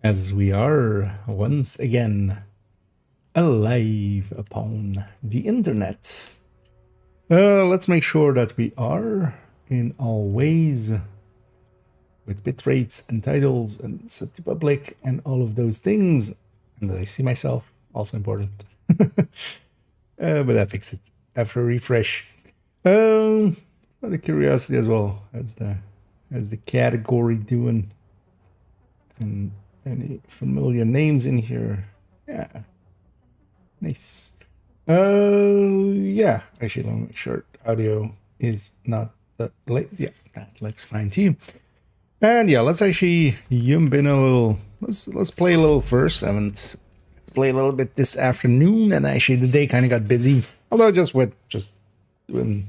As we are once again alive upon the internet. Let's make sure that we are in all ways with bitrates and titles and set to public and all of those things. And I see myself, also important. But I fix it after a refresh. Out of curiosity as well, how's the category doing? And any familiar names in here? Yeah. Nice. Yeah. Actually, let me make sure audio is not that late. Yeah, that looks fine too. And yeah, let's actually jump in a little. Let's play a little first. I haven't played a little bit this afternoon, and actually the day kind of got busy. Although just doing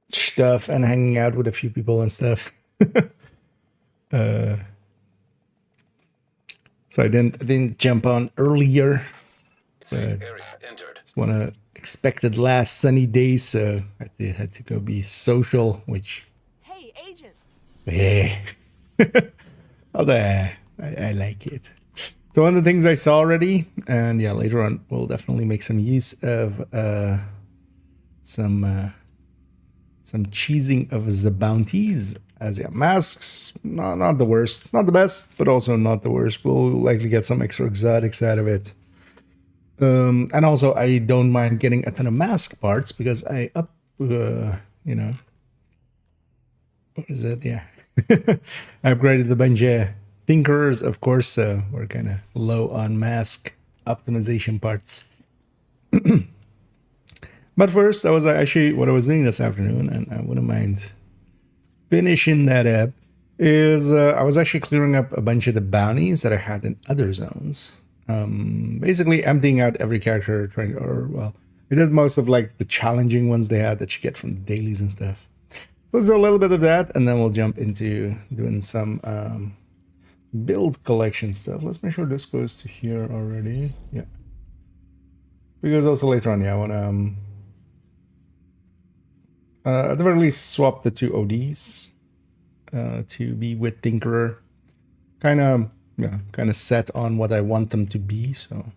stuff and hanging out with a few people and stuff. So I didn't jump on earlier. It's one of expected last sunny days, so I had to go be social, which. Hey, agent. Yeah. Although I like it. So one of the things I saw already, and yeah, later on we'll definitely make some use of some cheesing of the bounties. As yeah, masks, not the worst, not the best, but also not the worst. We'll likely get some extra exotics out of it. And also I don't mind getting a ton of mask parts because I what is it? Yeah. I upgraded the bunch of thinkers, of course, so we're kind of low on mask optimization parts. But first, that was actually what I was doing this afternoon, and I wouldn't mind finishing that up. I was actually clearing up a bunch of the bounties that I had in other zones. Basically emptying out every character, I did most of like the challenging ones they had that you get from the dailies and stuff. Let's do a little bit of that, and then we'll jump into doing some build collection stuff. Let's make sure this goes to here already. Yeah. Because also later on, yeah, I want to at the very least swap the two ODs to be with Tinkerer. Kind of set on what I want them to be, so.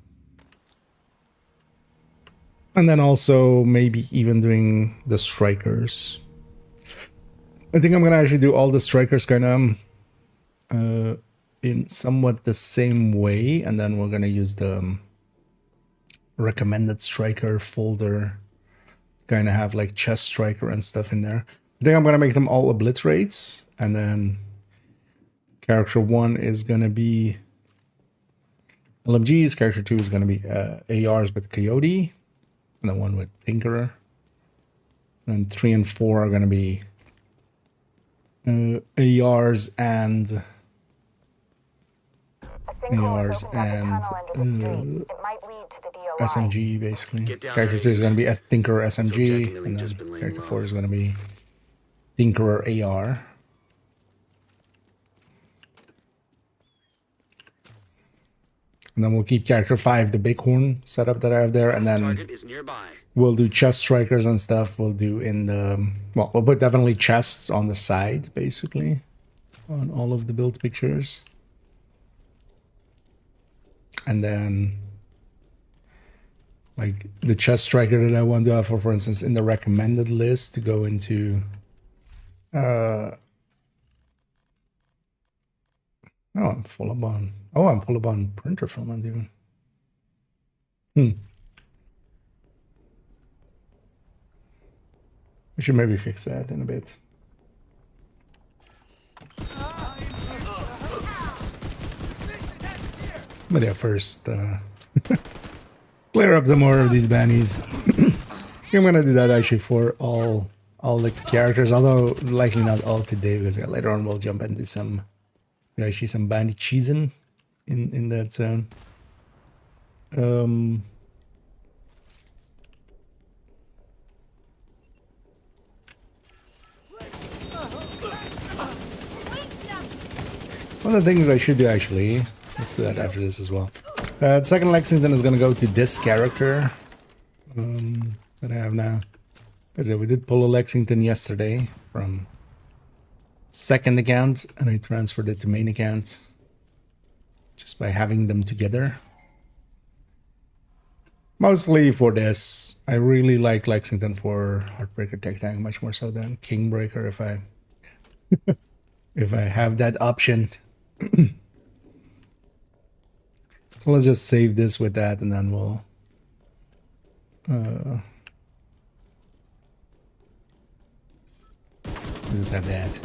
And then also maybe even doing the strikers. I think I'm gonna actually do all the strikers kind of in somewhat the same way, and then we're gonna use the recommended striker folder, kind of have like chest striker and stuff in there. I think I'm gonna make them all obliterates, and then character 1 is gonna be LMGs, character 2 is gonna be ARs with Coyote, and the one with Tinkerer. And 3 and 4 are gonna be ARs and SMG, basically. Character 2 is going to be Tinkerer SMG, and then character 4 is going to be Tinkerer AR. And then we'll keep character 5, the Bighorn setup that I have there, and then we'll do chest strikers and stuff. We'll do in the, well, we'll put definitely chests on the side, basically, on all of the build pictures. And then, like, the chest striker that I want to have, for instance, in the recommended list to go into, oh, I'm full of on printer filament even. We should maybe fix that in a bit. But yeah, first, clear up some more of these bannies. I'm gonna do that actually for all the characters, although likely not all today, because later on we'll jump into some bandy cheesing in that zone. One of the things I should do actually, let's do that after this as well. The second Lexington is going to go to this character that I have now. As I said, we did pull a Lexington yesterday from second account, and I transferred it to main account. just by having them together. Mostly for this, I really like Lexington for Heartbreaker Tech Tank much more so than Kingbreaker if I if I have that option. So let's just save this with that, and then we'll just have that.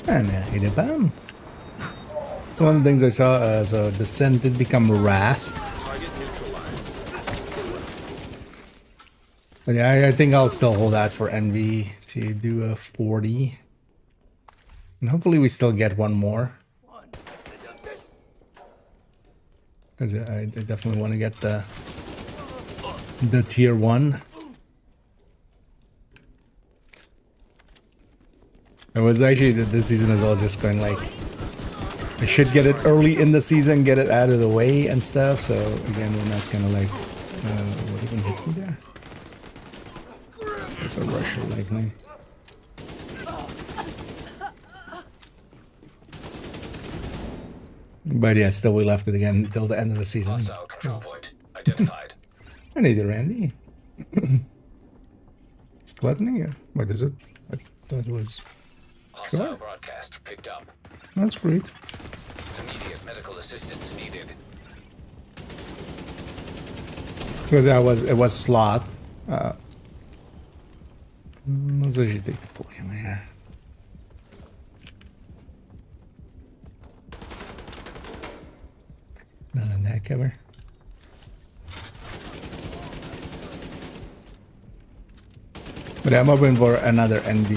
And hit a bomb. So one of the things I saw as a Descent did become Wrath. But yeah, I think I'll still hold out for Envy to do a 40. And hopefully we still get one more. Because I definitely want to get the tier 1. I was actually this season as well just going like I should get it early in the season, get it out of the way and stuff. So again, we're not gonna like what even hit me there? It's a rusher likely. But yeah, still we left it again until the end of the season. Control point identified. I need a Randy. It's gluttony. Yeah. What is it? I thought it was. Hostile broadcast picked up. That's great. Immediate medical assistance needed. Because it was slot. Let's actually take the Pokemon here. None of that cover. But I'm hoping for another NB.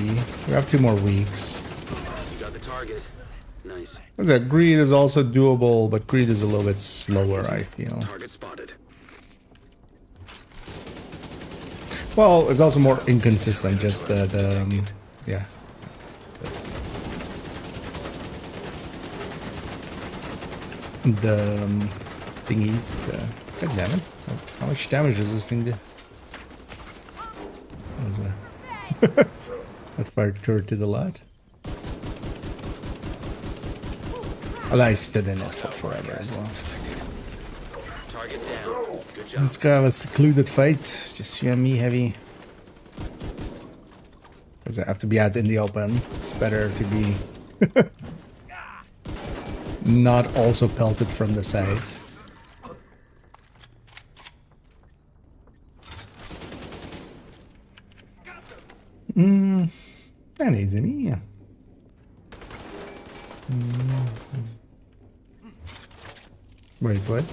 We have 2 more weeks. Got the target. Nice. Greed is also doable, but Greed is a little bit slower, I feel. Target spotted. Well, it's also more inconsistent, just yeah. The thingies, god damn it. How much damage does this thing do? That's fired turret a lot. Although I stood in it for forever as well. Target down. Good job. Let's go have a secluded fight. Just you and me heavy. Because I have to be out in the open. It's better to be not also pelted from the sides. That needs me, yeah. Wait, what?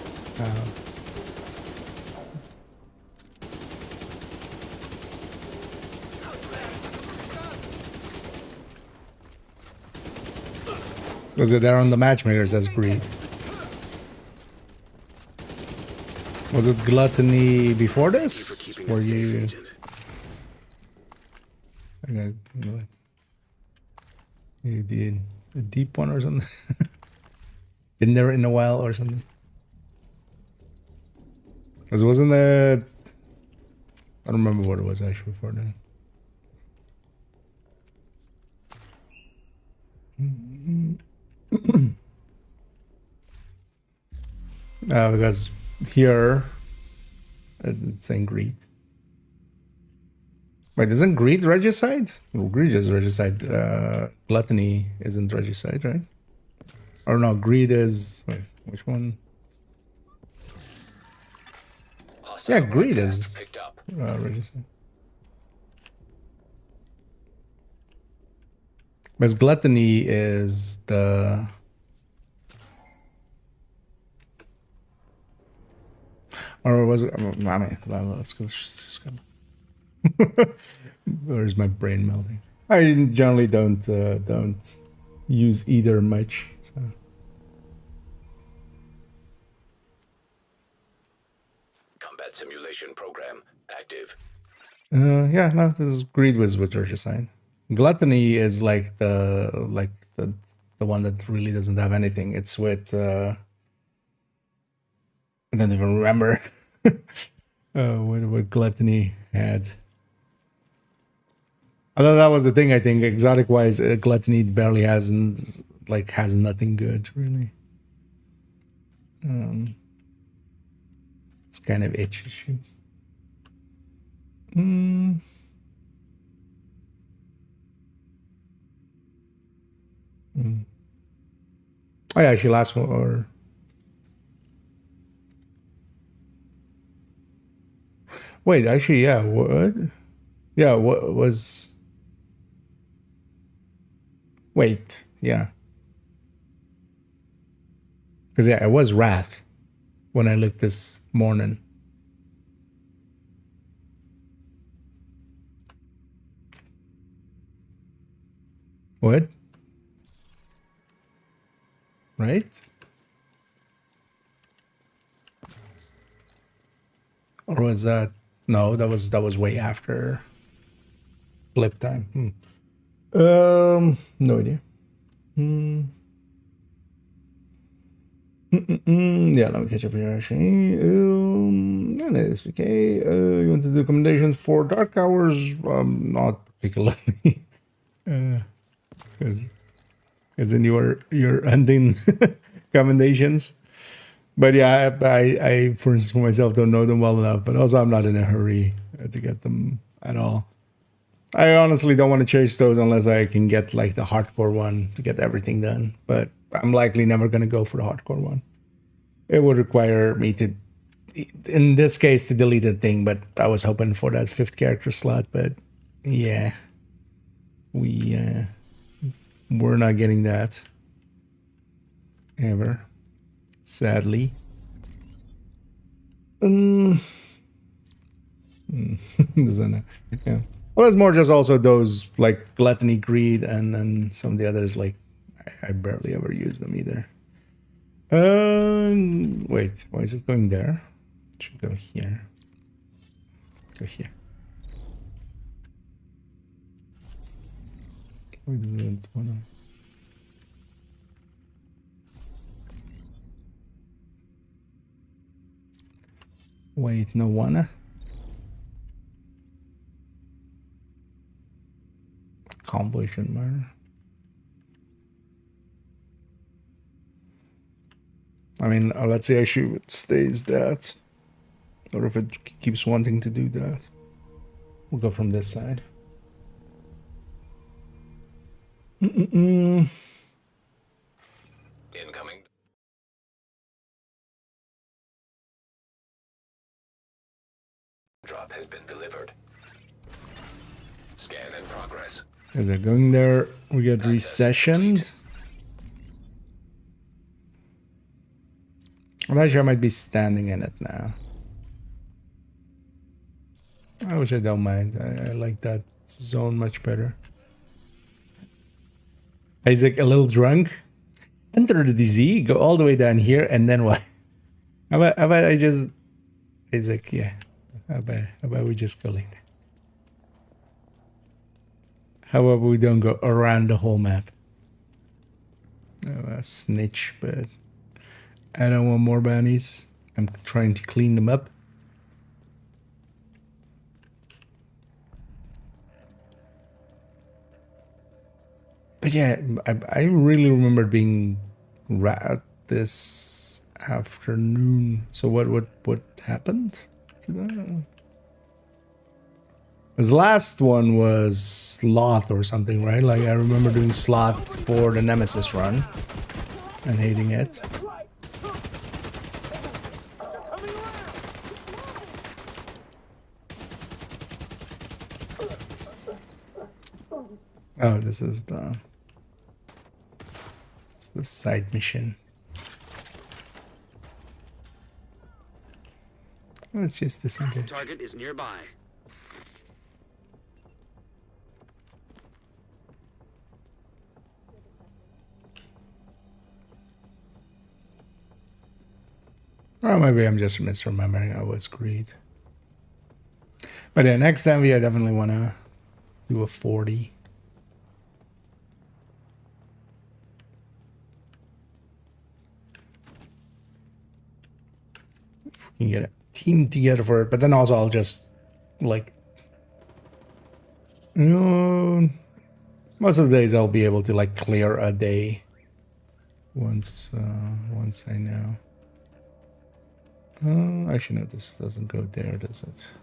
Was it there on the matchmakers as greed? Was it gluttony before this? Were you... Okay, you did a deep one or something? Been there in a while or something? Because wasn't that... I don't remember what it was actually before that. Because here it's saying greed. Wait, isn't greed regicide? Well, greed is regicide. Gluttony isn't regicide, right? Or no, greed is... Wait, which one? Yeah, greed is regicide. Because gluttony is the... Or was it... I mean, let's go... Just go. Where's my brain melting? I generally don't use either much. So. Combat simulation program active. Yeah, no, this is greed was with regicide. Gluttony is like the one that really doesn't have anything. It's with I don't even remember what gluttony had. Although that was the thing, I think exotic wise, gluttony barely has like has nothing good really. It's kind of itchy. Oh yeah, she last one or wait, actually, yeah, what? Yeah, what was? Wait, yeah, because yeah, it was Wrath when I looked this morning. What? Right? Or was that? No, that was way after flip time. No idea. Yeah, let me catch up here actually. Yeah, that's okay. You want to do recommendations for dark hours? Not particularly. Because in your ending recommendations. But yeah, I for instance for myself don't know them well enough. But also I'm not in a hurry to get them at all. I honestly don't want to chase those unless I can get like the hardcore one to get everything done. But I'm likely never going to go for the hardcore one. It would require me to, in this case, to delete the thing. But I was hoping for that 5th character slot. But yeah, we're not getting that ever, sadly. Doesn't yeah. Well, it's more just also those like gluttony, greed, and some of the others. Like I barely ever use them either. Wait, why is it going there? It should go here. Go here. Why does it wanna? Wait, no wanna. Convoy shouldn't matter. I mean, let's see actually if it stays that. Or if it keeps wanting to do that. We'll go from this side. Incoming. Drop has been delivered. Scan in progress. As they're going there, we get recessioned. Well, actually, I might be standing in it now. I wish I don't mind. I like that zone much better. Isaac, a little drunk. Enter the DZ, go all the way down here, and then what? How about I just... Isaac, yeah. How about we just go like that? How about we don't go around the whole map? Oh, a snitch, but I don't want more bounties. I'm trying to clean them up. But yeah, I really remember being rat this afternoon. So what happened to that? His last one was Sloth or something, right? Like I remember doing Sloth for the Nemesis run and hating it. Oh, this is the side mission. Let's just disengage. Target is nearby. Oh, maybe I'm just misremembering. I was greed. But yeah, next time I definitely want to do a 40. If we can get a team together for it, but then also I'll just like, you know, most of the days I'll be able to like clear a day once I know. Actually, no, this doesn't go there, does it?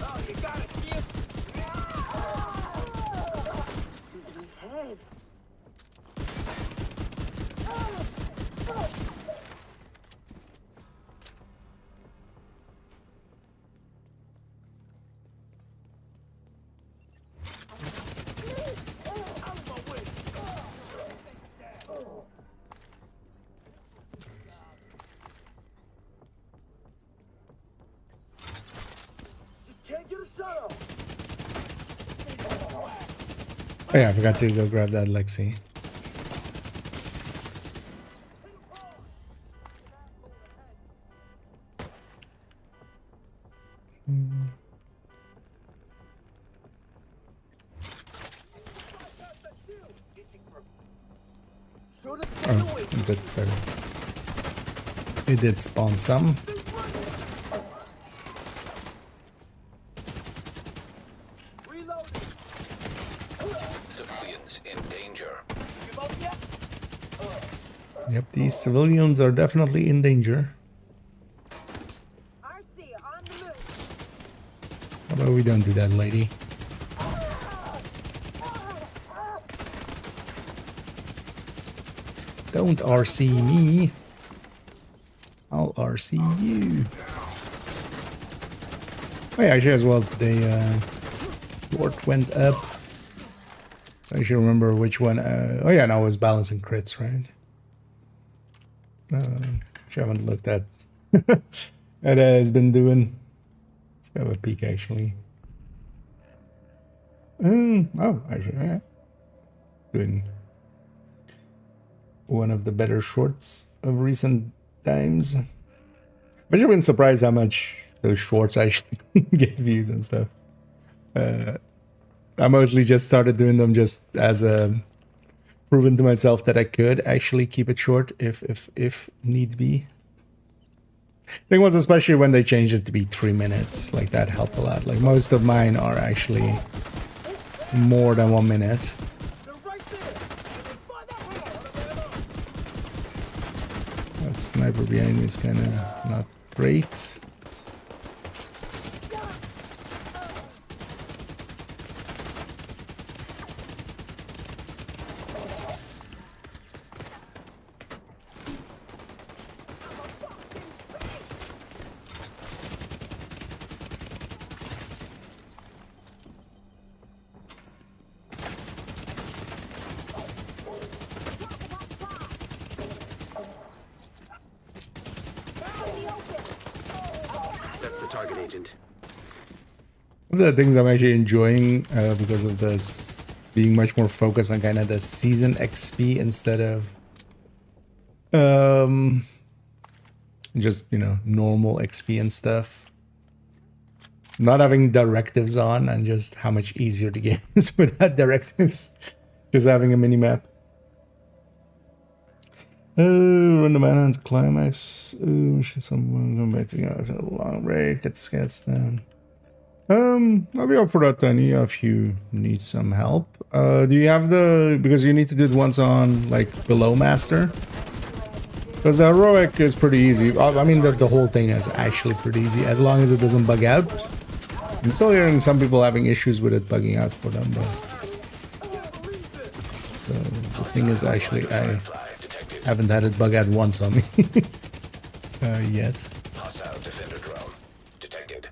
Oh, you got it, kid. Oh yeah, I forgot to go grab that Lexi. Oh, a bit better. It did spawn some. Civilians in danger. Yep, these civilians are definitely in danger. How about we don't do that, lady? Don't RC me. I'll RC you. Oh yeah, actually as well, the ward went up. I should remember which one. Oh yeah, now I was balancing crits, right? Which I haven't looked at. It has been doing. Let's have a peek actually. Oh, actually, yeah. Doing one of the better shorts of recent times. But you've been surprised how much those shorts actually get views and stuff. I mostly just started doing them just as a proven to myself that I could actually keep it short if need be. Thing was, especially when they changed it to be 3 minutes, like that helped a lot. Like most of mine are actually more than 1 minute. That sniper behind me is kind of not great. Target agent. One of the things I'm actually enjoying because of this being much more focused on kind of the season XP instead of just, you know, normal XP and stuff. Not having directives on and just how much easier the game is without directives. Just having a mini map. Run the manhunt climax. Should someone go back to a long break? Get the scats down. I'll be up for that, Tony, if you need some help. Do you have the... because you need to do it once on, like, below master? Because the heroic is pretty easy. I mean, the whole thing is actually pretty easy, as long as it doesn't bug out. I'm still hearing some people having issues with it bugging out for them, but... the thing is, actually, I haven't had it bug out once on me yet. Hostile defender drone detected.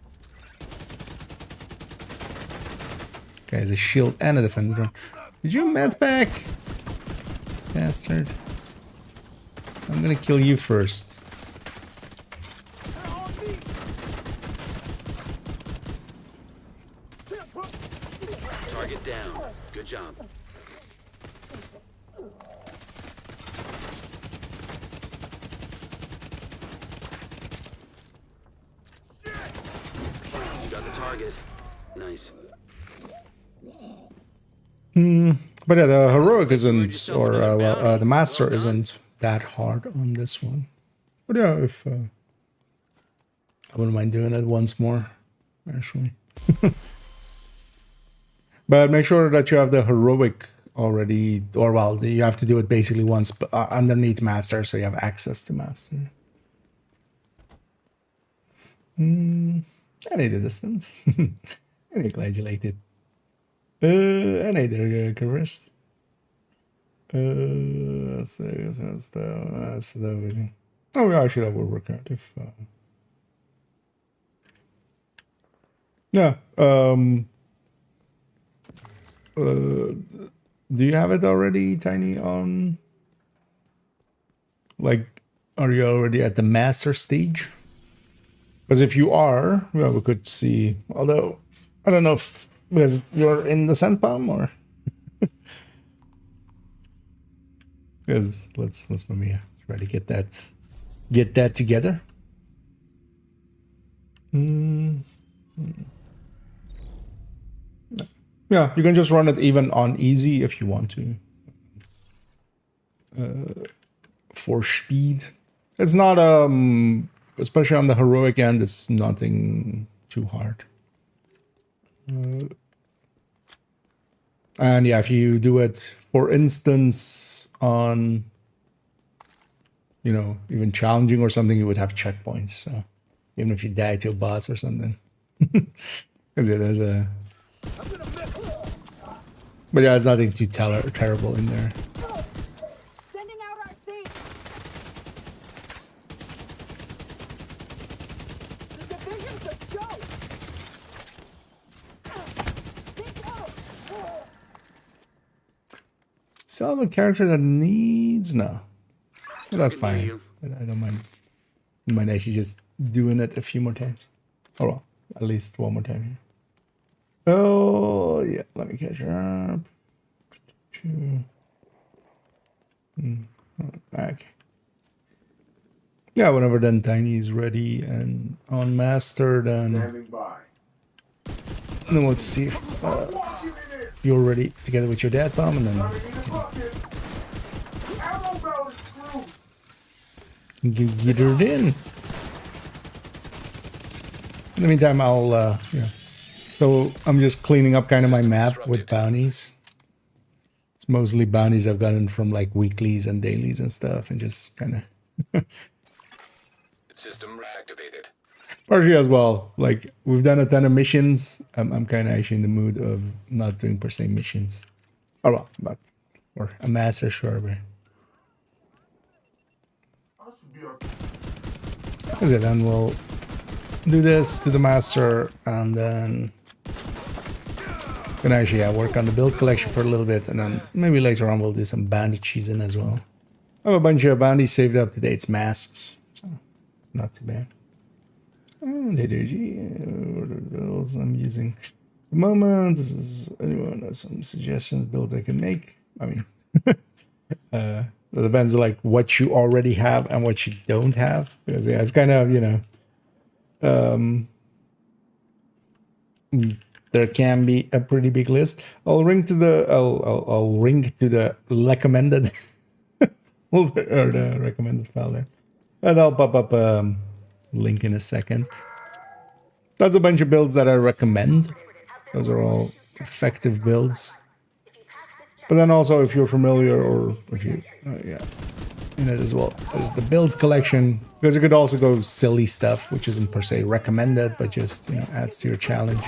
Okay, there's a shield and a defender drone. Did you med pack? Bastard. I'm gonna kill you first. Target down. Good job. You got the target. Nice. But yeah, the heroic isn't, or the master isn't that hard on this one. But yeah, if I wouldn't mind doing it once more, actually. But make sure that you have the heroic already, or well, you have to do it basically once underneath master, so you have access to master. And I distant. And I gladulated. And I did reversed. So oh yeah, actually that would work out if yeah. Do you have it already, Tiny, on like, are you already at the master stage? Because if you are, well, we could see, although I don't know if because you're in the sand palm or because let's maybe try to get that together. Yeah, you can just run it even on easy if you want to. For speed, it's not especially on the heroic end, it's nothing too hard. And yeah, if you do it, for instance, on, you know, even challenging or something, you would have checkpoints. So even if you die to a boss or something, because yeah, there's a. But yeah, it's nothing too terrible in there. Sending out our team. The division's a joke. Still have a character that needs no. Well, that's fine. I don't mind. I mind actually just doing it a few more times. Oh well, at least one more time here. Oh yeah, let me catch her up. Back. Yeah, whenever then Tiny is ready and on master, then we'll see if you're ready together with your dad bomb, and then you get her in. In the meantime, I'll yeah. So I'm just cleaning up kind of my map with bounties. It's mostly bounties I've gotten from like weeklies and dailies and stuff, and just kind of System reactivated. partially as well. Like we've done a ton of missions. I'm kind of actually in the mood of not doing per se missions. Oh well, but or a master sure, but that's it. Then we'll do this to the master, and then can actually work on the build collection for a little bit, and then maybe later on we'll do some bandit cheesing as well. I have a bunch of bounties saved up to date's masks, so not too bad. And what are the builds I'm using at the moment? This is anyone has some suggestions build I can make. I mean, it depends on like what you already have and what you don't have, because yeah, it's kind of, you know, there can be a pretty big list. I'll ring to the recommended or the recommended file there, and I'll pop up link in a second. That's a bunch of builds that I recommend. Those are all effective builds. But then also, if you're familiar or if you yeah, in it as well, there's the builds collection, because you could also go silly stuff, which isn't per se recommended, but just, you know, adds to your challenge,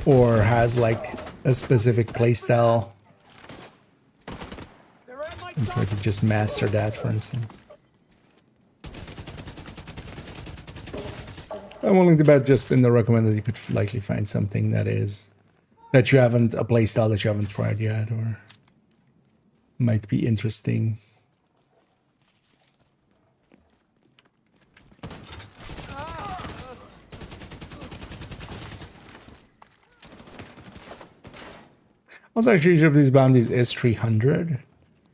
or has like a specific playstyle. And try to just master that, for instance. I'm willing to bet just in the recommended you could likely find something that is that you haven't, a playstyle that you haven't tried yet, or might be interesting. Also, actually, each of these bounties is 300.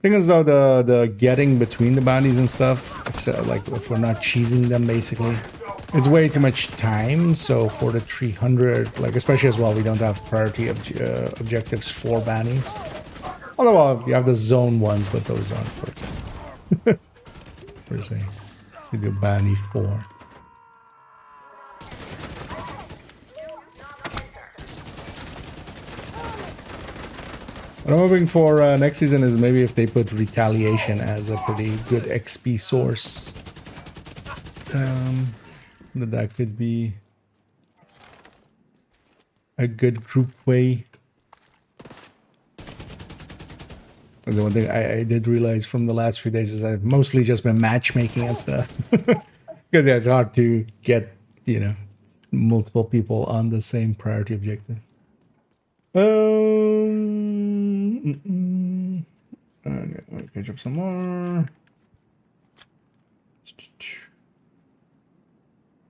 Thing is, though, the getting between the bounties and stuff, except like if we're not cheesing them, basically, it's way too much time. So for the 300, like especially as well, we don't have priority objectives for bounties. Although you have the zone ones, but those aren't per se. We do bounty 4. What I'm hoping for next season is maybe if they put retaliation as a pretty good XP source. That could be a good group way. And the one thing I did realize from the last few days is I've mostly just been matchmaking and stuff. Because yeah, it's hard to get, you know, multiple people on the same priority objective. Okay, let me catch up some more.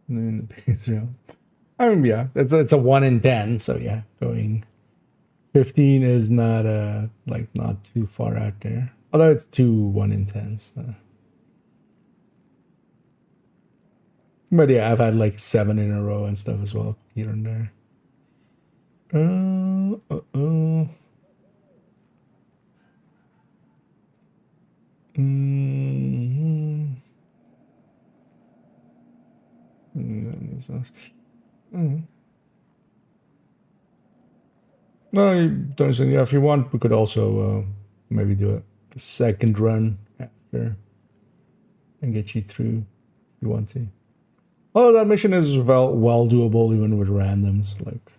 And then the base room. I mean, yeah, it's a 1 in 10, so yeah, going 15 is not like not too far out there. Although it's 2 1 in 10s. So. But yeah, I've had like 7 in a row and stuff as well, here and there. No, you don't. Yeah, if you want, we could also maybe do a second run after and get you through if you want to. Oh, that mission is well doable even with randoms. Like,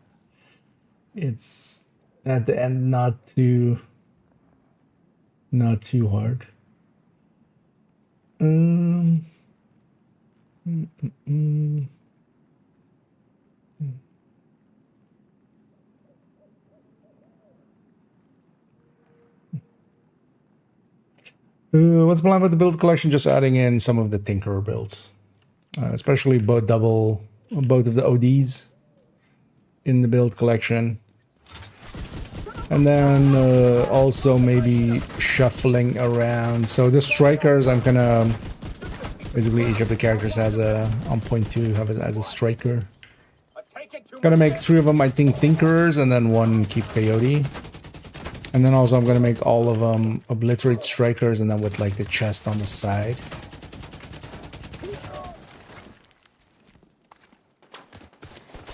it's at the end not too hard. What's the plan with the build collection? Just adding in some of the Tinkerer builds, especially both of the ODs in the build collection, and then also maybe shuffling around. So the strikers, I'm gonna basically each of the characters has on point 2 have it as a striker. Gonna make 3 of them, I think, Tinkerers, and then 1 keep Coyote. And then also I'm gonna make all of them Obliterate Strikers, and then with like the chest on the side.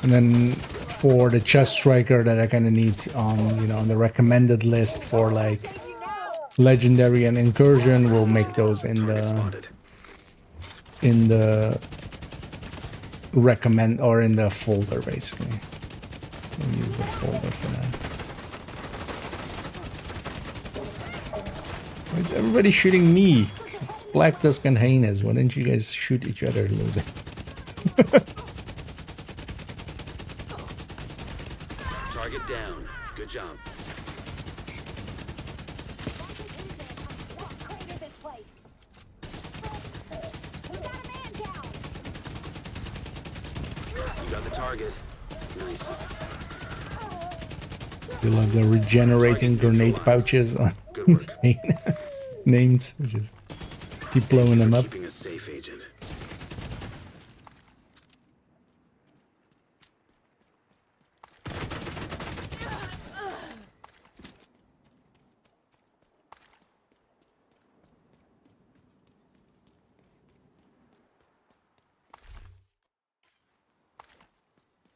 And then for the chest striker that I kind of need on, you know, on the recommended list for like legendary and incursion, we'll make those in the recommend or in the folder basically. We'll use the folder for that. It's everybody shooting me. It's Black Dusk and Hyenas. Why don't you guys shoot each other a little bit? Target down. Good job. You got the target. Nice. You love the regenerating grenade pouches on his names. Just keep blowing them up. Keeping us safe, Agent.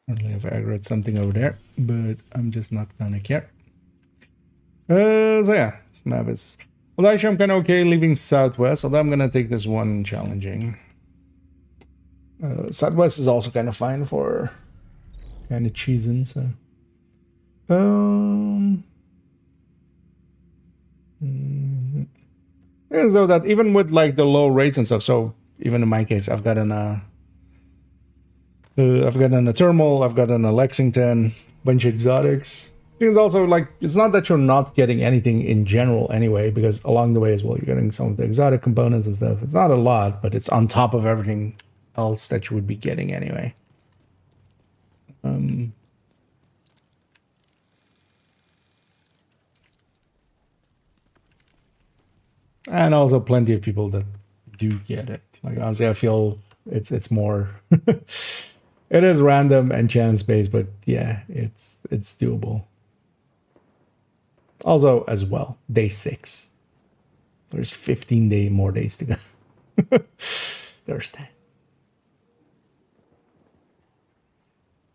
I don't know if I aggroed something over there, but I'm just not gonna care. So yeah, this map is... Well, actually, I'm kind of okay leaving Southwest, although I'm gonna take this one challenging. Southwest is also kind of fine for kind of cheesing, so... Yeah, so that even with like the low rates and stuff, so even in my case, I've gotten a thermal, I've gotten a Lexington, bunch of exotics. It's also like, it's not that you're not getting anything in general anyway, because along the way as well, you're getting some of the exotic components and stuff. It's not a lot, but it's on top of everything else that you would be getting anyway. And also plenty of people that do get it. Like honestly, I feel it's more it is random and chance based, but yeah, it's doable. Also, as well, day 6. There's 15 more days to go. Thursday.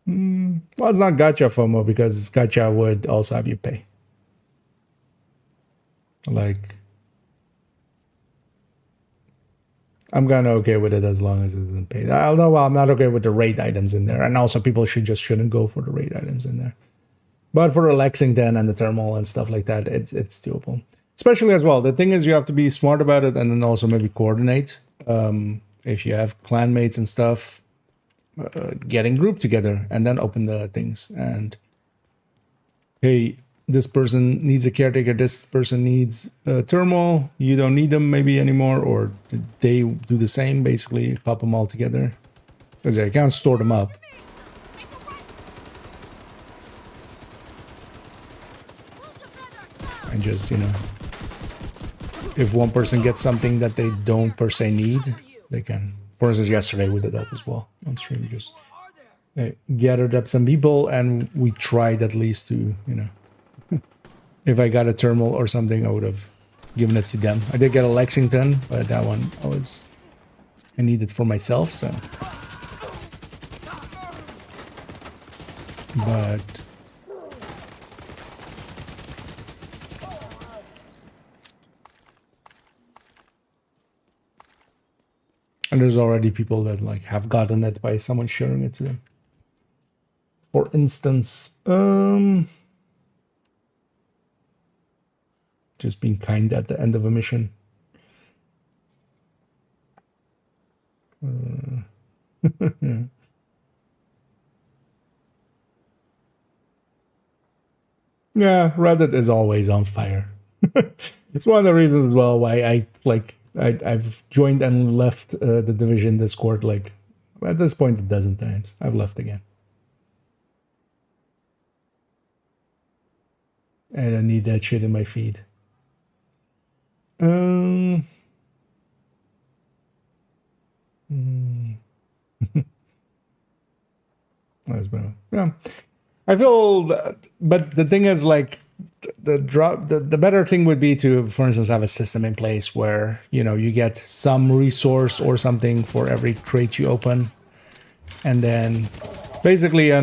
Well, it's not gacha FOMO because gacha would also have you pay. Like, I'm kind of okay with it as long as it doesn't pay. Although, well, I'm not okay with the raid items in there. And also people shouldn't go for the raid items in there. But for the Lexington and the thermal and stuff like that, it's doable. Especially as well, the thing is you have to be smart about it and then also maybe coordinate. If you have clanmates and stuff, getting grouped together and then open the things. And, hey, this person needs a caretaker, this person needs a thermal, you don't need them maybe anymore, or they do the same, basically, pop them all together. Because you can't store them up. And just, you know, if one person gets something that they don't per se need, they can. For instance, yesterday we did that as well on stream. Just gathered up some people and we tried at least to, you know, if I got a thermal or something, I would have given it to them. I did get a Lexington, but that one I need it for myself, so. But and there's already people that like have gotten it by someone sharing it to them. For instance, just being kind at the end of a mission. Yeah, Reddit is always on fire. It's one of the reasons as well why I've joined and left the Division Discord like at this point a dozen times. I've left again. I don't need that shit in my feed. That's better. Yeah, I feel that, but the thing is, like, the better thing would be to, for instance, have a system in place where, you know, you get some resource or something for every crate you open, and then basically a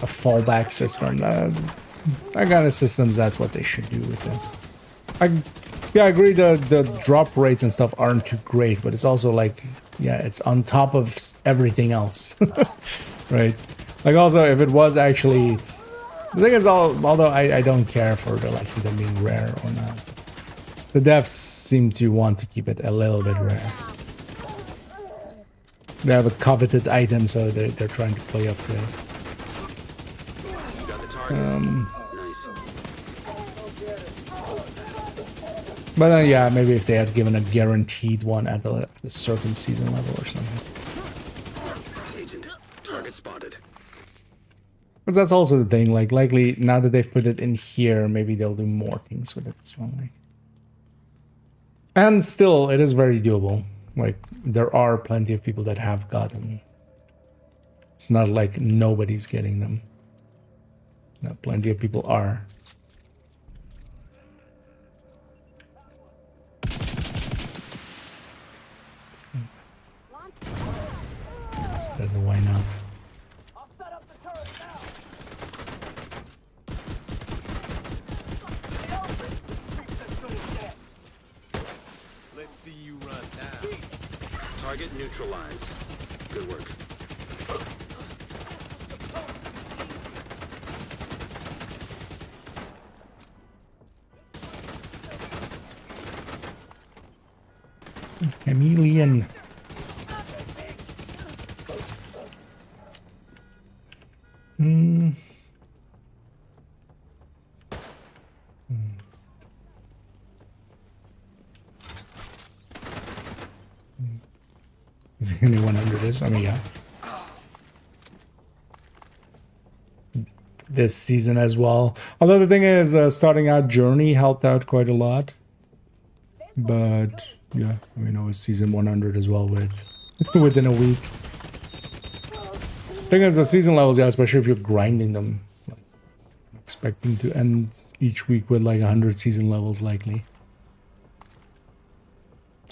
fallback system. That kind of systems, that's what they should do with this. I agree the drop rates and stuff aren't too great, but it's also like, yeah, it's on top of everything else. Right? Like, also, if it was actually... The thing is, although I don't care for the Lexington being rare or not, the devs seem to want to keep it a little bit rare. They have a coveted item, so they're trying to play up to it. But then, yeah, maybe if they had given a guaranteed one at a certain season level or something. Agent, target spotted. But that's also the thing, like, likely, now that they've put it in here, maybe they'll do more things with it as well. Like. And still, it is very doable. Like, there are plenty of people that have gotten. It's not like nobody's getting them. No, plenty of people are. Just as a why not. I'll set up the turret now. Let's see you run now. Target neutralized. Good work. Chameleon. Is anyone under this? I mean, yeah. This season as well. Although the thing is, starting out Journey helped out quite a lot. But yeah, I mean, it was season 100 as well with within a week. Thing is, the season levels, yeah, especially if you're grinding them, like, I'm expecting to end each week with like 100 season levels likely.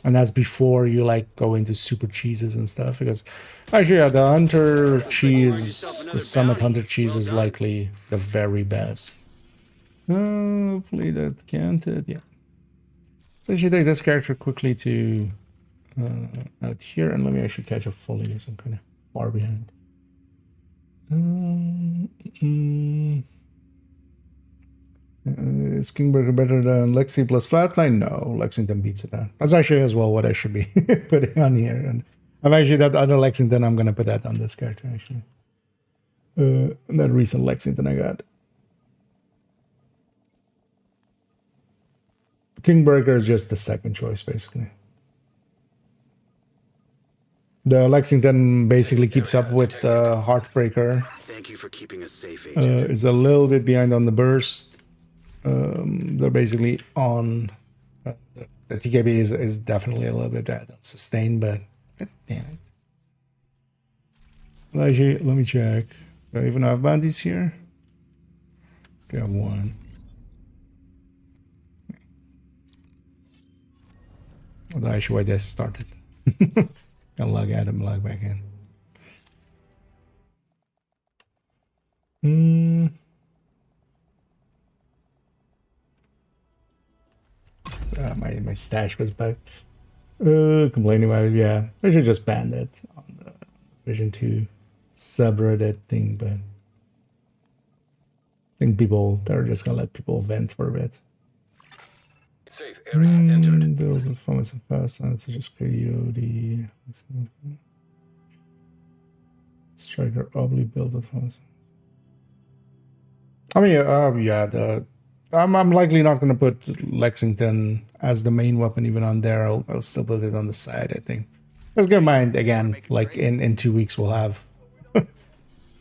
And that's before you like go into super cheeses and stuff, because actually yeah, the hunter cheese, the summit hunter cheese is likely the very best. Hopefully that counted, yeah. So I should take this character quickly to out here, and let me actually catch up fully because I'm kind of far behind. Is Kingburger better than Lexi plus Flatline? No, Lexington beats it out. That's actually as well what I should be putting on here. And I'm actually that other Lexington, I'm going to put that on this character actually. That recent Lexington I got. Kingburger is just the second choice basically. The Lexington basically keeps up with the Heartbreaker. Thank you for keeping us safe, Agent. Is a little bit behind on the burst. They're basically on the TKB is definitely a little bit sustained, but god damn it. Well, actually, let me check. Do I even have bounties here? Got one. Well, that's actually why this started. Gonna log out and log back in. My stash was back. Complaining about it, yeah. I should just ban it on the Vision 2 subreddit thing, but I think they're just gonna let people vent for a bit. Safe area entered. Build performance and fast, and such as Coyote. Striker Obly build performance. I mean, yeah, I'm likely not going to put Lexington as the main weapon even on there. I'll still put it on the side, I think. Let's keep in mind, again, like in 2 weeks we'll have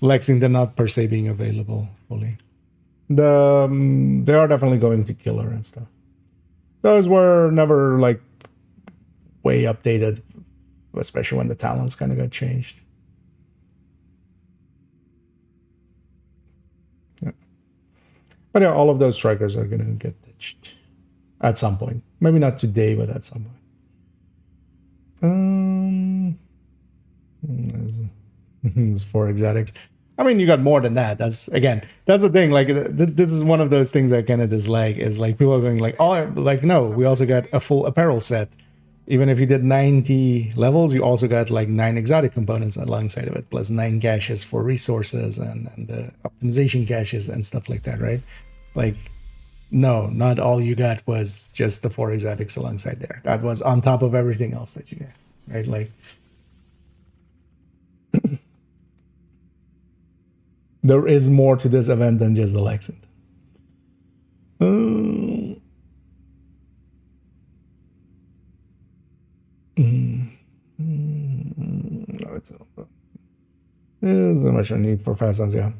Lexington not per se being available fully. They are definitely going to killer and stuff. Those were never like way updated, especially when the talents kind of got changed. Yeah. But yeah, all of those strikers are going to get ditched at some point. Maybe not today, but at some point. There's 4 exotics. I mean, you got more than that. That's the thing. Like, this is one of those things I kind of dislike. Is like people are going like, oh, like no, we also got a full apparel set. Even if you did 90 levels, you also got like 9 exotic components alongside of it, plus 9 caches for resources and the optimization caches and stuff like that, right? Like, no, not all you got was just the 4 exotics alongside there. That was on top of everything else that you got, right? Like, there is more to this event than just the Lexington. There's so much need for Fazans, yeah.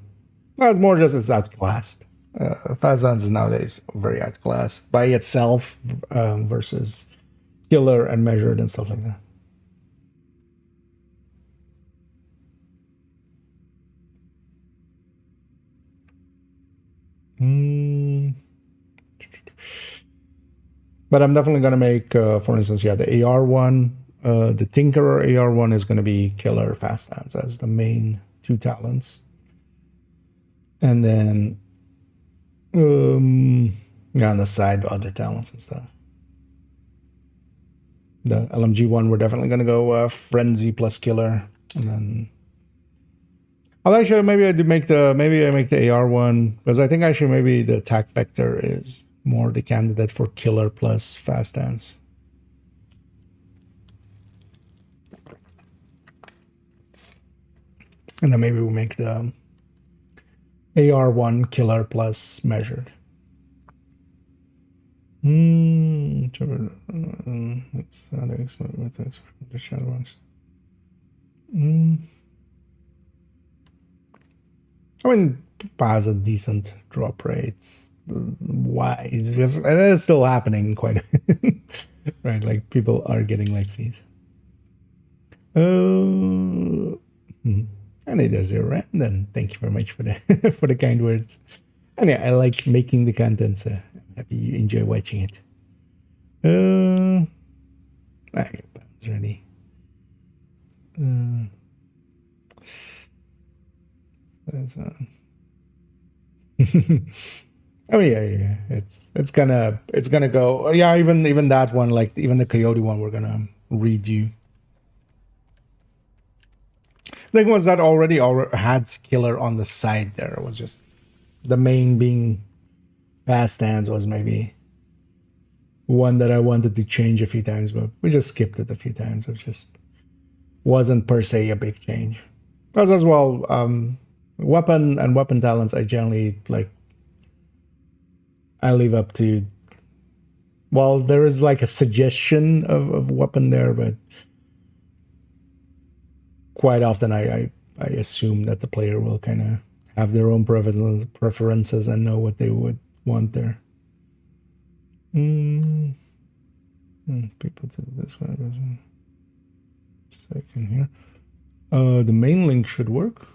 Well, it's more just it's outclassed. Fazans is nowadays very outclassed by itself versus killer and measured and stuff like that. But I'm definitely going to make, for instance, yeah, the AR one, the Tinkerer AR one is going to be killer fast hands as the main 2 talents. And then, yeah, on the side, other talents and stuff. The LMG one, we're definitely going to go Frenzy plus killer. And then I'll actually, maybe I make the AR one, because I think actually maybe the attack vector is more the candidate for killer plus fast dance. And then maybe we'll make the AR1 killer plus measured. I mean, has a decent drop rate. Why? It's still happening quite a bit. Right? Like, people are getting Lexies. And there's 0 rand, and thank you very much for the for the kind words. And yeah, I like making the content, so I'm happy you enjoy watching it. And Oh yeah. It's gonna go. Yeah, even that one, like even the coyote one, we're gonna redo. Thing was that already had killer on the side there. It was just the main being fast stands was maybe one that I wanted to change a few times, but we just skipped it a few times. It just wasn't per se a big change. Because as well, weapon and weapon talents, I generally like. I leave up to. Well, there is like a suggestion of weapon there, but quite often I assume that the player will kind of have their own preferences and know what they would want there. People to this one. Second here. The main link should work.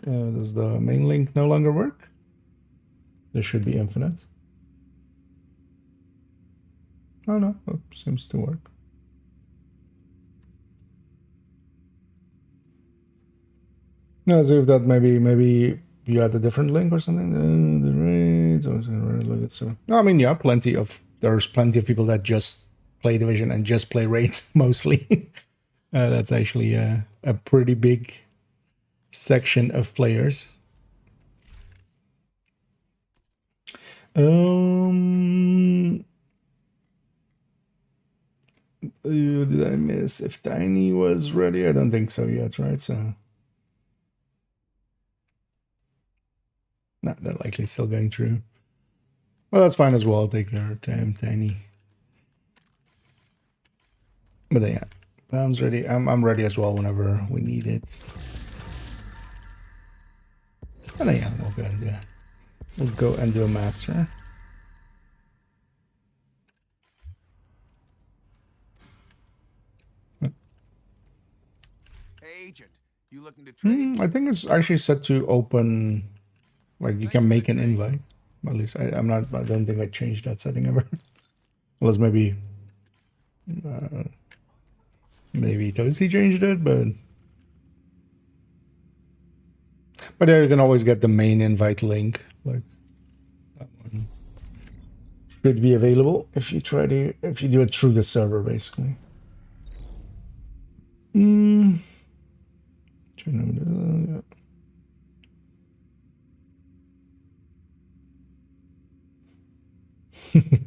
Does the main link no longer work? This should be infinite. Oh no, it seems to work. No, as if that maybe you had a different link or something. The raids. Look at so. No, I mean yeah, there's plenty of people that just play Division and just play raids mostly. That's actually a pretty big section of players. Did I miss if Tiny was ready? I don't think so yet, right? So no, they're likely still going through. Well, that's fine as well. Take your time, Tiny. But yeah, Pound's ready. I'm ready as well whenever we need it. And yeah, we'll go and do a master. Hey, agent, you looking to trade? I think it's actually set to open. Like you can make an invite. At least I don't think I changed that setting ever. Unless maybe Toasty changed it, but yeah, you can always get the main invite link. Like that one should be available if you do it through the server, basically.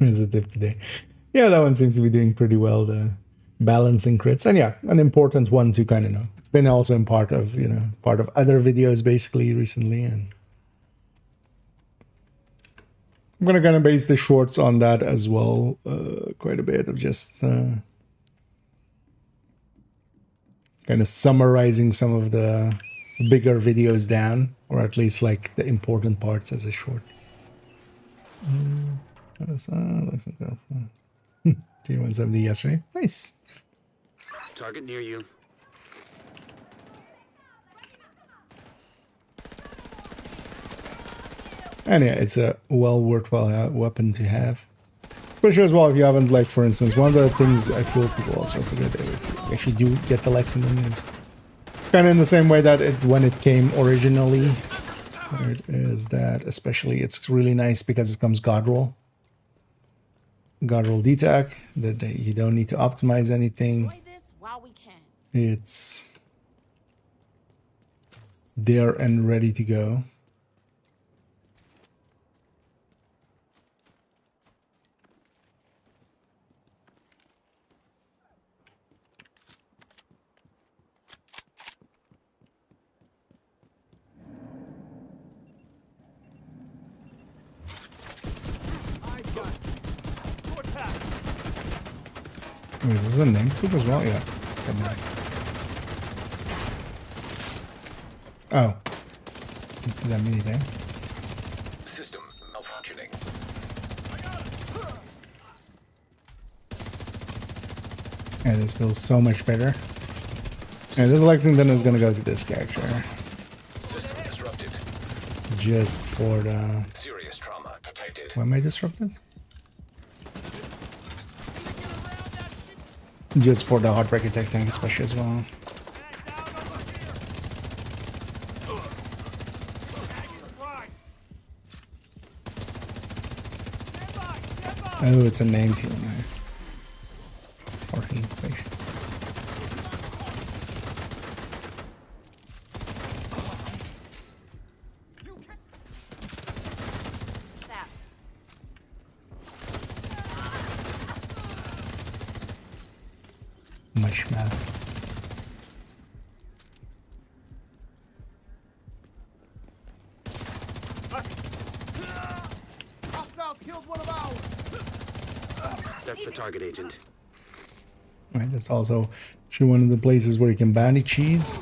Is a tip today. Yeah, that one seems to be doing pretty well, the balancing crits. And yeah, an important one to kind of know. It's been also in part of other videos basically recently, and I'm gonna kind of base the shorts on that as well, quite a bit of just kind of summarizing some of the bigger videos down, or at least like the important parts as a short. Tier 170 yesterday. Nice. Target near you. And yeah, it's a worthwhile weapon to have. Especially as well if you haven't, like, for instance, one of the things I feel people also forget if you do get the Lexington is kind of in the same way that when it came originally, is that especially it's really nice because it comes God roll DTAC, that you don't need to optimize anything. It's there and ready to go. Is this a name clip as well? Yeah. Oh. Didn't see that mini there. System malfunctioning. Yeah, this feels so much better. Yeah, this Lexington is gonna go to this character. System disrupted. Just for the... Serious trauma detected. Why am I disrupted? Just for the heartbreaker technique, especially as well. Oh, it's a name too. Parking station. Mushmouth. Hostiles killed one of ours. That's the target, Agent. Right, that's also actually one of the places where you can bounty cheese.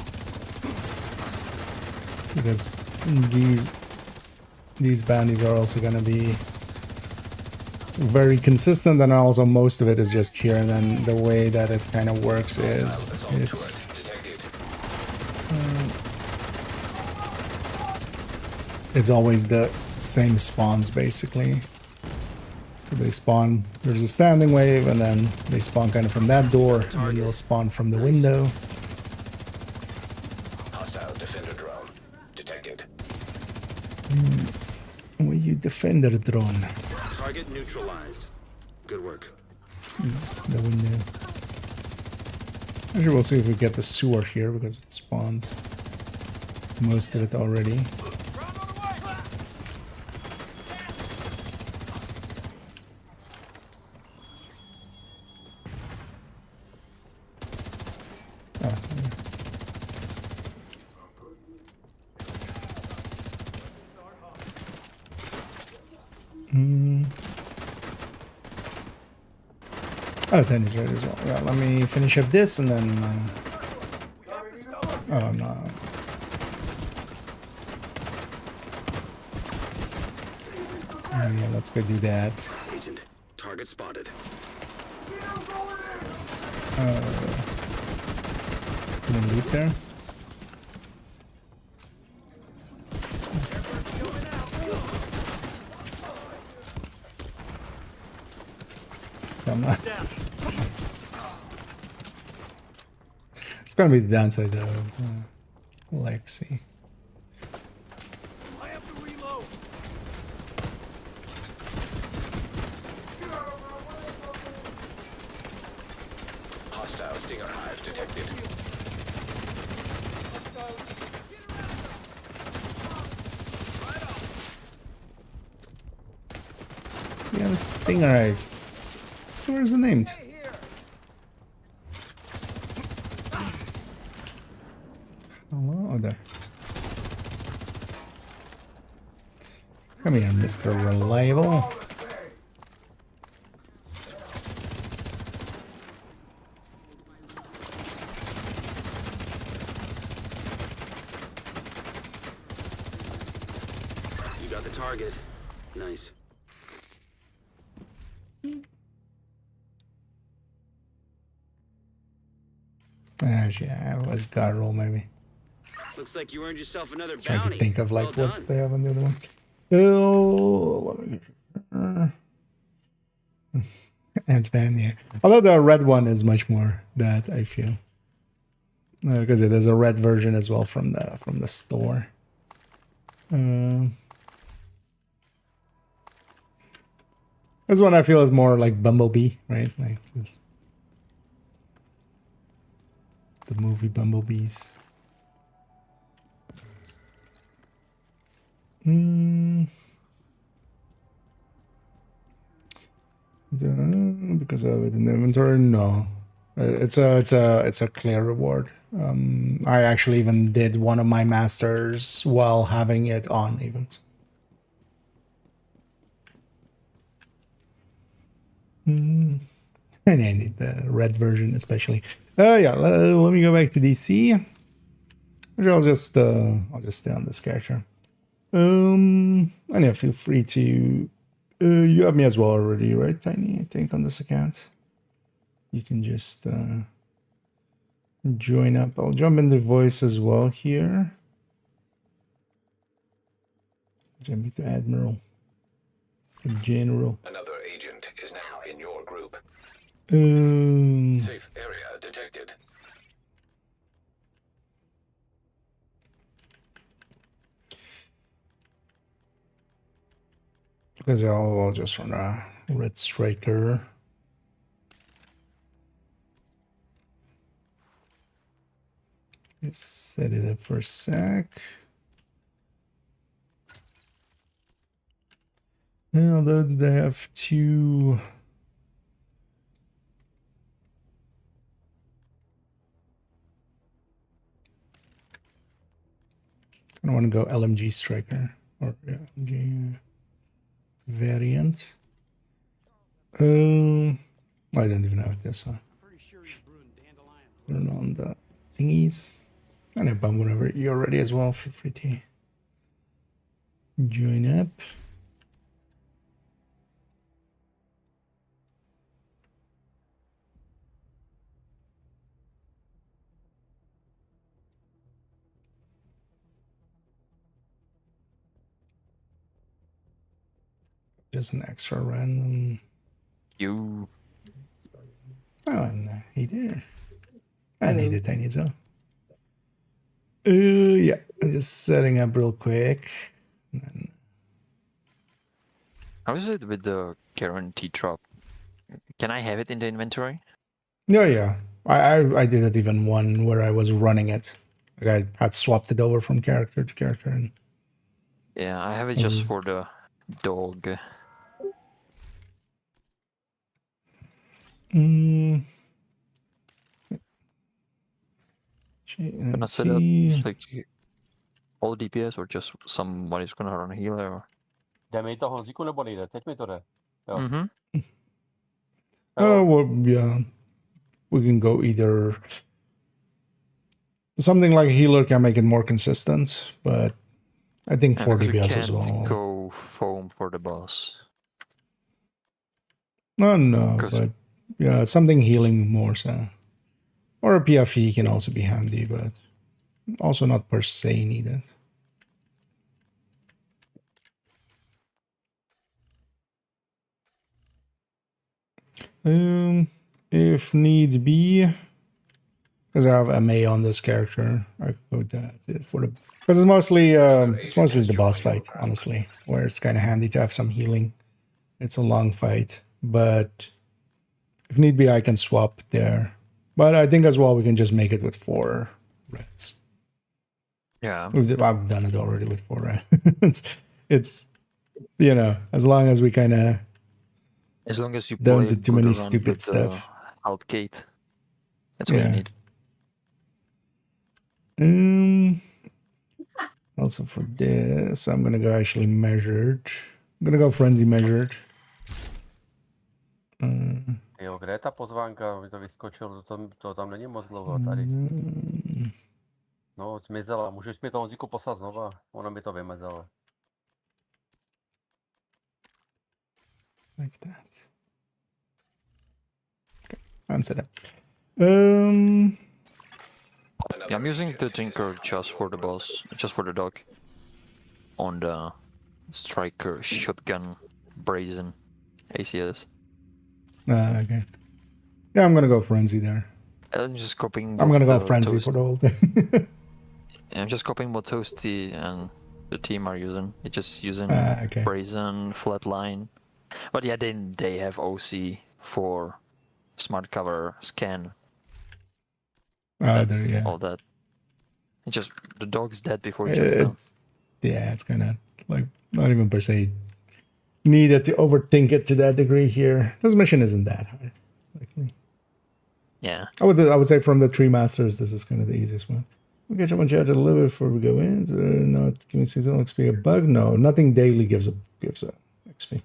Because these bounties are also gonna be very consistent, and also most of it is just here, and then the way that it kind of works is it's always the same spawns basically. So they spawn, there's a standing wave, and then they spawn kind of from that door, and then they'll spawn from the window. Hostile defender drone detected. Well, you defender drone. Target neutralized. Good work. The window. Actually, we'll see if we get the sewer here because it spawned most of it already. Oh, oh, then he's ready as well. Yeah, let me finish up this and then. Oh no. Yeah, let's go do that. Agent, target spotted. Loot there. Some. It's gonna be the downside of Lexi. I have to reload. Hostile Stinger Hive detected. We have a Stinger. So where's the named? Hello there. Come here, Mr. Reliable. You got the target. Nice. Yeah, it was guard roll maybe. Looks like you earned yourself another Trying bounty. to think of like Well what done. they have on the other one. Oh, let me. Ant-Man, yeah. Although the red one is much more that I feel, because it is a red version as well from the store. This one I feel is more like Bumblebee, right? Like this, the movie Bumblebees. Because of it in the inventory, no. It's a clear reward. I actually even did one of my masters while having it on even. And I need the red version especially. Yeah, let me go back to DC. Which I'll just stay on this character. And yeah, feel free to you have me as well already, right, Tiny? I think on this account. You can just join up. I'll jump in the voice as well here. Jump into Admiral. General. Another agent is now in your group. Um, Safe area. detected. Because I'll just run a red striker. Just set it up for a sec. Yeah, although they have two. I don't want to go LMG striker or LMG variant. I don't even have this on. Pretty sure you ruined Dandelion. Turn on the thingies. And if I'm whenever you're ready as well, feel free to join up. Just an extra random. You. Oh, and hey there. I need it, I need so. Yeah, I'm just setting up real quick. And then, How is it with the guarantee drop? Can I have it in the inventory? yeah. I did it even one where I was running it. Like I had swapped it over from character to character and Yeah, I have it just for the dog. Gonna set up like all DPS or just somebody's gonna run a healer. Jde mi to, Honzíku, nebo nejde? Teď mi to jde. Jo. Mm-hmm. Oh, well, yeah. We can go either. Something like a healer can make it more consistent, but I think 4 DPS as well. Go foam for the boss. No, but yeah, something healing more so. Or a PFE can also be handy, but also not per se needed. If need be, because I have MA on this character, I could go with that for the because it's mostly the boss fight, honestly, where it's kind of handy to have some healing. It's a long fight, but if need be, I can swap there. But I think as well we can just make it with 4 reds. Yeah, I've done it already with 4 reds. it's as long as we kind of. as long as you don't play do too many good stupid with stuff. Outgate. That's what you need. Also for this, I'm gonna go actually measured. I'm gonna go frenzy measured. Jo, kde je ta pozvánka? Mi to vyskočilo, to tam není moc dlouho tady. No, zmizela. Můžeš mi to, Honzíku, poslat znova? Ona mi to vymezela. Like that. Okay, I'm set up. Yeah, I'm using the Tinker just for the boss, just for the dog. On the striker shotgun brazen ACS. Okay. Yeah, I'm gonna go frenzy there. I'm just copying. I'm gonna go the frenzy Toast. for the whole thing. I'm just copying what Toasty and the team are using. It's just using Okay. brazen flatline. But yeah, they have OC for smart cover scan. There, yeah. All that. It's just the dog's dead before he jumps down. It's kind of like not even per se needed to overthink it to that degree here. This mission isn't that hard. Likely. Yeah. I would say from the 3 masters, this is kind of the easiest one. We get someone to deliver before we go in. So not giving seasonal XP a bug. No, nothing daily gives a XP.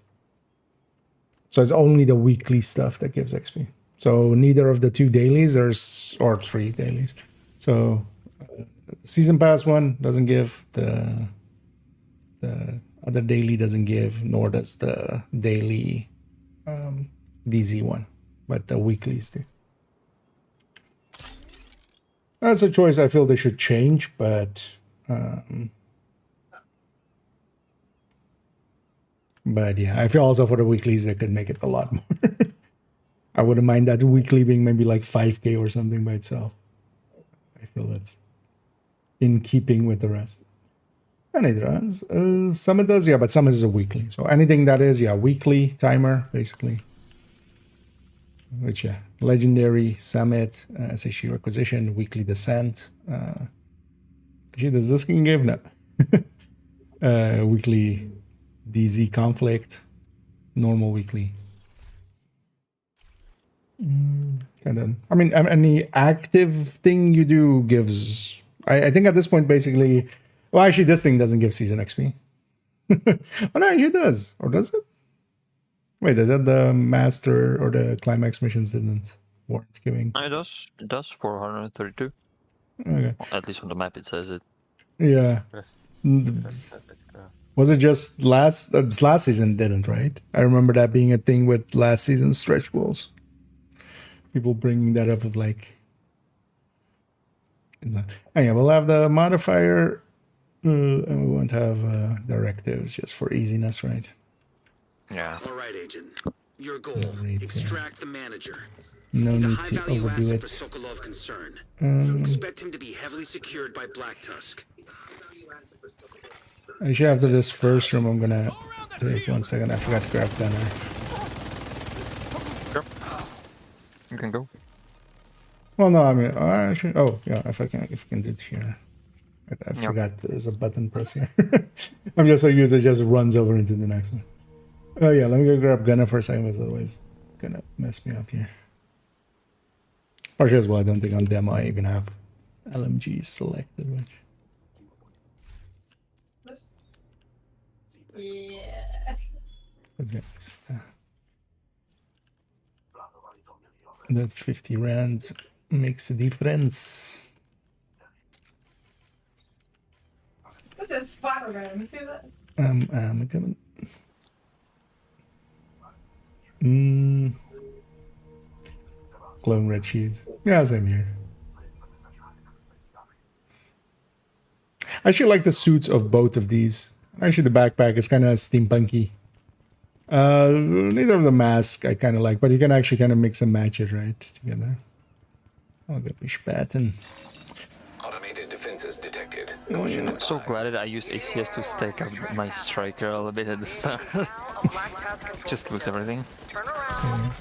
So it's only the weekly stuff that gives XP. So neither of the 2 dailies or 3 dailies. So season pass one doesn't give, the other daily doesn't give, nor does the daily DZ one, but the weeklies do. That's a choice I feel they should change, but yeah, I feel also for the weeklies they could make it a lot more. I wouldn't mind that weekly being maybe like 5k or something by itself. I feel that's in keeping with the rest. And it runs. Summit does, yeah, but Summit is a weekly. So anything that is, yeah, weekly timer, basically. Which, yeah, Legendary, Summit, SHU Acquisition, Weekly Descent. Actually, does this skin give? No. Weekly DZ Conflict, normal weekly. Kind of. I mean, any active thing you do gives. I think at this point, basically. Well, actually, this thing doesn't give season XP. Oh no, actually it does. Or does it? Wait, the master or the climax missions weren't giving. It does. It does 432. Okay. Well, at least on the map it says it. Yeah. Was it just last season didn't, right? I remember that being a thing with last season's stretch goals. People bringing that up with like. Anyway, we'll have the modifier, and we won't have directives just for easiness, right? Yeah. All right, Agent. Your goal: read, extract the manager. No He's a need to high-value overdo asset it. for Sokolov concern. You expect him to be heavily secured by Black Tusk. Actually, after this first room, I'm gonna take 1 second. I forgot to grab gunner. Sure. You can go. Well, no, I mean, actually, oh yeah, if I can do it here. I forgot there's a button press here. I'm just so used it just runs over into the next one. Oh yeah, let me go grab gunner for a second, because otherwise it's gonna mess me up here. Partially as well, I don't think on demo I even have LMG selected, which. Yeah. But yeah, just that 50 rand makes a difference. This is Spider-Man. You see that? I'm coming. Glowing red sheets. Yeah, same here. I actually like the suits of both of these. Actually, the backpack is kind of steampunky. Neither of the mask I kind of like, but you can actually kind of mix and match it right together. I'll go push button. Automated defenses detected. I'm so glad that I used ACS to stack up my striker a little bit at the start. Just lose everything.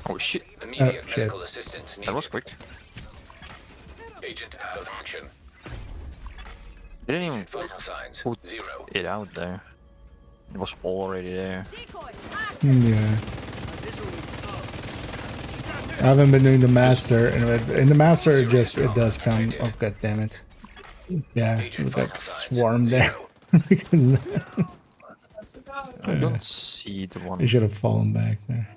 Oh shit. Immediate shit. medical assistance needed. That was quick. Agent out of action. Didn't even Vital signs put 0. it out there. It was already there. Yeah. I haven't been doing the master, and in the master it does come. Oh god damn it! Yeah, there's like a swarm there. Because I don't see the one. you should have fallen back there.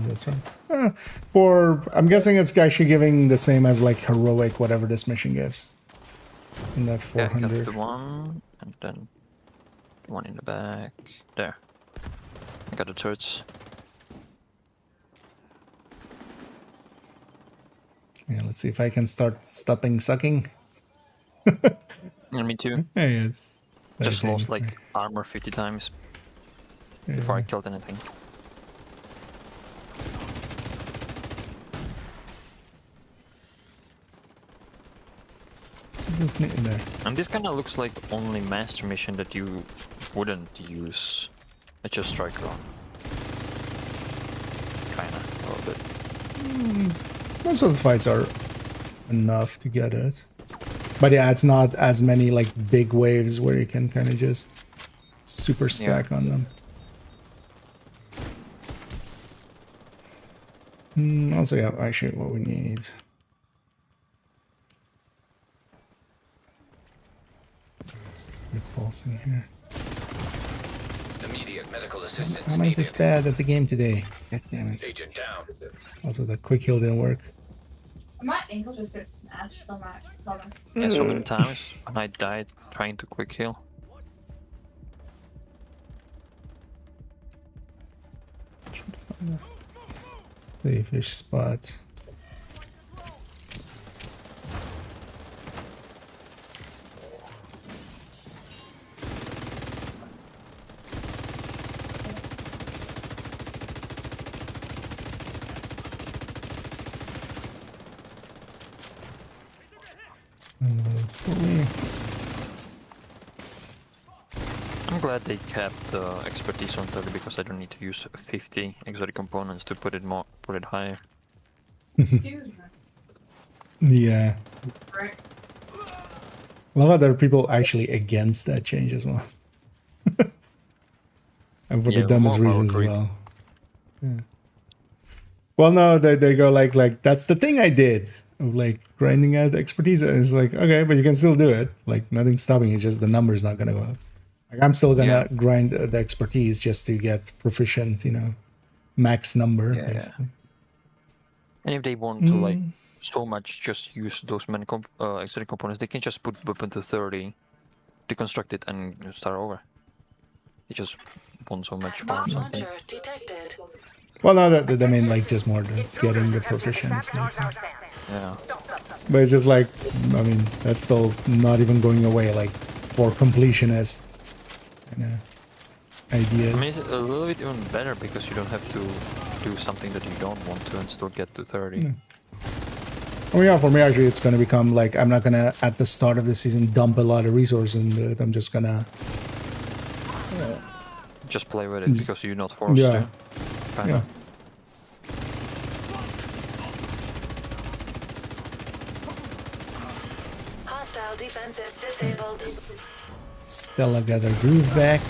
That's right. I'm guessing it's actually giving the same as like heroic, whatever this mission gives. In that Yeah, I got 400. the one, and then the one in the back. There. I got the turrets. Yeah, let's see if I can start stopping sucking. Yeah, me too. Hey, it's Just lost like armor 50 times before I killed anything. Just in there. And this kind of looks like only master mission that you wouldn't use a just striker on. Kinda, a little bit. Most of the fights are enough to get it. But yeah, it's not as many like big waves where you can kind of just super stack on them. Also, yeah, actually what we need. Repulsing here. Immediate medical assistance How am I this bad at the game today? God damn it. Agent down. Also, the quick heal didn't work. My ankle just gets smashed so much. Promise. And so many times when I died trying to quick heal. Safe-ish spot. I'm glad they kept the expertise on 30 because I don't need to use 50 exotic components to put it higher. Excuse me. Yeah. Frick. Love how there are people actually against that change as well. And for the dumbest more power reasons as to it. well. Yeah. Well, no, they go like that's the thing I did of like grinding out expertise. It's like, okay, but you can still do it. Like nothing's stopping you, just the number's not gonna go up. Like I'm still gonna grind the expertise just to get proficient, you know, max number basically. And if they want to like so much just use those many exotic components, they can just put weapon to 30, deconstruct it, and start over. They just want so much fun or something. Launcher detected. Well, no, that I mean like just more getting the proficiency. Yeah. But it's just like, I mean, that's still not even going away. Like for completionist, you know, ideas. I mean, it's a little bit even better because you don't have to do something that you don't want to and still get to 30. Oh yeah, for me actually, it's gonna become like I'm not gonna at the start of the season dump a lot of resources into it. I'm just gonna Just play with it because you're not forced yeah. to. Kinda. Yeah. Hostile defenses disabled. Stella got her groove back.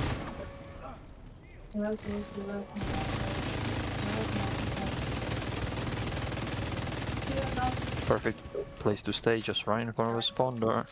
Perfect place to stay, just right in the corner of the spawn door.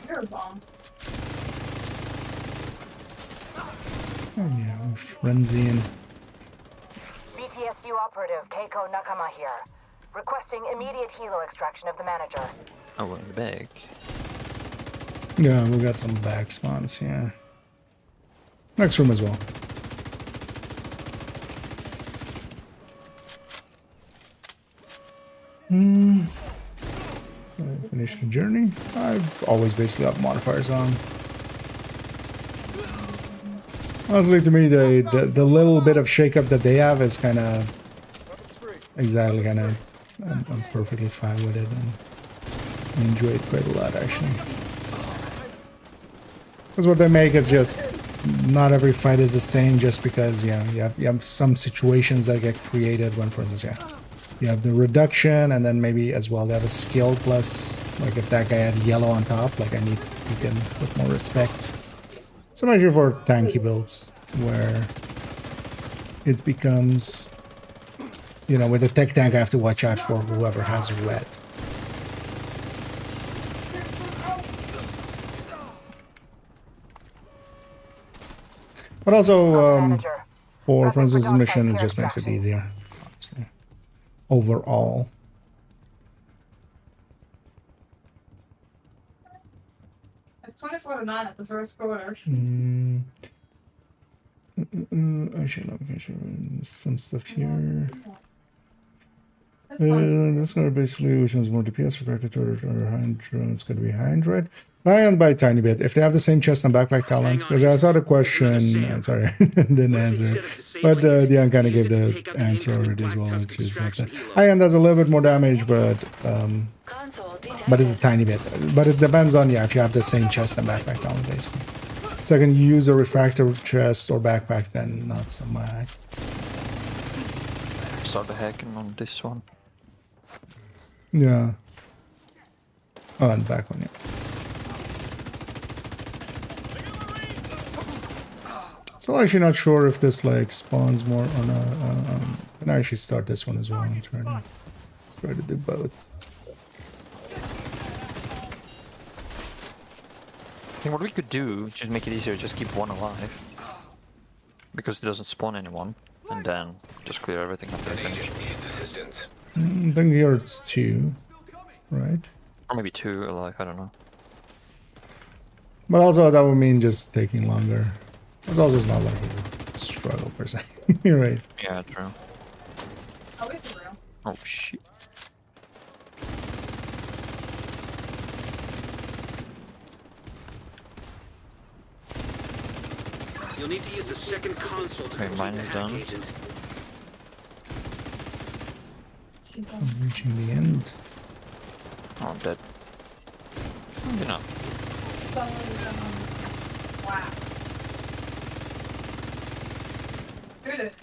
You're a bomb. Oh yeah, we're frenzying. BTSU operative Keiko Nakama here. Requesting immediate helo extraction of the manager. Oh, we're in the back. Yeah, we got some back spawns here. Next room as well. Finish the journey. I've always basically got modifiers on. Honestly, to me, the little bit of shakeup that they have is kind of exactly kind of. I'm perfectly fine with it and enjoy it quite a lot actually. Because what they make is just not every fight is the same. Just because you have some situations that get created when, for instance, you have the reduction, and then maybe as well they have a skill plus. Like if that guy had yellow on top, like you can put more respect. So actually for tanky builds, where it becomes, you know, with the tech tank I have to watch out for whoever has red. But also, for instance, this mission, it just makes it easier, obviously. Overall. It's 24 to 9 at the first quarter. Actually, no, some stuff here. That's fine. That's gonna basically which one's more DPS for or hind drone. It's gonna be hind, right? High end by a tiny bit. If they have the same chest and backpack talent, because I saw the question, sorry, didn't answer it. But Dion kind of gave the answer already as well, which is that high end does a little bit more damage, but it's a tiny bit. But it depends on if you have the same chest and backpack talent, basically. So I can use a refractor chest or backpack, then not so much. Start the hacking on this one. Yeah. Oh, and back one, yeah. Still actually not sure if this like spawns more on a. Can I actually start this one as well and try to do both. I think what we could do, just make it easier, just keep one alive. Because it doesn't spawn anyone. And then just clear everything after they finish. I think here it's 2, right? Or maybe 2 alive, I don't know. But also that would mean just taking longer. It's also not like a struggle per se. You're right. Yeah, true. Oh, wait for real. Oh shit. You'll need to use the second console to Okay, complete mine the is hack, done. Agent. I'm reaching the end. Oh, I'm dead. You know. Wow. Shoot it.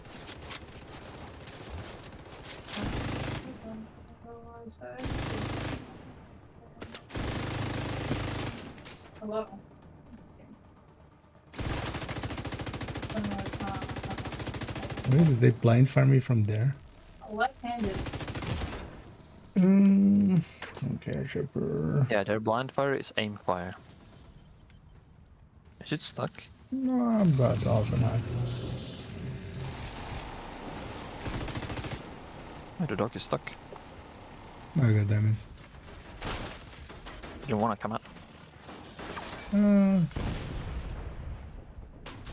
Hello. Where did they blind fire me from there? Left-handed. Okay, shipper. Yeah, their blind fire is aim fire. Is it stuck? No, that's awesome, man. Oh, the dog is stuck. Oh, god damn it. You don't want to come out.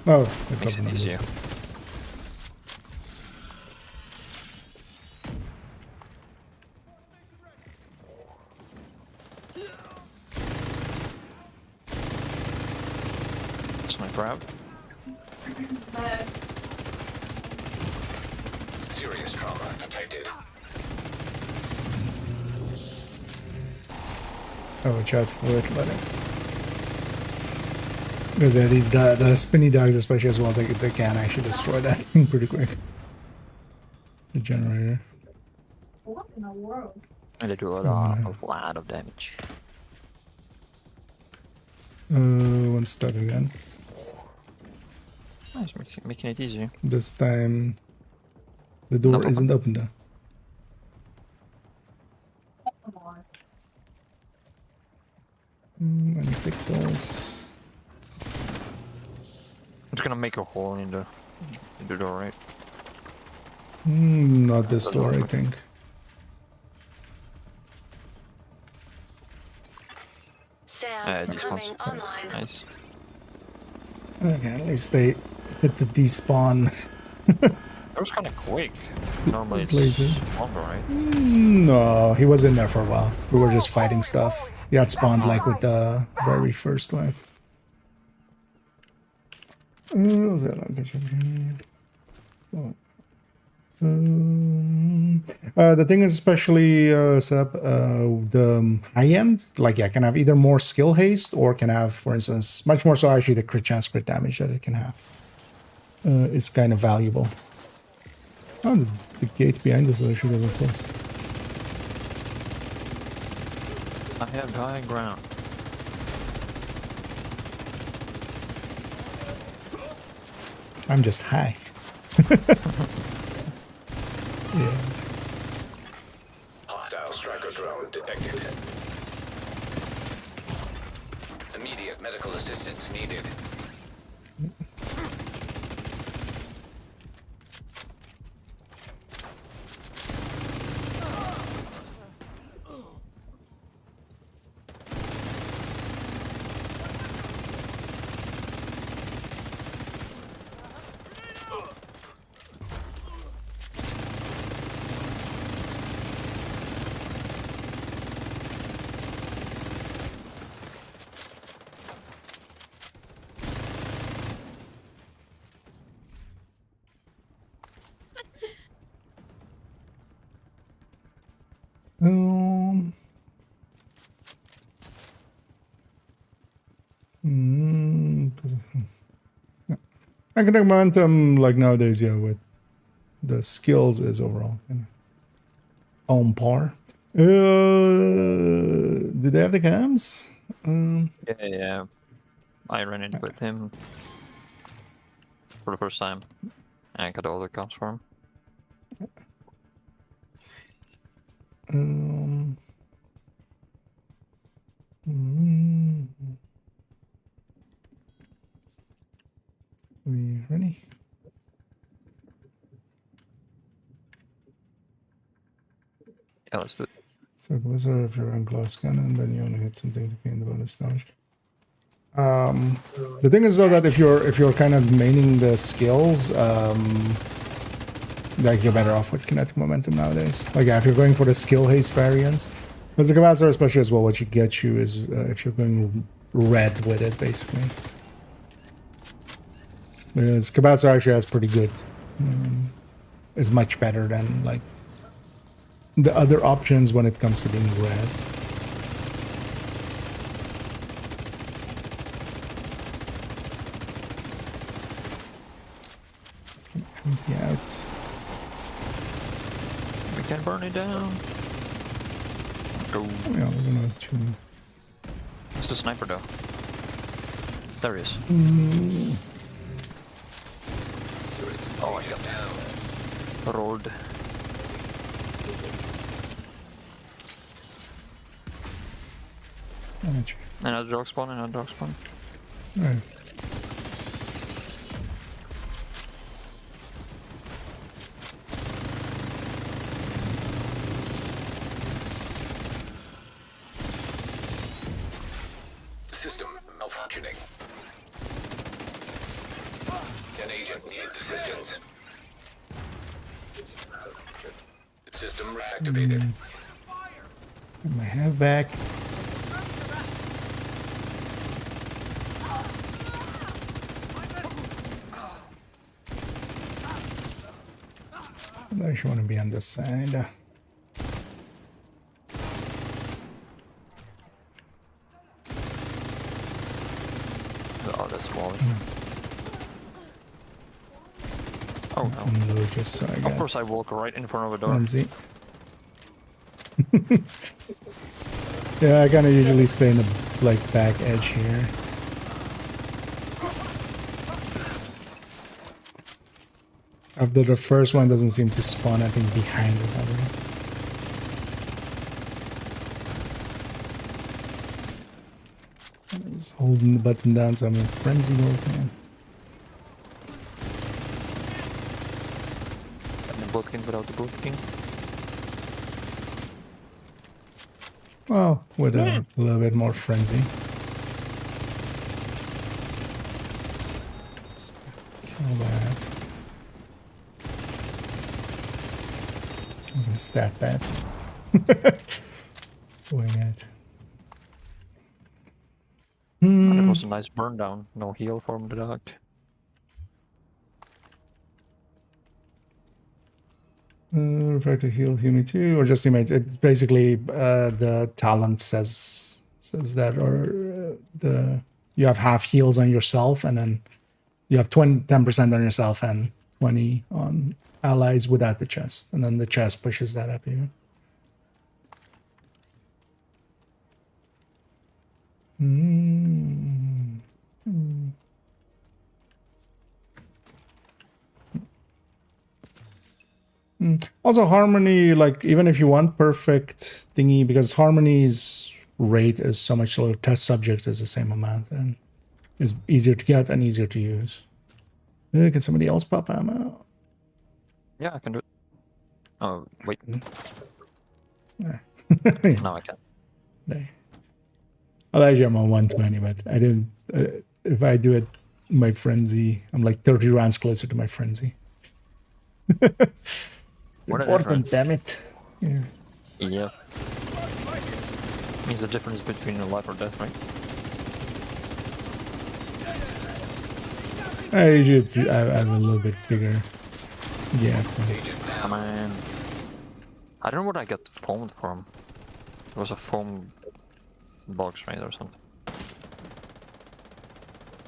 Oh, it's Makes open it on easier. this. Sniper out. Serious trauma detected. Oh, watch out for it, but because these the spinny dogs, especially as well, they can actually destroy that thing pretty quick. The generator. What in the world? And they do So a lot of damage. One stuck again. Nice, making it easier. This time, the door Not open. isn't open though. Come on. Any pixels? It's gonna make a hole in the door, right? Not this door, I think. Sound These ones. coming online. Nice. Okay, at least they hit the despawn. That was kind of quick. Normally it's Blazing. longer, right? No, he was in there for a while. We were just fighting stuff. He got spawned like with the very first wave. Was that not picture? The thing is, especially Seb, the high end, like yeah, can have either more skill haste or can have, for instance, much more so actually the crit chance, crit damage that it can have is kind of valuable. Oh, the gate behind us actually doesn't close. I have high ground. I'm just high. Yeah. Hostile striker drone detected. Immediate medical assistance needed. Um, 'cause yeah. Academic momentum, like nowadays, yeah, with the skills is overall kind of on par. Did they have the cams? Yeah. I ran in with him for the first time. And I got all the cops for him. We ready? Yeah, let's do it. So Blizzard, if you're on glass cannon, then you only hit something to gain the bonus damage. The thing is though that if you're kind of maining the skills, like you're better off with kinetic momentum nowadays. Like yeah, if you're going for the skill haste variants, because the capacitor especially as well, what you get you is if you're going red with it basically. Because capacitor actually has pretty good, is much better than like the other options when it comes to being red. Yeah, it's. We can burn it down. Go. Yeah, we're gonna tune. Where's the sniper though? There he is. Oh, I got rolled. Another dog spawn, another dog spawn. Right. System malfunctioning. An agent needs assistance. System reactivated. Get my head back. I actually want to be on this side. Oh, that's wall. Oh no. Load just so I Of got course I walk right in front of a door. frenzy. Yeah, I kind of usually stay in the like back edge here. After the first one doesn't seem to spawn, I think behind the other. I'm just holding the button down so I'm in frenzy mode, man. And the blood king without the blood king. Well, with a little bit more frenzy. So, kill that. I'm gonna stat that. Why not? And it was a nice burn down. No heal from the dog. Refer to heal me too, or just teammate. It's basically the talent says that, or the you have half heals on yourself, and then you have 10% on yourself and 20 on allies without the chest, and then the chest pushes that up even. Also, harmony, like even if you want perfect thingy, because harmony's rate is so much lower, test subject is the same amount and is easier to get and easier to use. Can somebody else pop ammo? Yeah, I can do it. Oh, wait. There. No, I can't. There. Well, actually, I'm on 120, but I didn't. If I do it, my frenzy, I'm like 30 rounds closer to my frenzy. What a Important, difference. damn it. Yeah. Yeah. Means the difference between a life or death, right? I'm a little bit bigger. Yeah. Come on. I don't know what I got foamed from. It was a foam box, right, or something.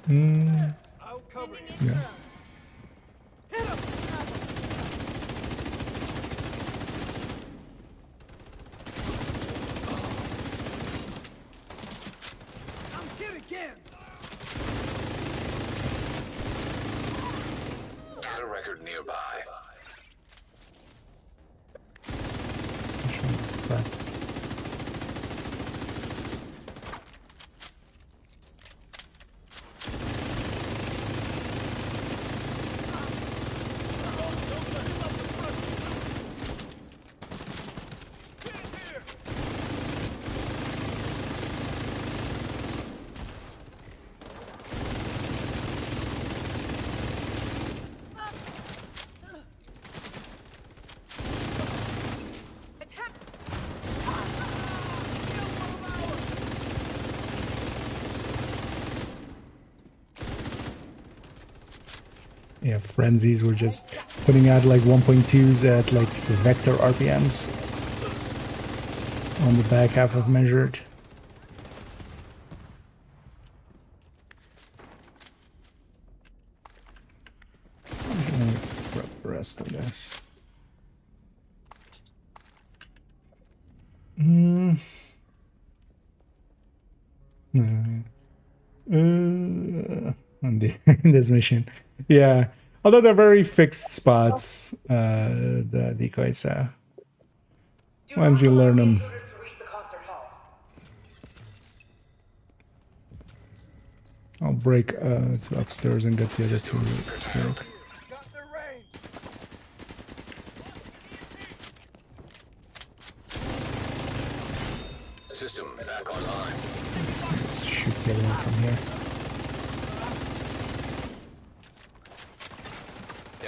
Yeah. Data record nearby. Yeah, frenzies were just putting out like 1.2s at like vector RPMs on the back half of measured. Grab the rest of this. On this mission, yeah. Although they're very fixed spots, the decoys. Once you learn them. I'll break to upstairs and get the other two. Got their range. System back online. Let's shoot the other one from here.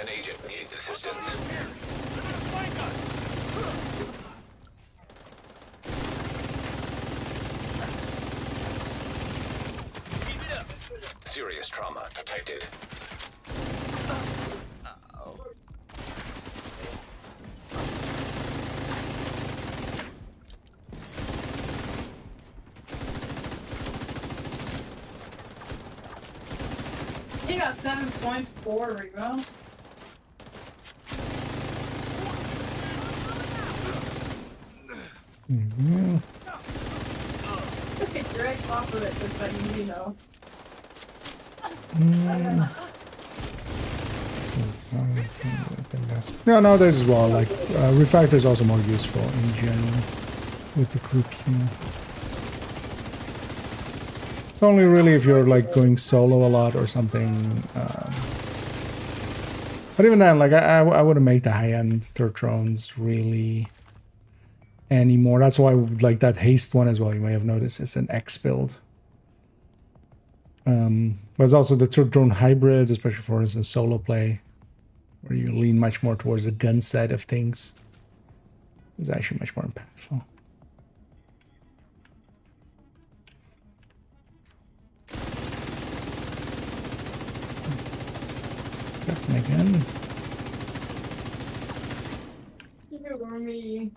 An agent needs assistance. Serious trauma detected. He got 7 points, 4 rebounds. Mm-hmm. Okay, direct off of it, just like you know. No, there's as well. Like refractor is also more useful in general with the group here. It's only really if you're like going solo a lot or something. But even then, like I wouldn't make the high-end third drones really anymore. That's why like that haste one as well. You may have noticed it's an X build. There's also the third drone hybrids, especially for instance solo play, where you lean much more towards the gun side of things. It's actually much more impactful. Second again. For me.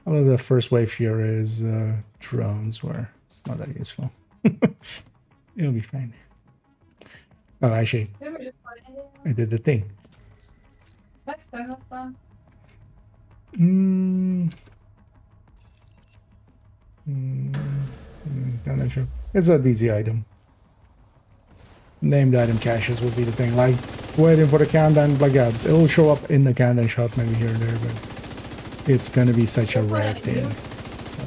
Although the first wave here is drones, where it's not that useful. It'll be fine. Oh, actually, I did the thing. That's done. I'm not sure. It's a DZ item. Named item caches would be the thing. Like waiting for the countdown. Like yeah, it'll show up in the countdown shot maybe here and there, but it's gonna be such a rare thing. So.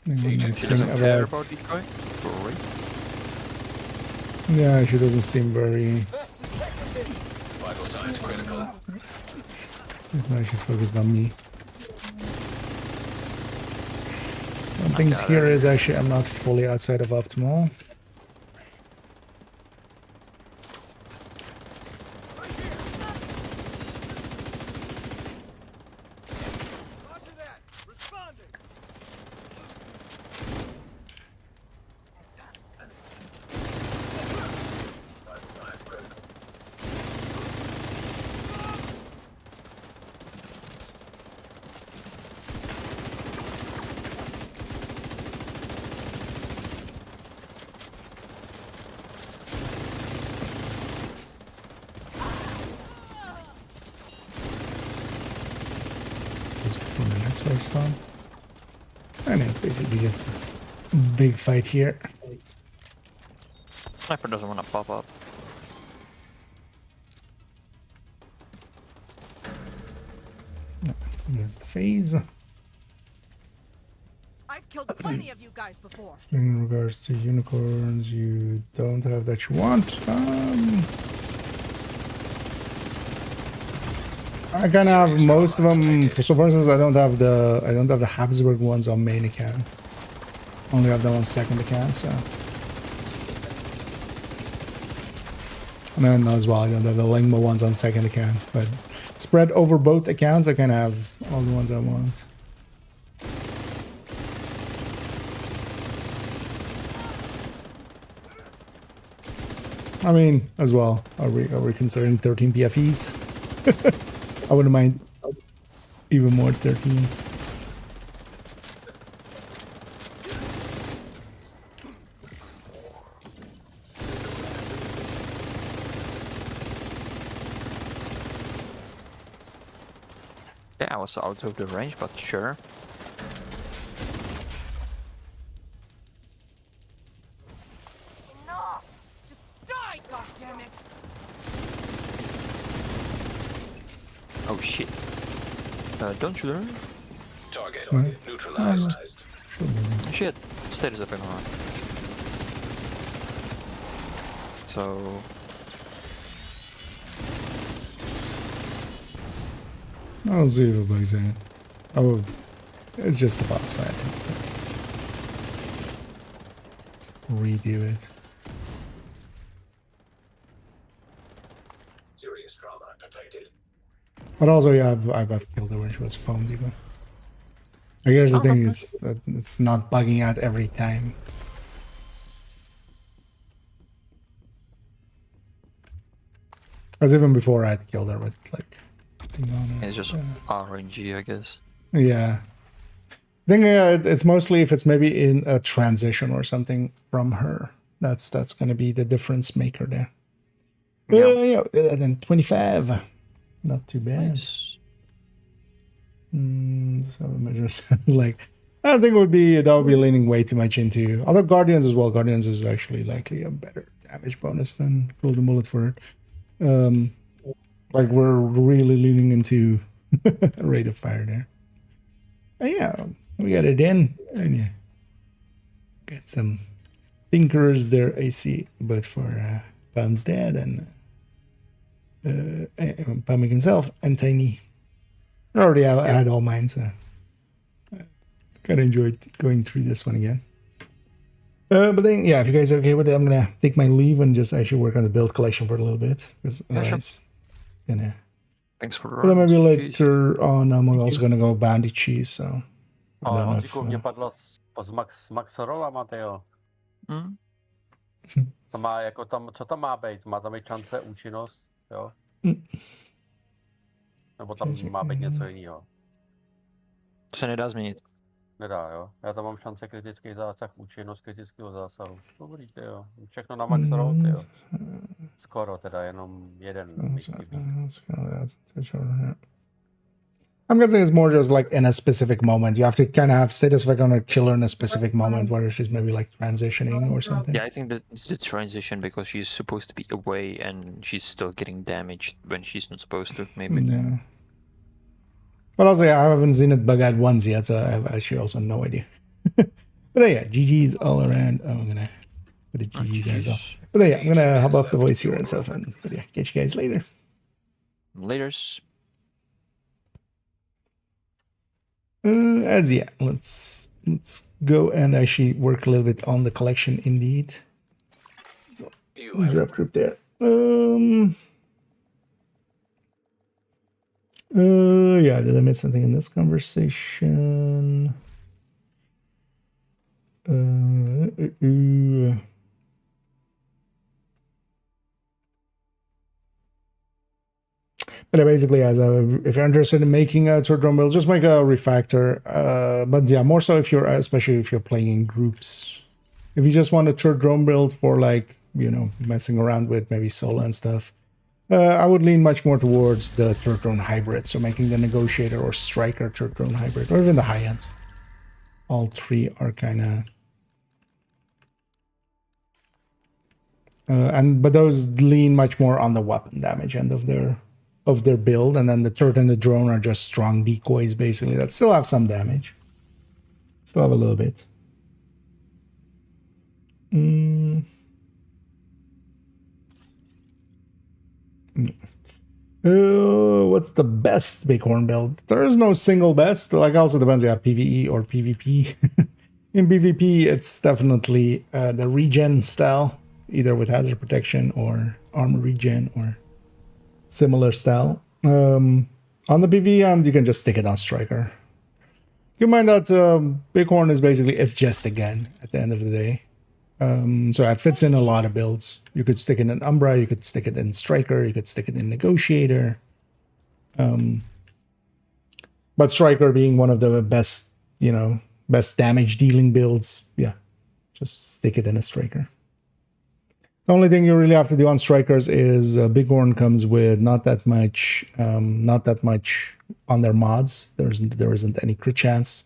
Nice She thing doesn't care about about decoy? Great. yeah, she doesn't seem very. Vital signs critical. It's not she's focused on me. One thing here is actually I'm not fully outside of optimal. Roger that. Responding. Just before the next wave spawn. And it's basically just this big fight here. Sniper doesn't want to pop up. There's the phase. I've killed plenty of you guys before. In regards to unicorns, you don't have that you want. I kind of have most of them. So for instance, I don't have the Habsburg ones on main account. Only have them on second account. So, and then as well, I don't have the Lingma ones on second account. But spread over both accounts, I can have all the ones I want. I mean, as well. Are we considering 13 PFEs? I wouldn't mind even more 13s. Yeah, I was out of the range, but sure. Enough! Die, goddammit! Oh shit. Don't shoot her. Target neutralized. Shit. Status up and on. So... I'll see if it bugs in. Oh, it's just the boss fight. Redo it. Serious trauma detected. But also, yeah, I've killed her when she was foamed even. I guess the thing is that it's not bugging out every time. As even before I'd killed her with like... It's just RNG, I guess. Yeah. I think it's mostly if it's maybe in a transition or something from her. That's going to be the difference maker there. Yeah, then 25. Not too bad. Nice. So measures like I think that would be leaning way too much into other Guardians as well. Guardians is actually likely a better damage bonus than Golden Bullet for it. Like we're really leaning into rate of fire there. And yeah, we got it in, and yeah, got some thinkers there. I see, both for Pam's dad and Pam himself and Tiny. I already had all mine, so kind of enjoyed going through this one again. But then, yeah, if you guys are okay with it, I'm gonna take my leave and just actually work on the build collection for a little bit, because otherwise, gonna. Thanks for the But then maybe later on, I'm also gonna go bounty cheese. So. Ale Honziku, mě padlo z Max Rollama, tyjo. To má jako tam, co tam má být? Má tam být šance, účinnost, jo? Nebo tam má být něco jiného? To se nedá změnit. Nedá, jo? Já tam mám šance kritický zásah, účinnost kritického zásahu. Dobrý, tyjo. Všechno na Max Roll, tyjo. Skoro teda, jenom jeden. I'm guessing it's more just like in a specific moment. You have to kind of have status effect on a killer in a specific moment where she's maybe like transitioning or something. Yeah, I think that it's the transition because she's supposed to be away and she's still getting damaged when she's not supposed to, maybe. Yeah. But also, yeah, I haven't seen it bug out once yet, so I have actually also no idea. But yeah, GG's all around. Oh, I'm gonna put a GG guys off. But yeah, I'm gonna hop off the voice here and stuff, and but yeah, catch you guys later. Laters. As yeah, let's go and actually work a little bit on the collection indeed. So drop group there. Yeah, did I miss something in this conversation? But basically, if you're interested in making a third drum build, just make a refactor. But yeah, more so if you're, especially if you're playing in groups. If you just want a third drum build for like, you know, messing around with maybe solo and stuff, I would lean much more towards the third drone hybrid. So making the negotiator or striker third drone hybrid, or even the high end. All three are kind of, but those lean much more on the weapon damage end of their build, and then the turret and the drone are just strong decoys basically that still have some damage. Still have a little bit. What's the best bighorn build? There is no single best. Like, also depends, yeah, PVE or PvP. In PvP, it's definitely the regen style, either with hazard protection or armor regen or similar style. On the PvE end, you can just stick it on striker. Keep in mind that bighorn is basically, it's just a gun at the end of the day. So it fits in a lot of builds. You could stick it in Umbra, you could stick it in Striker, you could stick it in Negotiator. But Striker being one of the best, best damage dealing builds, yeah, just stick it in a Striker. The only thing you really have to do on Strikers is Bighorn comes with not that much on their mods. There isn't any crit chance,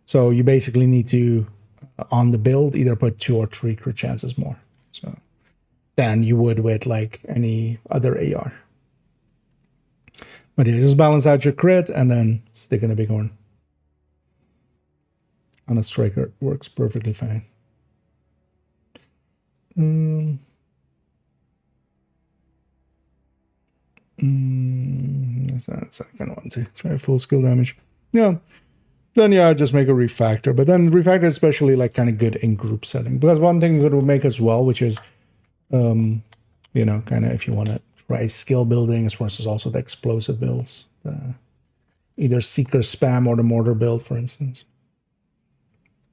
so you basically need to on the build either put 2 or 3 crit chances more, so than you would with like any other AR. But yeah, just balance out your crit and then stick in a Bighorn. On a Striker, it works perfectly fine. That's I kind of want to try full skill damage. Yeah. Then yeah, just make a refactor. But then refactor is especially like kind of good in group setting. Because one thing you could make as well, which is kind of if you want to try skill building as far as also the explosive builds. Either Seeker Spam or the Mortar build, for instance.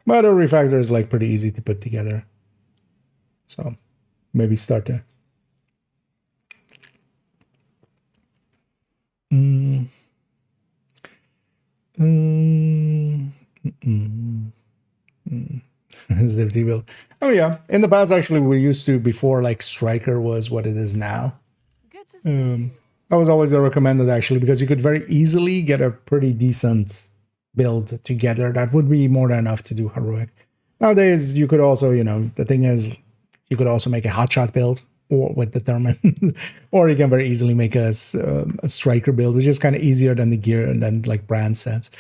But a refactor is like pretty easy to put together. So maybe start there. Zivty build. Oh yeah, in the past actually we used to, before like Striker was what it is now. Good to see you. That was always a recommended actually, because you could very easily get a pretty decent build together. That would be more than enough to do heroic. Nowadays you could also, the thing is, you could also make a hotshot build or with Determine, or you can very easily make a Striker build, which is kind of easier than the gear and then like brand sets.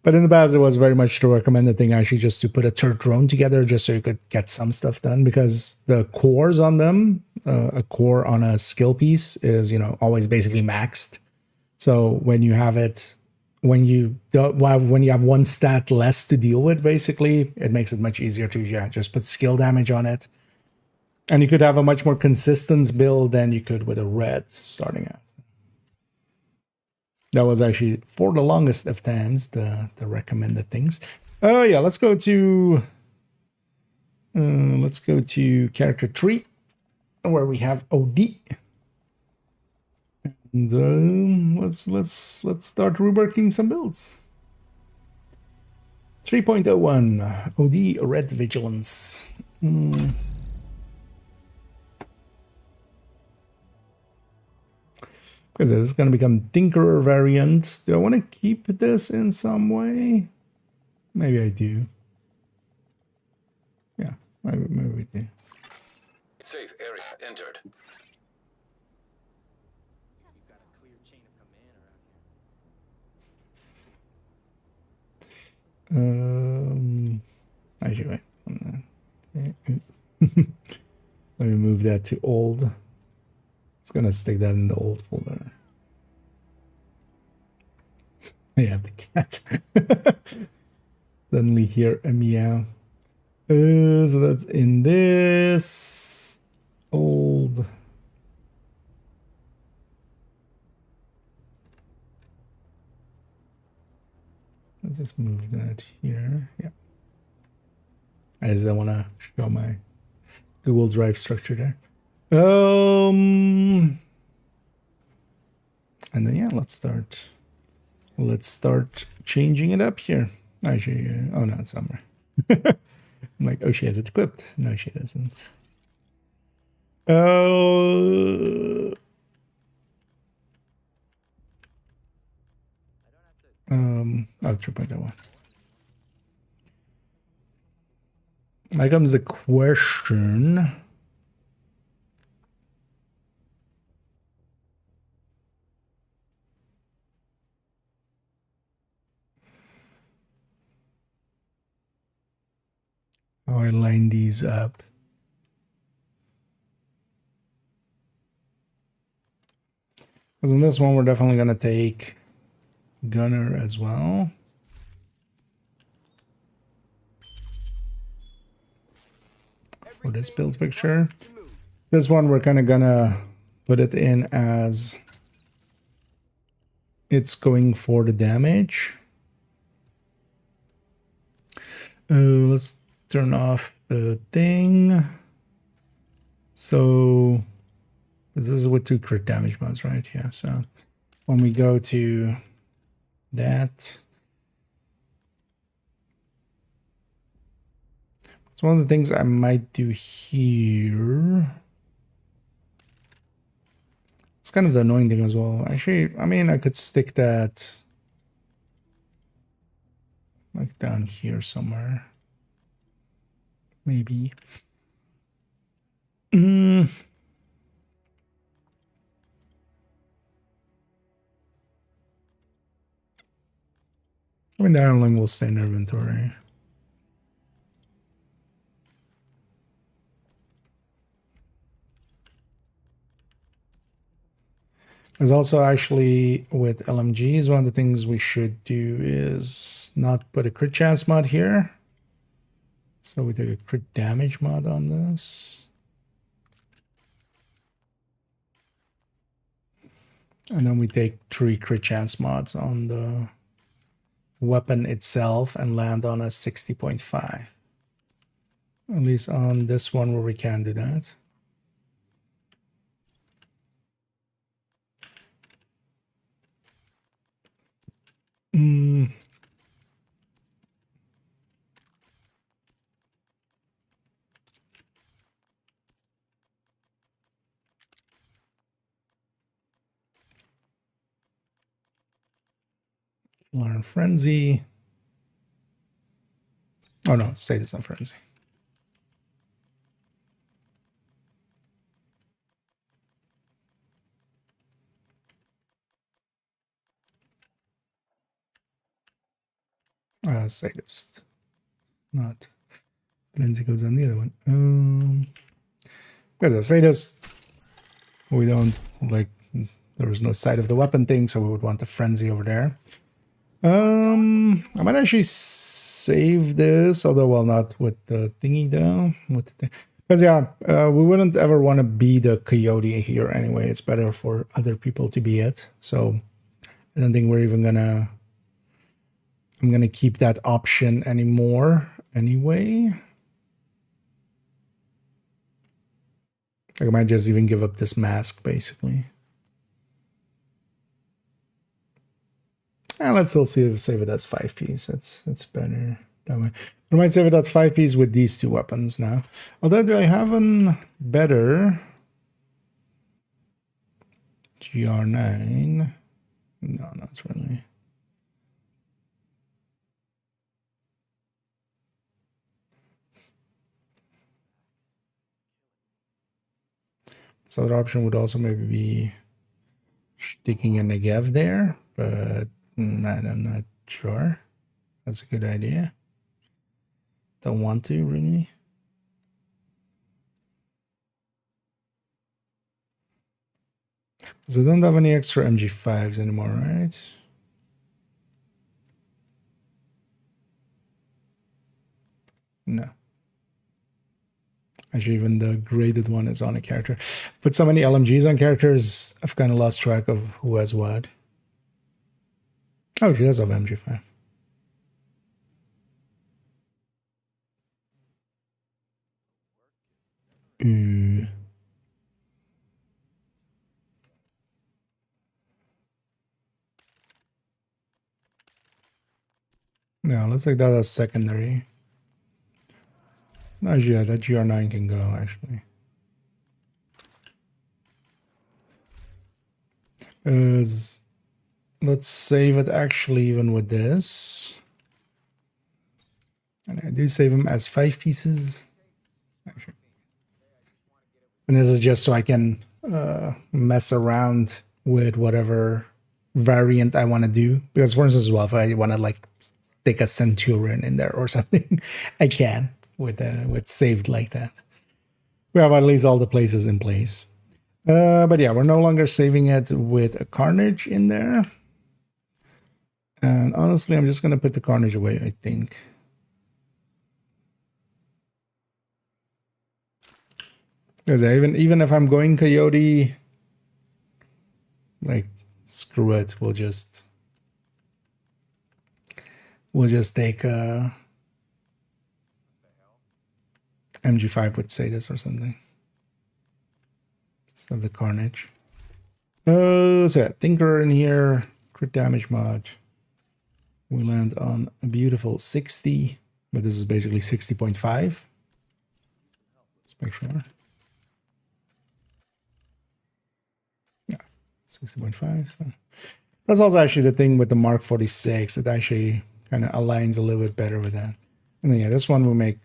But in the past, it was very much the recommended thing actually just to put a third drone together just so you could get some stuff done, because the cores on them, a core on a skill piece is, always basically maxed. So when you have it, when you have one stat less to deal with, basically, it makes it much easier to just put skill damage on it. And you could have a much more consistent build than you could with a red starting out. That was actually, for the longest of times, the recommended things. Yeah, let's go to character tree, where we have OD. And let's start reworking some builds. 3.01 OD Red Vigilance. Because this is going to become Tinkerer variant. Do I want to keep this in some way? Maybe I do. Yeah, maybe we do. Safe area entered. You've got a clear chain of command around here. Actually, wait. Let me move that to old. It's gonna stick that in the old folder. I have the cat. Suddenly hear a meow. So that's in this old. Let's just move that here. Yeah. I just don't want to show my Google Drive structure there. And then yeah, let's start changing it up here. Actually, oh no, it's somewhere. I'm like, oh, she has it equipped. No, she doesn't. Oh, 3.01. Here comes the question. How I line these up. Because in this one, we're definitely going to take Gunner as well. For this build picture. This one, we're kind of going to put it in as it's going for the damage. Let's turn off the thing. So this is with 2 crit damage mods, right? Yeah. So when we go to that, it's one of the things I might do here. It's kind of the annoying thing as well. Actually, I mean, I could stick that like down here somewhere. Maybe. I mean, the Iron Lung will stay in inventory. There's also actually with LMGs, one of the things we should do is not put a crit chance mod here. So we do a crit damage mod on this. And then we take 3 crit chance mods on the weapon itself and land on a 60.5. At least on this one where we can do that. Learn Frenzy. Oh no, say this on Frenzy. Sadist. Not Frenzy goes on the other one. Because a sadist, we don't like, there was no sight of the weapon thing, so we would want the Frenzy over there. I might actually save this, although, well, not with the thingy though. Because yeah, we wouldn't ever want to be the coyote here anyway. It's better for other people to be it. So I don't think we're even gonna, I'm gonna keep that option anymore anyway. Like I might just even give up this mask basically. And let's still save it as 5Ps. It's better that way. I might save it as 5Ps with these 2 weapons now. Although, do I have a better GR9? No, not really. This other option would also maybe be sticking a Negev there, but I'm not sure. That's a good idea. Don't want to, really. So I don't have any extra MG5s anymore, right? No. Actually, even the graded one is on a character. Put so many LMGs on characters, I've kind of lost track of who has what. Oh, she does have MG5. No, let's take that as secondary. No, yeah, that GR9 can go, actually. Let's save it actually even with this. And I do save them as 5 pieces. Actually. And this is just so I can mess around with whatever variant I want to do. Because for instance, well, if I want to like stick a Centurion in there or something, I can with saved like that. We have at least all the places in place. But yeah, we're no longer saving it with a Carnage in there. And honestly, I'm just going to put the Carnage away, I think. Because even if I'm going Coyote, like, screw it. We'll just take MG5 would say this or something. Instead of the Carnage. So yeah, Tinker in here, crit damage mod. We land on a beautiful 60, but this is basically 60.5. Let's make sure. Yeah, 60.5. So that's also actually the thing with the Mark 46. It actually kind of aligns a little bit better with that. And then yeah, this one will make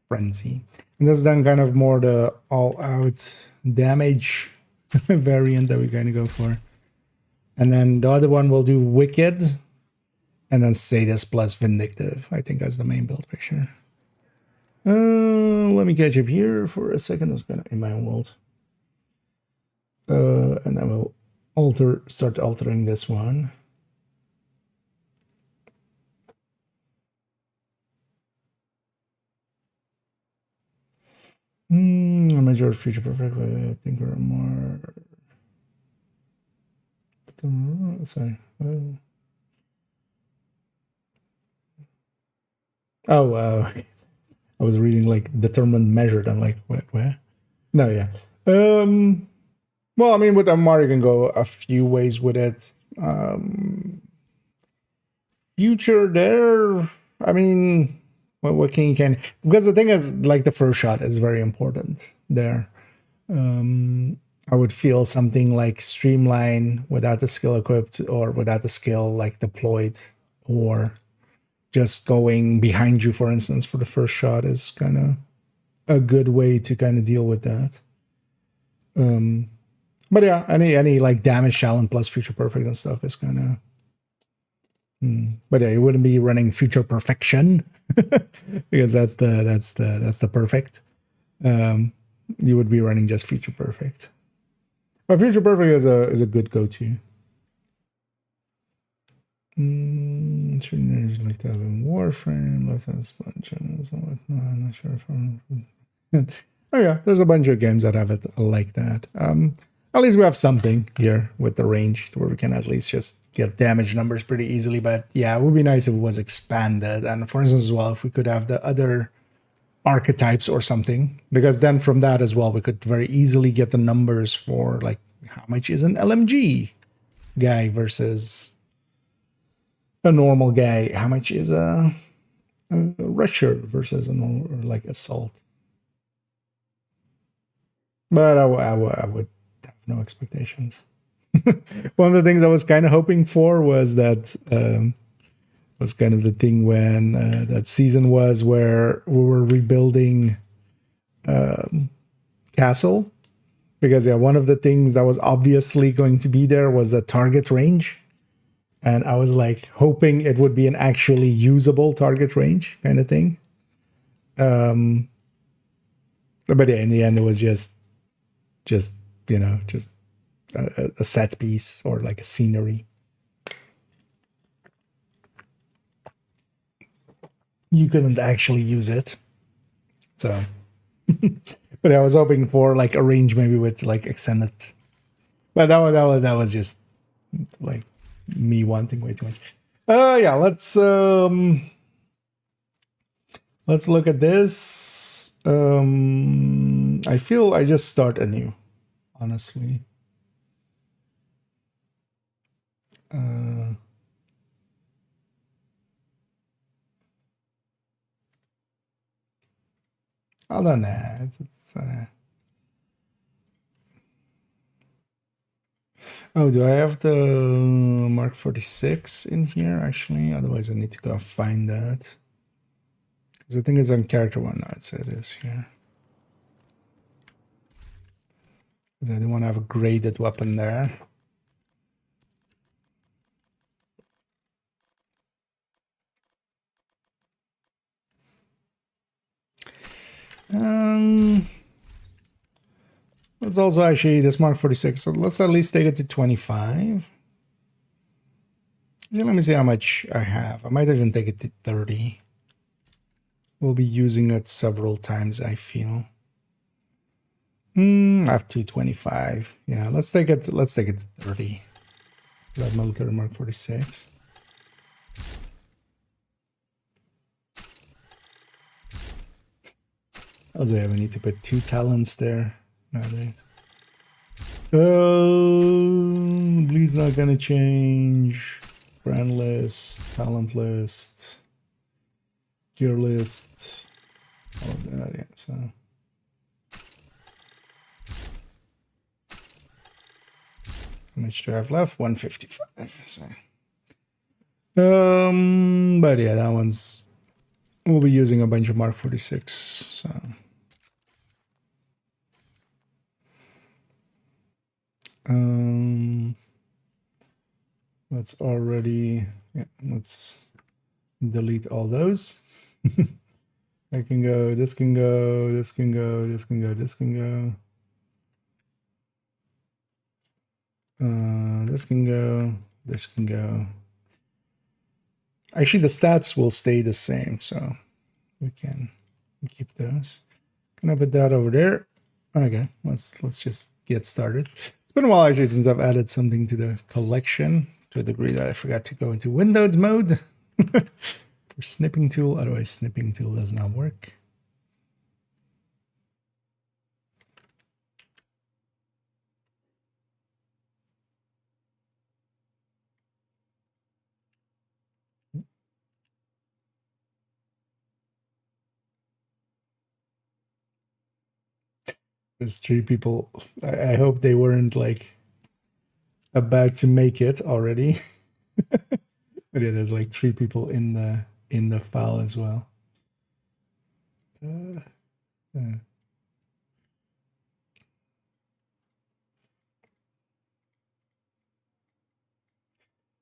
Frenzy. And this is then kind of more the all-out damage variant that we're going to go for. And then the other one will do Wicked, and then Sadist plus Vindictive. I think that's the main build picture. Let me catch up here for a second. I was gonna in my own world. And then we'll start altering this one. A major future perfect, but I think we're more. Sorry. I was reading like determined measured. I'm like, where? No, yeah. Well, I mean, with MR, you can go a few ways with it. Future there, I mean, what can because the thing is, like, the first shot is very important there. I would feel something like Streamline without the skill equipped or without the skill like deployed, or just going behind you, for instance, for the first shot is kind of a good way to kind of deal with that. But yeah, any like damage challenge plus future perfect and stuff is kind of. But yeah, you wouldn't be running future perfection because that's the perfect. You would be running just future perfect. But future perfect is a good go-to. Shouldn't like to have in Warframe, left hand sponges. No, I'm not sure if I'm. Oh yeah, there's a bunch of games that have it like that. At least we have something here with the range where we can at least just get damage numbers pretty easily. But yeah, it would be nice if it was expanded. And for instance, as well, if we could have the other archetypes or something, because then from that as well, we could very easily get the numbers for like how much is an LMG guy versus a normal guy. How much is a rusher versus a normal, like assault. But I would have no expectations. One of the things I was kind of hoping for was that was kind of the thing when that season was where we were rebuilding Castle, because yeah, one of the things that was obviously going to be there was a target range, and I was like hoping it would be an actually usable target range kind of thing. But yeah, in the end, it was just you know, just a set piece or like a scenery. You couldn't actually use it. So, but I was hoping for like a range maybe with like extended. But that was just like me wanting way too much. Yeah, let's look at this. I feel I just start anew, honestly. Other than that, it's oh, do I have the Mark 46 in here actually? Otherwise I need to go find that. Because I think it's on character one. No, it is here. Because I don't want to have a graded weapon there. Let's also actually this Mark 46. So let's at least take it to 25. Let me see how much I have. I might even take it to 30. We'll be using it several times, I feel. I have 225. Yeah, let's take it to 30. That military Mark 46. Also, yeah, we need to put 2 talents there nowadays. Oh, bleed's not gonna change. Brand list, talent list, gear list, all of that, yeah, so. How much do I have left? 155, so. But yeah, that one's, we'll be using a bunch of Mark 46, so. Let's already, yeah, let's delete all those. I can go, this can go, this can go, this can go, this can go. This can go, this can go. Actually, the stats will stay the same, so we can keep those. Can I put that over there? Okay, let's just get started. It's been a while actually since I've added something to the collection, to a degree that I forgot to go into Windows mode for snipping tool. Otherwise, snipping tool does not work. There's 3 people. I hope they weren't like about to make it already. But yeah, there's like 3 people in the file as well.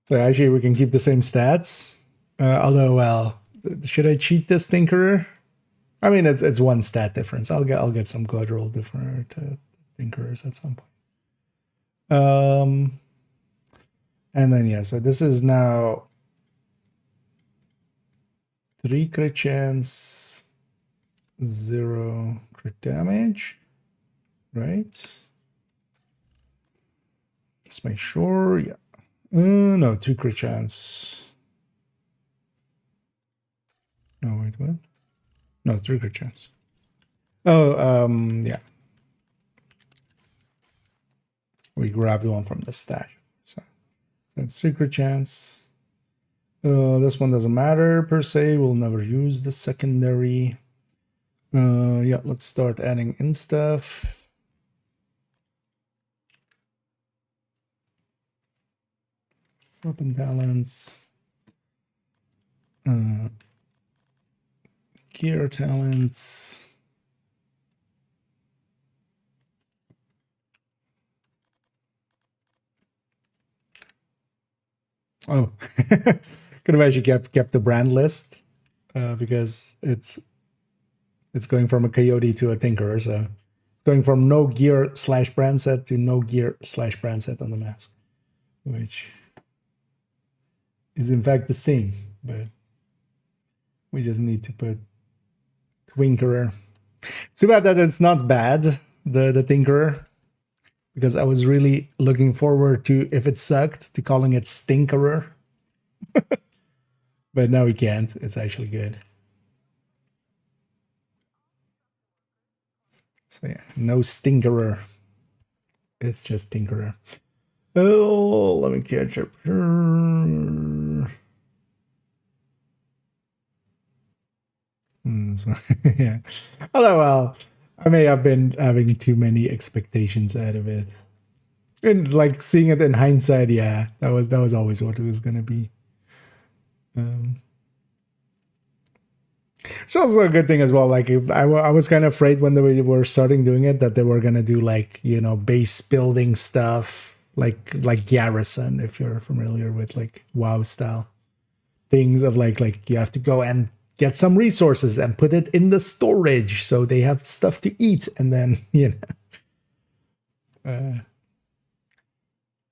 So actually, we can keep the same stats. Although, well, should I cheat this Tinkerer? I mean, it's 1 stat difference. I'll get some quadruple different Tinkerers at some point. And then yeah, so this is now 3 crit chance, 0 crit damage, right? Let's make sure. Yeah, no, 2 crit chance. No, wait, what? No, 3 crit chance. Oh, yeah. We grabbed one from the stash. So it's 3 crit chance. This one doesn't matter per se. We'll never use the secondary. Yeah, let's start adding in stuff. Weapon talents. Gear talents. Oh, could have actually kept the brand list because it's going from a coyote to a tinkerer, so it's going from no gear / brand set to no gear / brand set on the mask, which is in fact the same, but we just need to put Twinkerer. It's too bad that it's not bad, the Tinkerer, because I was really looking forward to, if it sucked, to calling it Stinkerer. But now we can't. It's actually good. So yeah, no Stinkerer. It's just Tinkerer. Oh, let me catch up here. Yeah. Although, well, I may have been having too many expectations out of it. And like seeing it in hindsight, yeah, that was always what it was gonna be. It's also a good thing as well. Like I was kind of afraid when they were starting doing it that they were gonna do like, you know, base building stuff like Garrison, if you're familiar with like WoW style things of like you have to go and get some resources and put it in the storage so they have stuff to eat, and then you know.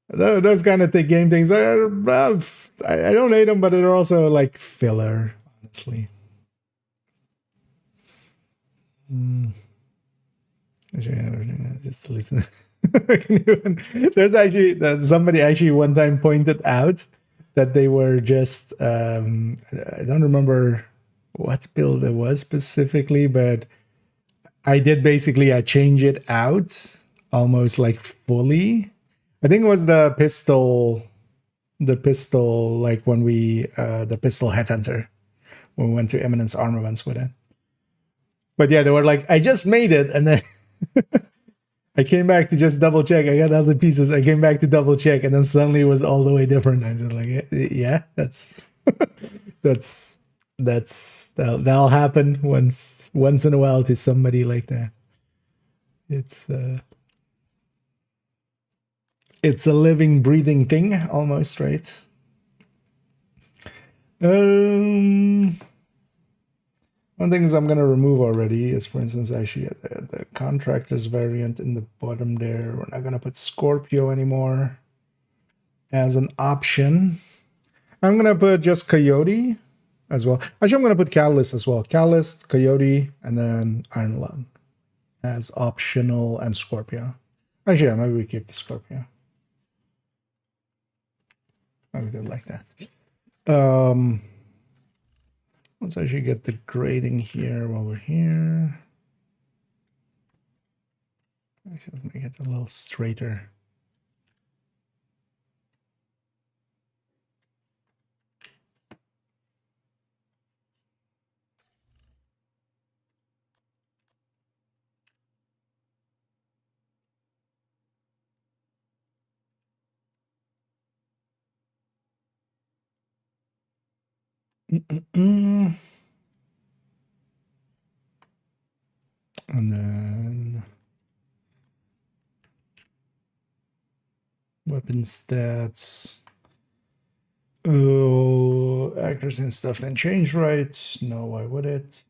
Those kind of game things are, well, I don't hate them, but they're also like filler, honestly. Just listen. There's actually somebody actually one time pointed out that they were just I don't remember what build it was specifically, but I did basically I change it out almost like fully. I think it was the pistol like when we the pistol headhunter when we went to Eminence Armaments with it. But yeah, they were like, I just made it, and then I came back to just double check. I got other pieces. I came back to double check, and then suddenly it was all the way different. I was just like, yeah, that's that'll happen once in a while to somebody like that. It's a living, breathing thing almost, right? One thing I'm going to remove already is, for instance, actually the contractors variant in the bottom there. We're not going to put Scorpio anymore as an option. I'm going to put just Coyote as well. Actually, I'm going to put Catalyst as well. Catalyst, Coyote, and then Iron Lung as optional, and Scorpio. Actually, yeah, maybe we keep the Scorpio. Maybe do it like that. Let's actually get the grading here while we're here. Actually, let me get a little straighter. And then weapon stats. Oh, accuracy and stuff then change, right? No, why would it?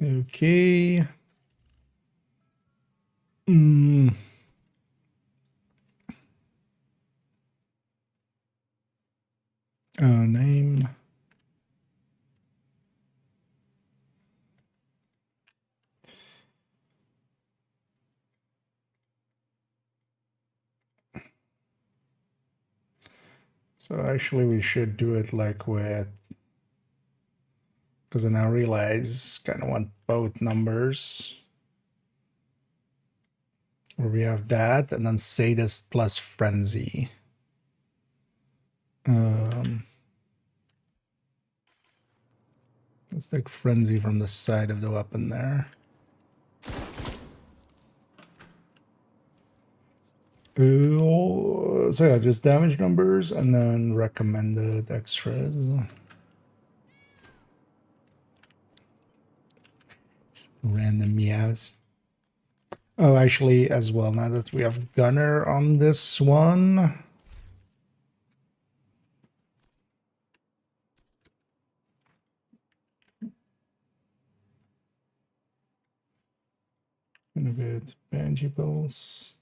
Okay. Name. So actually we should do it like with, because I now realize kind of want both numbers. Where we have that and then sadist plus frenzy. Let's take frenzy from the side of the weapon there. So yeah, just damage numbers and then recommended extras. Random meows. Oh, actually, as well, now that we have gunner on this one. A bit tangibles.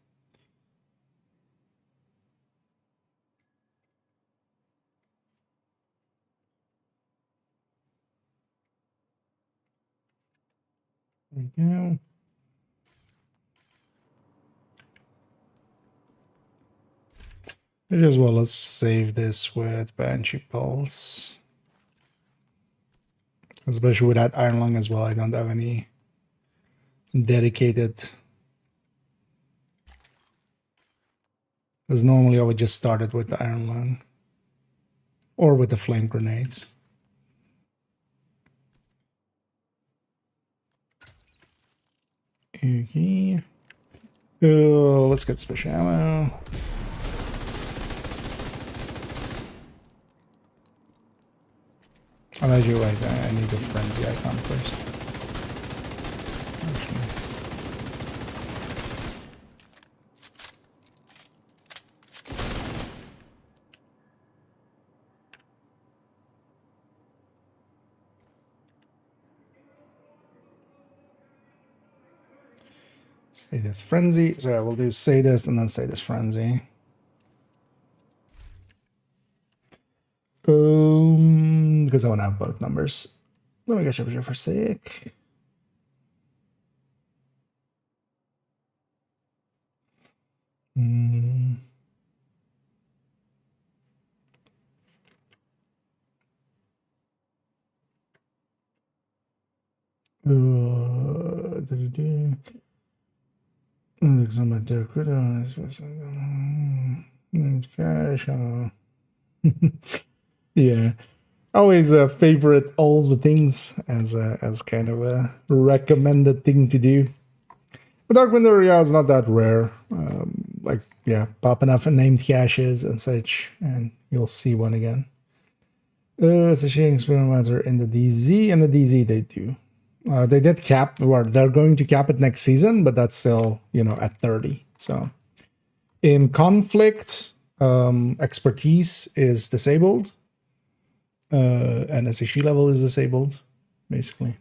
There we go. As well, let's save this with Banshee Pulse. Especially with that Iron Lung as well. I don't have any dedicated. Because normally I would just start it with the Iron Lung. Or with the Flame Grenades. Okay. Let's get special ammo. I'll let you wait. I need the frenzy icon first. Actually. Say this frenzy. So I will do say this and then say this frenzy. Because I want to have both numbers. Let me get temperature for sake. Cash. Yeah, always favorite all the things as kind of a recommended thing to do. But Dark Window, yeah, is not that rare. Like, yeah, pop enough named caches and such, and you'll see one again. It's a shading experimenter in the DZ, and the DZ they do. They did cap, or they're going to cap it next season, but that's still, you know, at 30. So in conflict, expertise is disabled, and SHE level is disabled, basically.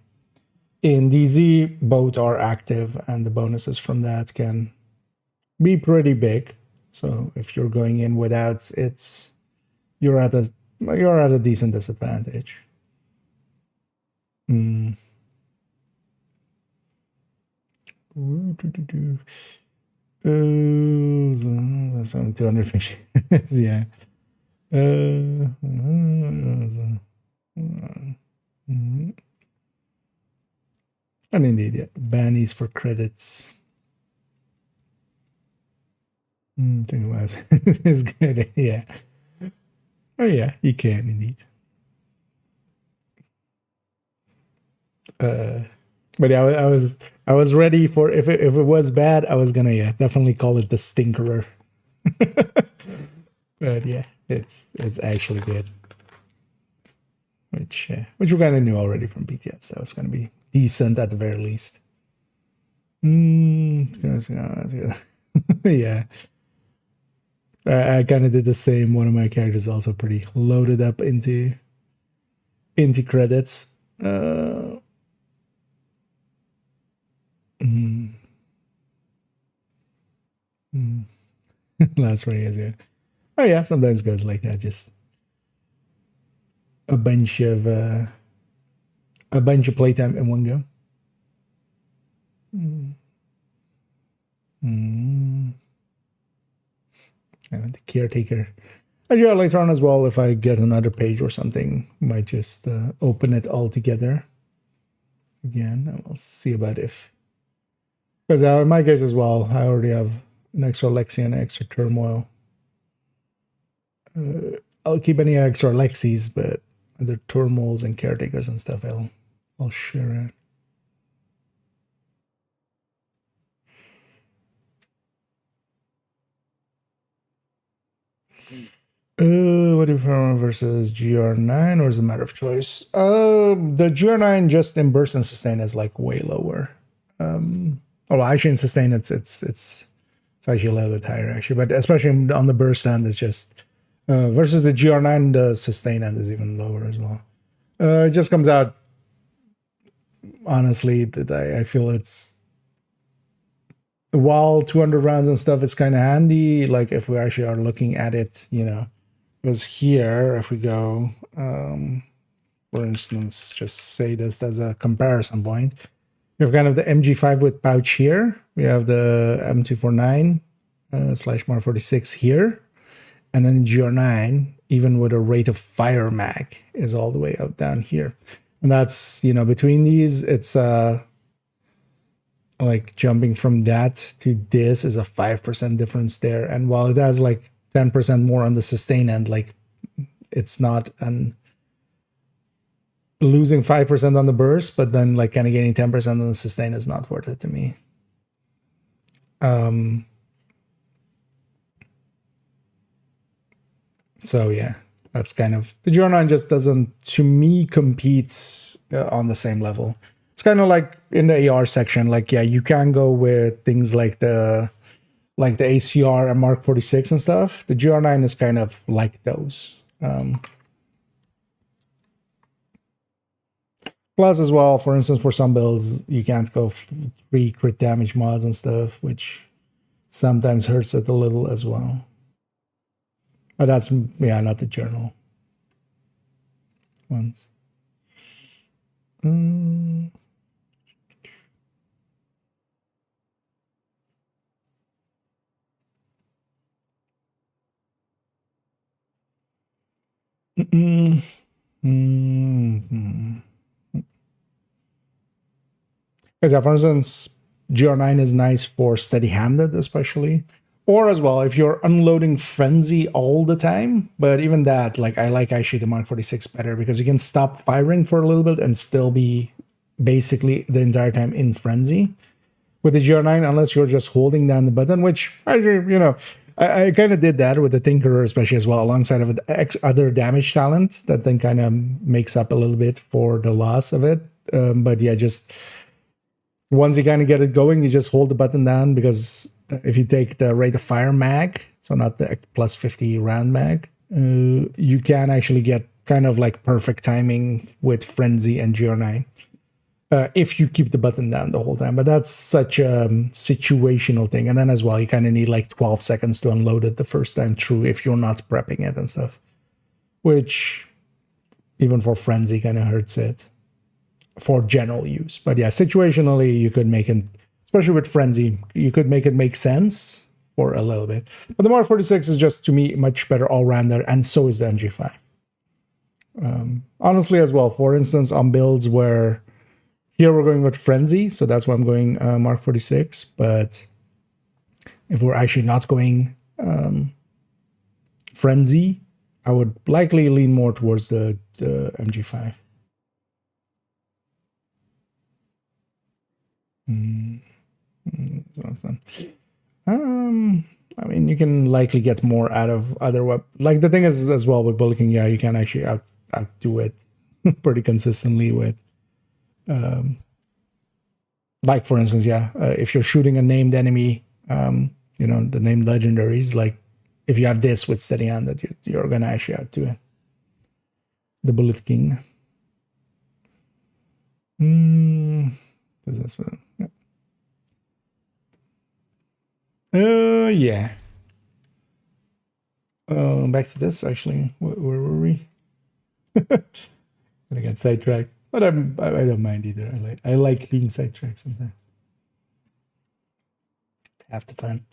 In DZ, both are active, and the bonuses from that can be pretty big. So if you're going in without, you're at a decent disadvantage. Mm. 250. Yeah. And indeed, yeah, bannies for credits. It's good, yeah. Oh yeah, you can indeed. But yeah, I was ready for if it was bad, I was gonna definitely call it the stinkerer. But yeah, it's actually good. Which we kind of knew already from BTS. That was gonna be decent at the very least. Yeah. I kind of did the same. One of my characters also pretty loaded up into credits. Last 4 years, yeah. Oh yeah, sometimes goes like that. Just a bunch of playtime in one go. And the caretaker. I do it later on as well. If I get another page or something, might just open it all together again. And we'll see about if, because in my case as well, I already have an extra Lexi and an extra turmoil. I'll keep any extra Lexis, but other turmoils and caretakers and stuff, I'll share it. What if versus GR9, or is it a matter of choice? The GR9 just in burst and sustain is like way lower. Well, actually in sustain it's actually a little bit higher actually, but especially on the burst end it's just versus the GR9, the sustain end is even lower as well. It just comes out, honestly, that I feel it's, while 200 rounds and stuff is kind of handy, like if we actually are looking at it, you know, because here, if we go, for instance, just say this as a comparison point, we have kind of the MG5 with pouch here, we have the M249 / Mar 46 here, and then GR9, even with a rate of fire mag, is all the way up down here. And that's, you know, between these, it's like jumping from that to this is a 5% difference there. And while it has like 10% more on the sustain end, like it's not an losing 5% on the burst, but then like kind of gaining 10% on the sustain is not worth it to me. So yeah, that's kind of, the GR9 just doesn't, to me, compete on the same level. It's kind of like in the AR section, like, yeah, you can go with things like the ACR and Mark 46 and stuff. The GR9 is kind of like those. Plus as well, for instance, for some builds, you can't go 3 crit damage mods and stuff, which sometimes hurts it a little as well. But that's, yeah, not the journal ones. Because yeah, for instance, GR9 is nice for steady-handed, especially. Or as well, if you're unloading frenzy all the time. But even that, like I like actually the Mark 46 better because you can stop firing for a little bit and still be basically the entire time in frenzy. With the GR9, unless you're just holding down the button, which I kind of did that with the Tinkerer, especially as well, alongside of the other damage talent that then kind of makes up a little bit for the loss of it. But yeah, just once you kind of get it going, you just hold the button down because if you take the rate of fire mag, so not the plus 50 round mag, you can actually get kind of like perfect timing with Frenzy and GR9 if you keep the button down the whole time. But that's such a situational thing. And then as well, you kind of need like 12 seconds to unload it the first time through if you're not prepping it and stuff, which even for Frenzy kind of hurts it for general use. But yeah, situationally, you could make it, especially with Frenzy, you could make it make sense for a little bit. But the Mark 46 is just, to me, much better all-rounder, and so is the MG5. Honestly, as well, for instance, on builds where here we're going with Frenzy, so that's why I'm going Mark 46. But if we're actually not going Frenzy, I would likely lean more towards the MG5. I mean, you can likely get more out of other weapons. Like the thing is as well with Bullet King, yeah, you can actually outdo it pretty consistently with, like for instance, yeah, if you're shooting a named enemy, you know, the named legendaries, like if you have this with steady hand, that you're gonna actually outdo it. The Bullet King. This one. Yeah. Back to this actually. Where were we? I got sidetracked, but I don't mind either. I like being sidetracked sometimes. Half the fun.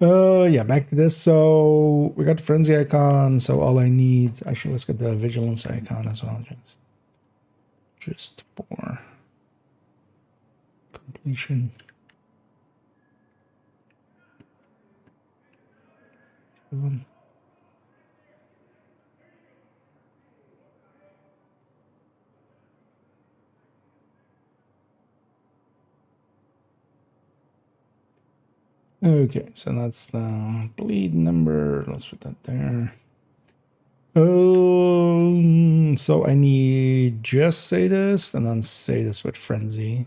Yeah, back to this. So we got the frenzy icon. So all I need, actually, let's get the vigilance icon as well, just for completion. Okay, so that's the bleed number. Let's put that there. So I need just say this and then say this with frenzy.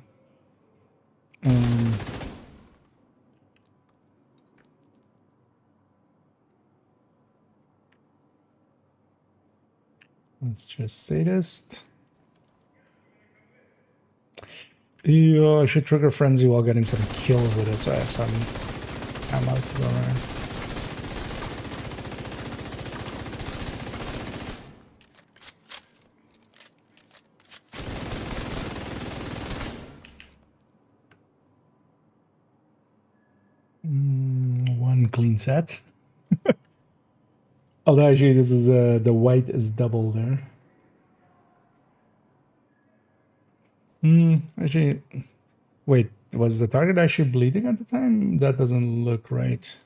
Let's just say this. Yeah, I should trigger frenzy while getting some kills with it, so I have some ammo to go around. One clean set. Although actually this is the white is double there. Actually, wait, was the target actually bleeding at the time? That doesn't look right.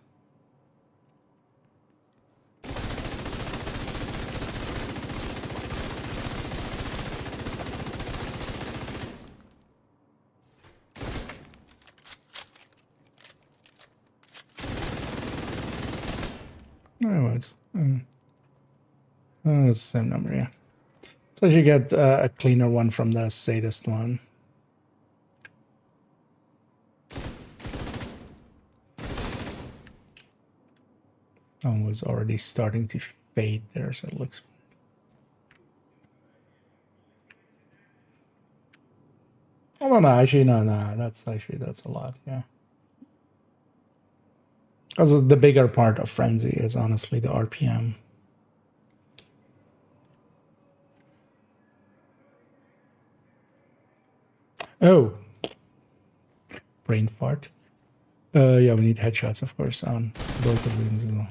No, it was. It's the same number, yeah. So you get a cleaner one from the sadist one. One was already starting to fade there, so it looks. Oh no, actually no, that's a lot, yeah. Because the bigger part of frenzy is honestly the RPM. Oh, brain fart. Yeah, we need headshots, of course, on both of them as well.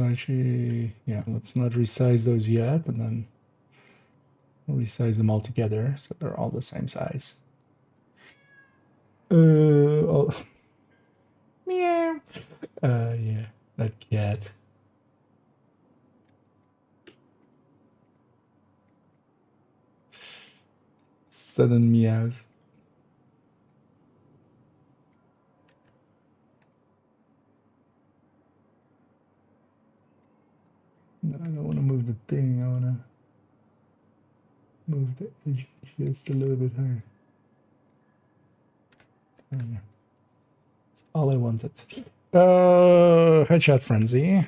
Actually, yeah, let's not resize those yet, and then we'll resize them all together so they're all the same size. Oh. Meow. Yeah, that cat. Sudden meows. No, I don't want to move the thing. I want to move the edge just a little bit higher. There we go. That's all I wanted. Headshot frenzy.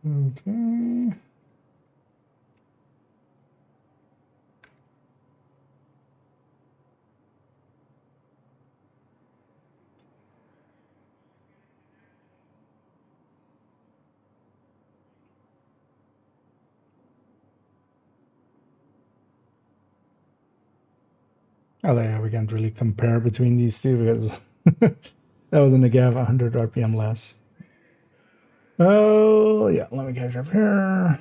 Okay. Oh yeah, we can't really compare between these two because that was in a gap 100 RPM less. Oh yeah, let me catch up here.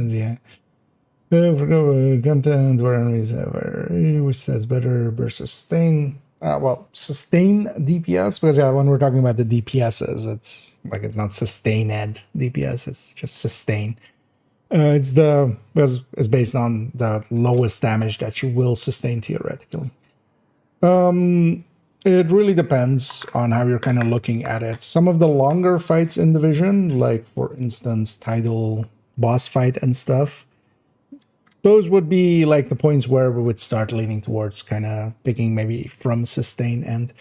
Yeah. Content where enemies have which says better versus sustain. Well, sustain DPS because yeah, when we're talking about the DPSs, it's like it's not sustained DPS; it's just sustain. It's based on the lowest damage that you will sustain theoretically. It really depends on how you're kind of looking at it. Some of the longer fights in Division, like for instance, title boss fight and stuff, those would be like the points where we would start leaning towards kind of picking maybe from sustain end.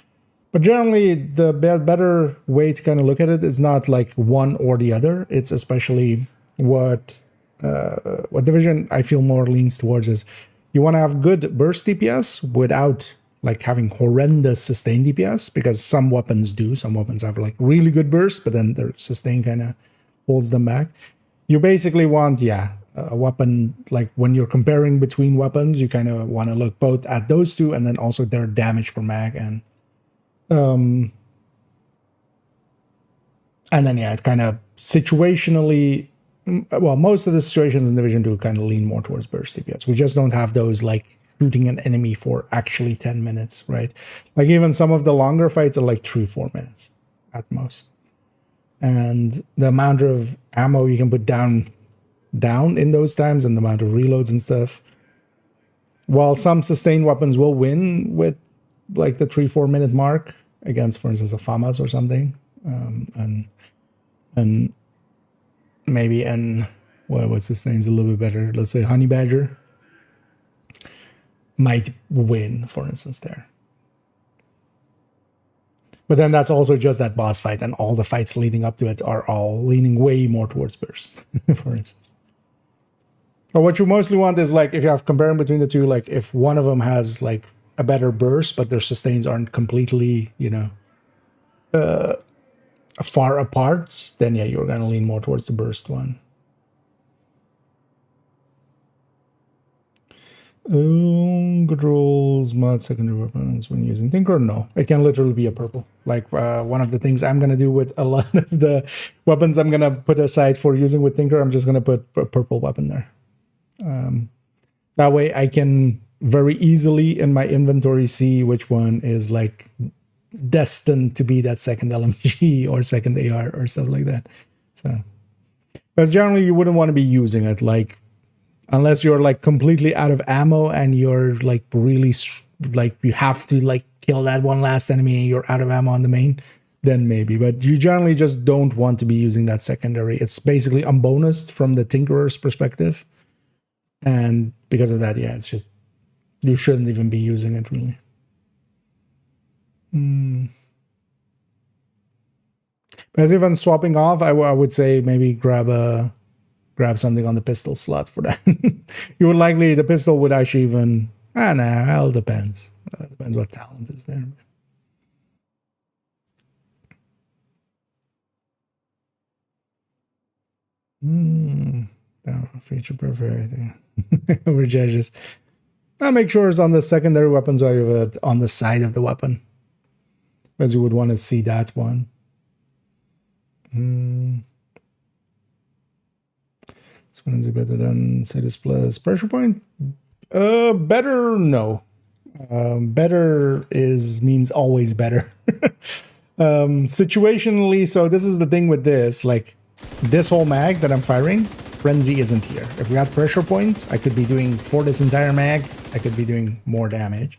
But generally, the better way to kind of look at it is not like one or the other. It's especially what Division I feel more leans towards is you want to have good burst DPS without like having horrendous sustain DPS, because some weapons do. Some weapons have like really good burst, but then their sustain kind of holds them back. You basically want, a weapon, like when you're comparing between weapons, you kind of want to look both at those two and then also their damage per mag. And then, it kind of situationally, well, most of the situations in Division 2 kind of lean more towards burst DPS. We just don't have those like shooting an enemy for actually 10 minutes, right? Like even some of the longer fights are like 3-4 minutes at most. And the amount of ammo you can put down in those times and the amount of reloads and stuff. While some sustained weapons will win with like the 3-4 minute mark against, for instance, a FAMAS or something. And maybe what sustains a little bit better, let's say Honey Badger might win, for instance, there. But then that's also just that boss fight, and all the fights leading up to it are all leaning way more towards burst, for instance. But what you mostly want is like, if you have comparing between the two, like if one of them has like a better burst, but their sustains aren't completely, far apart, then yeah, you're going to lean more towards the burst one. Controls mod secondary weapons when using Tinker. No, it can literally be a purple. Like one of the things I'm gonna do with a lot of the weapons I'm gonna put aside for using with Tinker, I'm just gonna put a purple weapon there. That way I can very easily in my inventory see which one is like destined to be that second LMG or second AR or stuff like that. So, because generally you wouldn't want to be using it like, unless you're like completely out of ammo and you're like really like you have to like kill that one last enemy and you're out of ammo on the main, then maybe. But you generally just don't want to be using that secondary. It's basically unbonused from the Tinkerer's perspective. And because of that, yeah, it's just, You shouldn't even be using it, really. As even swapping off, I would say maybe grab something on the pistol slot for that. You would likely, the pistol would actually even, no, it all depends. Depends what talent is there. No, feature proof for everything. We're judges. I'll make sure it's on the secondary weapons or you have it on the side of the weapon. Because you would want to see that one. This one is better than Citus plus pressure point. Better, no. Better means always better. Situationally, so this is the thing with this, like this whole mag that I'm firing, Frenzy isn't here. If we had pressure point, I could be doing, for this entire mag, I could be doing more damage.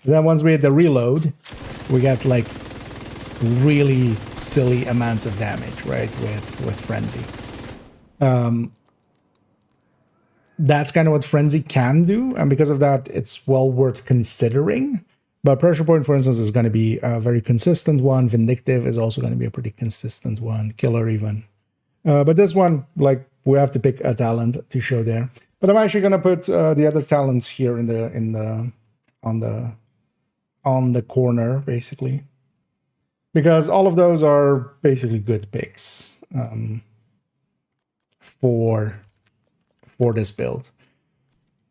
But then once we hit the reload, we get like really silly amounts of damage, right, with Frenzy. That's kind of what Frenzy can do, and because of that, it's well worth considering. But Pressure Point, for instance, is going to be a very consistent one. Vindictive is also going to be a pretty consistent one. Killer even. But this one, like, we have to pick a talent to show there. But I'm actually going to put the other talents here on the corner, basically, because all of those are basically good picks for this build.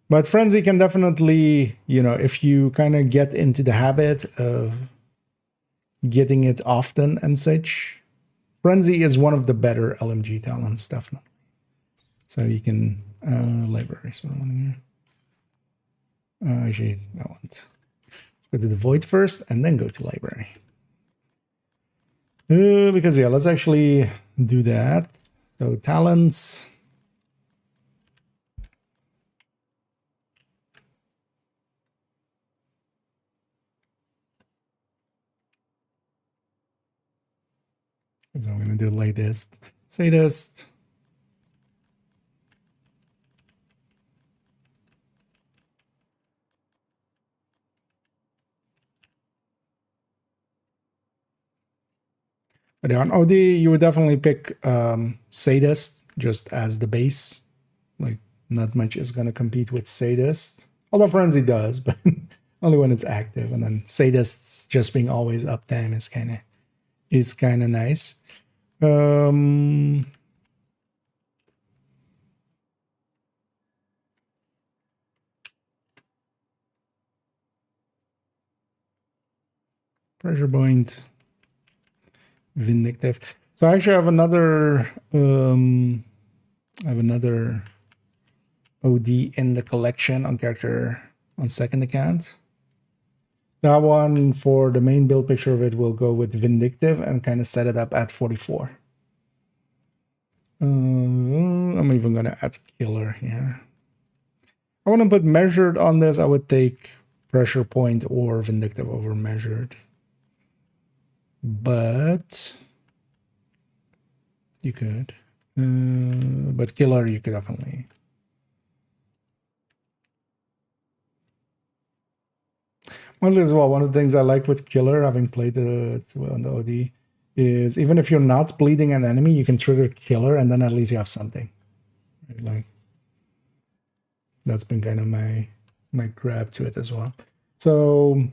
But Frenzy can definitely, you know, if you kind of get into the habit of getting it often and such, Frenzy is one of the better LMG talents, definitely. So you can, libraries, what I want here. Actually, I want. Let's go to the Void first and then go to library. Because, yeah, let's actually do that. So talents. So I'm going to do latest, sadist. But on OD, you would definitely pick sadist just as the base. Like, not much is going to compete with sadist. Although Frenzy does, but only when it's active. And then sadists just being always uptime is kind of nice. Pressure point, vindictive. So I actually have another OD in the collection on character on second account. That one, for the main build picture of it, will go with vindictive and kind of set it up at 44. I'm even going to add killer here. I want to put measured on this. I would take pressure point or vindictive over measured. But you could. But killer, you could definitely. Well, as well, one of the things I like with killer, having played it on the OD, is even if you're not bleeding an enemy, you can trigger killer, and then at least you have something. Right? Like, that's been kind of my grab to it as well. So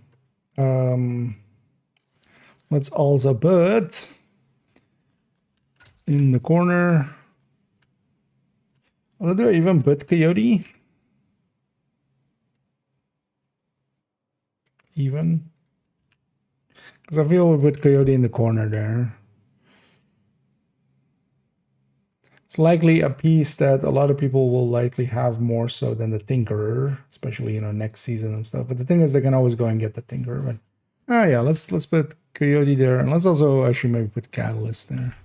let's also put in the corner. Well, do I even put Coyote? Even? Because I feel we put Coyote in the corner there. It's likely a piece that a lot of people will likely have more so than the Tinkerer, especially, you know, next season and stuff. But the thing is, they can always go and get the Tinkerer. But yeah, let's put Coyote there, and let's also actually maybe put Catalyst there.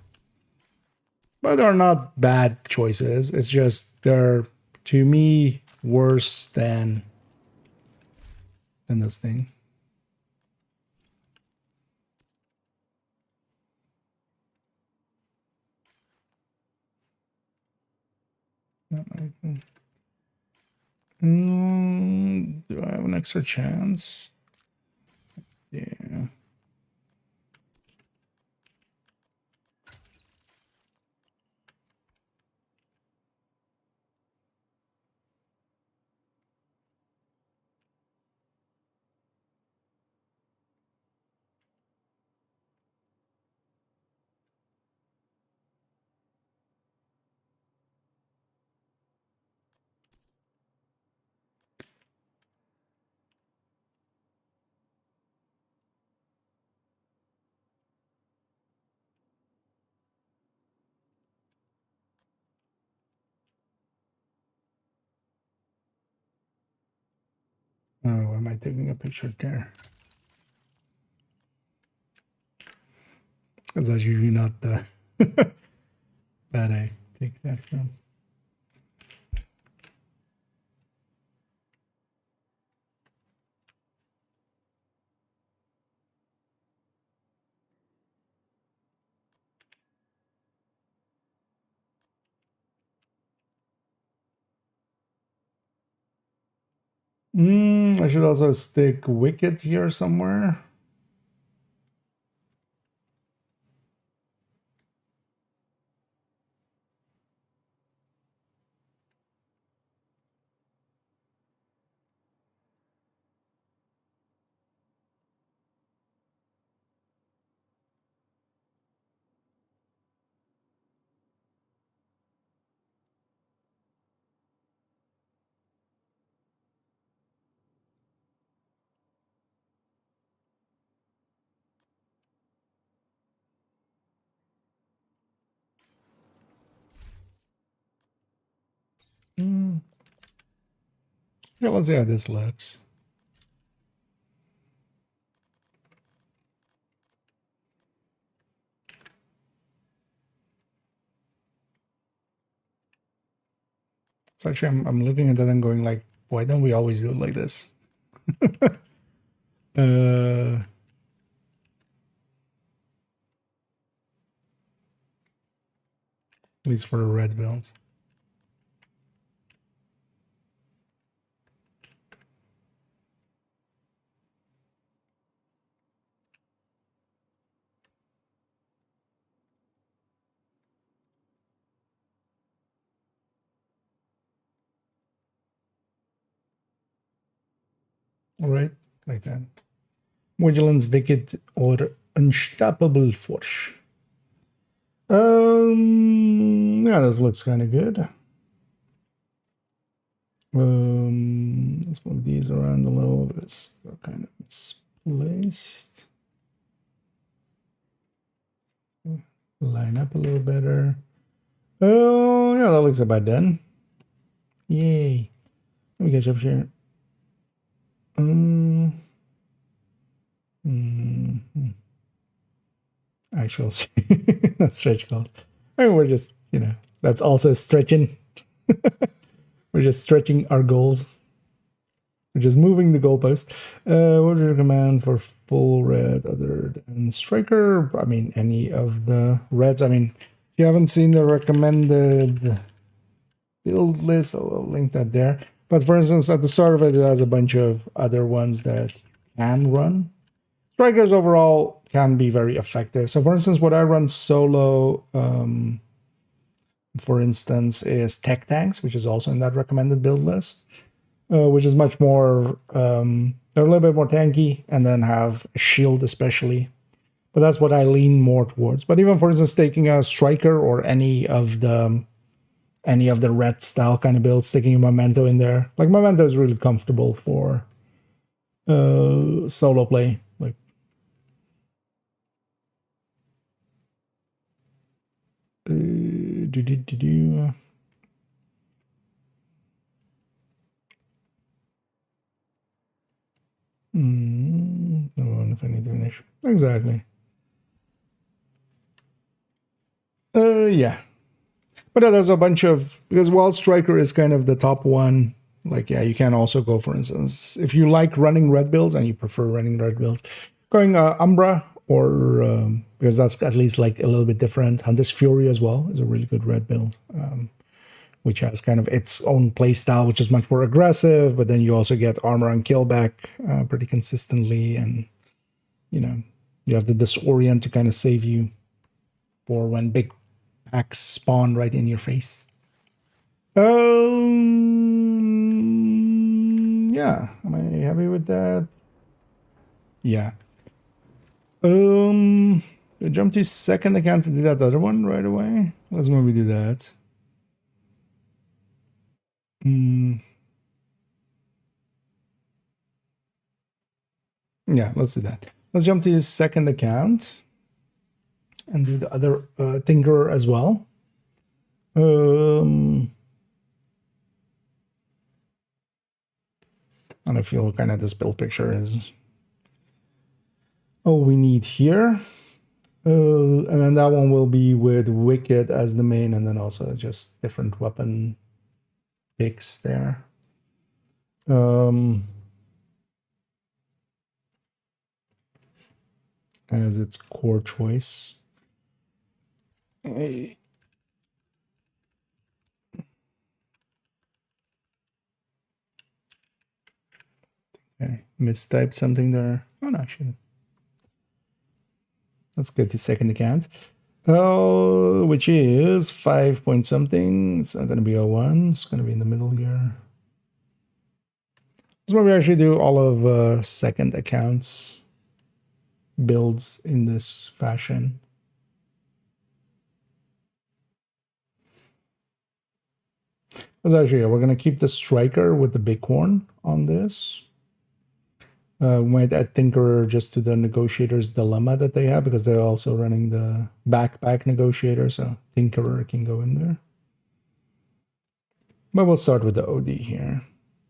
But they're not bad choices. It's just they're, to me, worse than this thing. Do I have an extra chance? Yeah. Oh, am I taking a picture there? Because that's usually not the that I take that from. I should also stick Wicked here somewhere. Yeah, let's see how this looks. So actually, I'm looking at that and going like, why don't we always do it like this? At least for the red build. All right, like that. Vigilance, Wicked, or Unstoppable Force. Yeah, this looks kind of good. Let's move these around a little bit. They're kind of misplaced. Line up a little better. Oh, yeah, that looks about done. Yay. Let me catch up here. Actual, not stretch goals. I mean, we're just, that's also stretching. We're just stretching our goals. We're just moving the goalpost. What would you recommend for full red other than striker? I mean, any of the reds. I mean, if you haven't seen the recommended build list, I'll link that there. But for instance, at the start of it, it has a bunch of other ones that you can run. Strikers overall can be very effective. So for instance, what I run solo, for instance, is tech tanks, which is also in that recommended build list, which is much more, they're a little bit more tanky and then have a shield especially. But that's what I lean more towards. But even for instance, taking a striker or any of the red style kind of builds, sticking a memento in there. Like memento is really comfortable for solo play. Like I don't know if I need to finish. Exactly. Yeah. But there's a bunch of, because while striker is kind of the top one, like, yeah, you can also go, for instance, if you like running red builds and you prefer running red builds, going Umbra, or because that's at least like a little bit different. Hunter's Fury as well is a really good red build. which has kind of its own playstyle, which is much more aggressive, but then you also get armor and kill back pretty consistently, and you know, you have the disorient to kind of save you for when big packs spawn right in your face. Yeah, am I happy with that? Yeah. Jump to second account to do that other one right away. Let's maybe do that. Yeah, let's do that. Let's jump to your second account and do the other Tinkerer as well. And I feel kind of this build picture is all we need here. And then that one will be with Wicked as the main, and then also just different weapon picks there. As its core choice. Okay, mistyped something there. Oh no, I shouldn't. Let's go to second account. Oh, which is 5 point something. It's not going to be a 1. It's going to be in the middle here. That's why we actually do all of second accounts builds in this fashion. That's actually, we're going to keep the striker with the bighorn on this. We might add Tinkerer just to the negotiator's dilemma that they have, because they're also running the backpack negotiator, so Tinkerer can go in there. But we'll start with the OD here.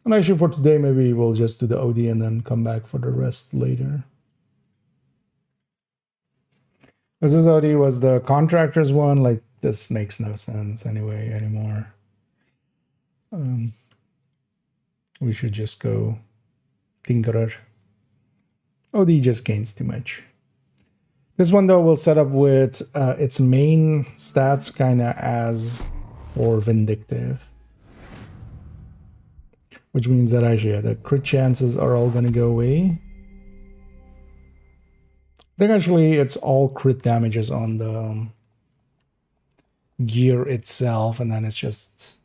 And actually for today, maybe we'll just do the OD and then come back for the rest later. Because this OD was the contractor's one, like this makes no sense anyway anymore. We should just go Tinkerer. OD just gains too much. This one though will set up with its main stats kind of as or vindictive, which means that actually the crit chances are all going to go away. I think actually it's all crit damages on the gear itself, and then it's just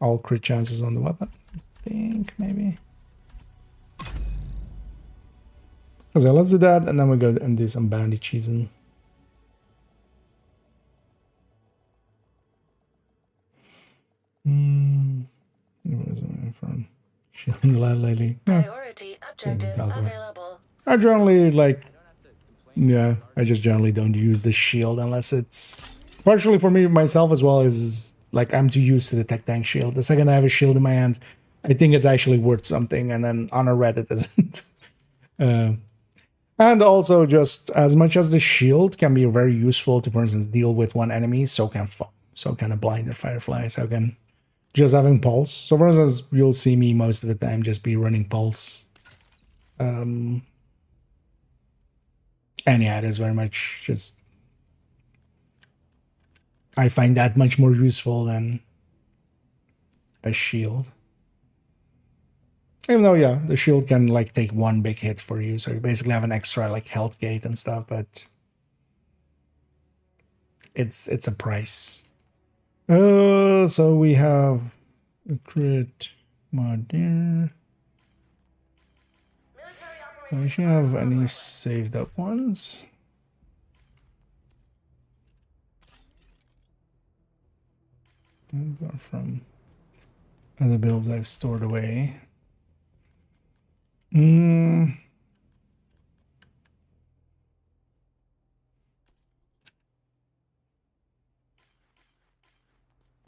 all crit chances on the weapon. I think maybe. So let's do that, and then we go and do some bandy cheesing. Where is it from? Lately. Priority objective available. I generally like. Yeah, I just generally don't use the shield unless it's partially for me myself as well is like I'm too used to the tech tank shield. The second I have a shield in my hand, I think it's actually worth something, and then on a Reddit isn't. And also, just as much as the shield can be very useful to, for instance, deal with one enemy, so can foam, so can a blinded firefly, so can just having pulse. So for instance, you'll see me most of the time just be running pulse. And yeah, it is very much just, I find that much more useful than a shield. Even though, yeah, the shield can like take one big hit for you, so you basically have an extra like health gate and stuff, but it's a price. So we have a crit mod there. We should have any saved up ones. These are from other builds I've stored away. I mean,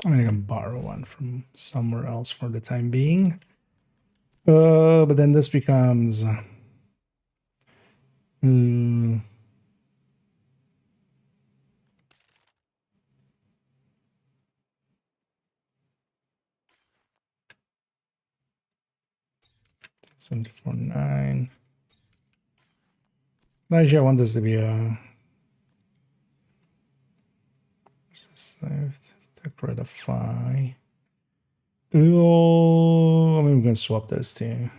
I can borrow one from somewhere else for the time being. But then this becomes 74.9. Actually, I want this to be a saved Decredify. Oh, I mean, we can swap those two.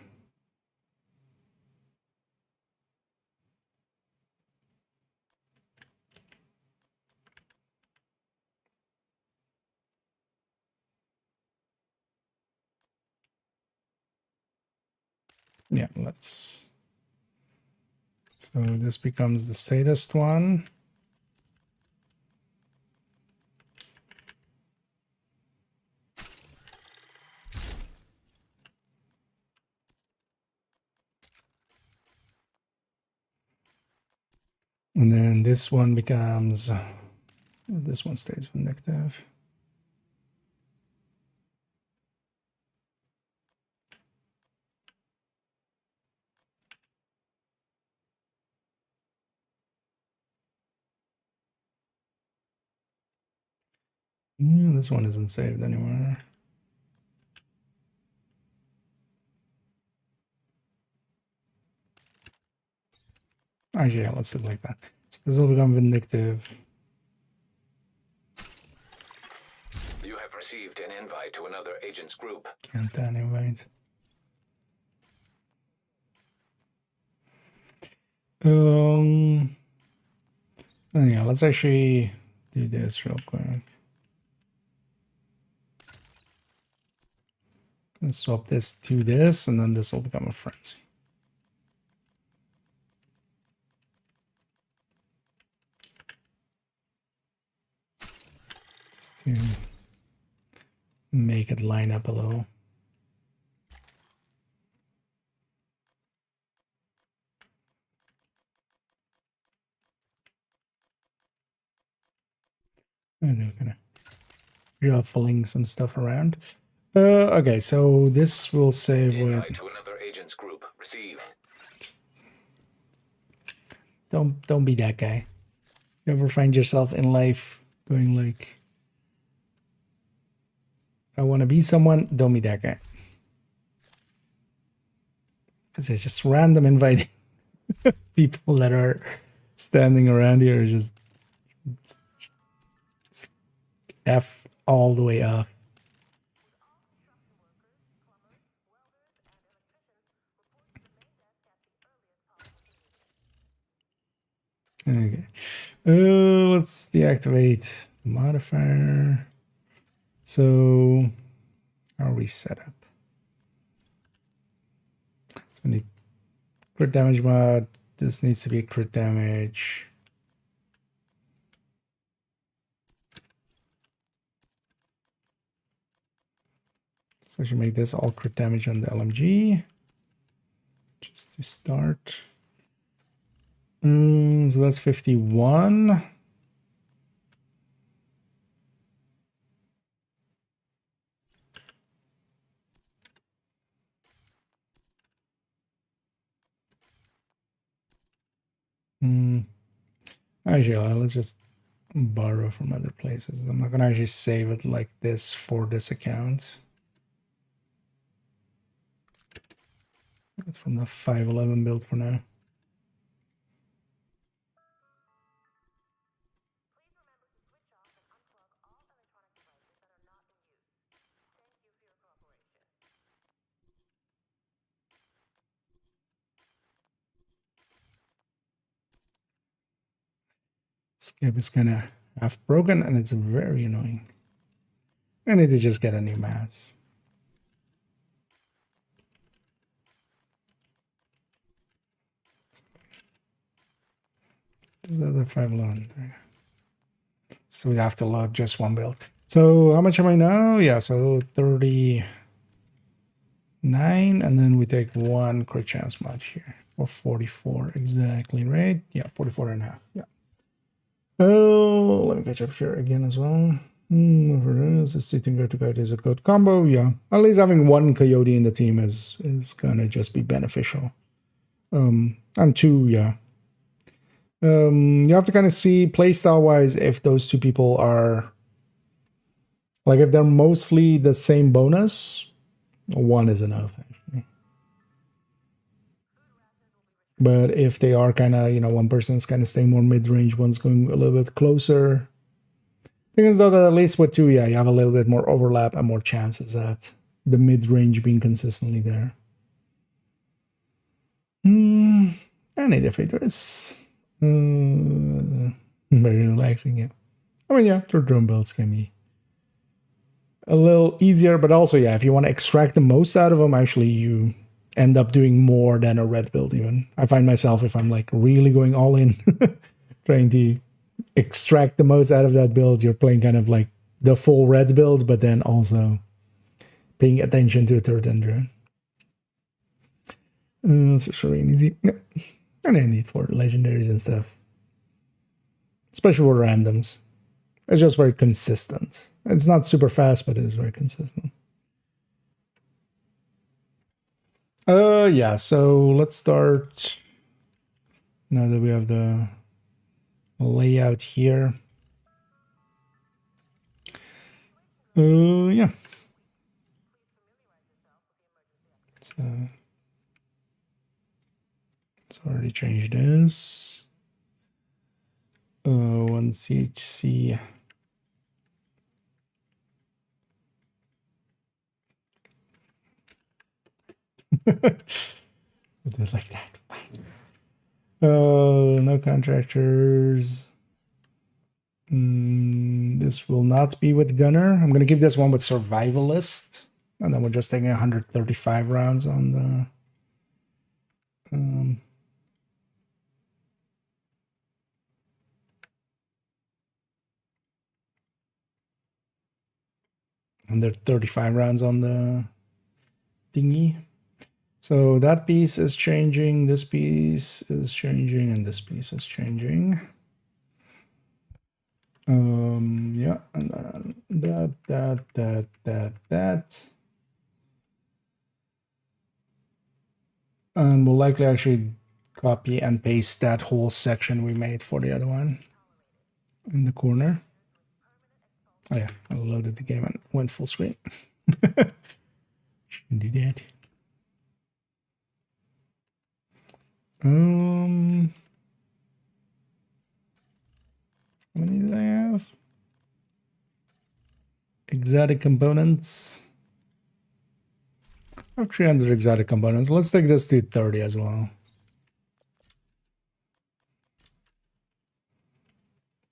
Yeah, let's. So this becomes the sadist one. And then this one becomes, this one stays vindictive. This one isn't saved anywhere. Actually, yeah, let's do it like that. So this will become vindictive. You have received an invite to another agent's group. Can't invite. Yeah, let's actually do this real quick. Let's swap this to this, and then this will become a frenzy. Just to make it line up a little. And we're gonna shuffling some stuff around. Okay, so this will save Invite with. to another agent's group. Receive. Don't be that guy. You ever find yourself in life going like, I want to be someone? Don't be that guy. Because it's just random inviting people that are standing around here. Just F all the way up. Okay. Let's deactivate the modifier. So, how are we set up? So I need crit damage mod. This needs to be crit damage. So I should make this all crit damage on the LMG. Just to start. So that's 51. Actually, let's just borrow from other places. I'm not going to actually save it like this for this account. It's from the 511 build for now. Skip is kind of half broken and it's very annoying. I need to just get a new mass. Just the other 511. So we have to load just one build. So how much am I now? Yeah, so 39, and then we take one crit chance mod here. Or 44 exactly, right? Yeah, 44 and a half. Yeah. Oh, let me catch up here again as well. Assisting go to guide is a good combo. Yeah, at least having one coyote in the team is gonna just be beneficial. And two, yeah. You have to kind of see playstyle wise if those two people are like if they're mostly the same bonus, one is enough. But if they are kind of, one person's kind of staying more mid-range, one's going a little bit closer, Thing is though that at least with 2, yeah, you have a little bit more overlap and more chances at the mid-range being consistently there. Any defeaters. Very relaxing, yeah. I mean, yeah, your drone builds can be a little easier, but also, yeah, if you want to extract the most out of them, actually, you end up doing more than a red build even. I find myself, if I'm like really going all in, trying to extract the most out of that build, you're playing kind of like the full red build, but then also paying attention to a third drone. So it's really easy. Yeah. And I need for legendaries and stuff. Especially for randoms. It's just very consistent. It's not super fast, but it is very consistent. Yeah, so let's start now that we have the layout here. Yeah. So let's already change this. 1 CHC. It was like that. Fine. No contractors. This will not be with gunner. I'm gonna give this one with survivalist, and then we're just taking 135 rounds on the. And there are 35 rounds on the thingy. So that piece is changing, this piece is changing, and this piece is changing. Yeah, and then that. And we'll likely actually copy and paste that whole section we made for the other one in the corner. Oh yeah, I loaded the game and went full screen. Shouldn't do that. How many did I have? Exotic components. I have 300 exotic components. Let's take this to 30 as well.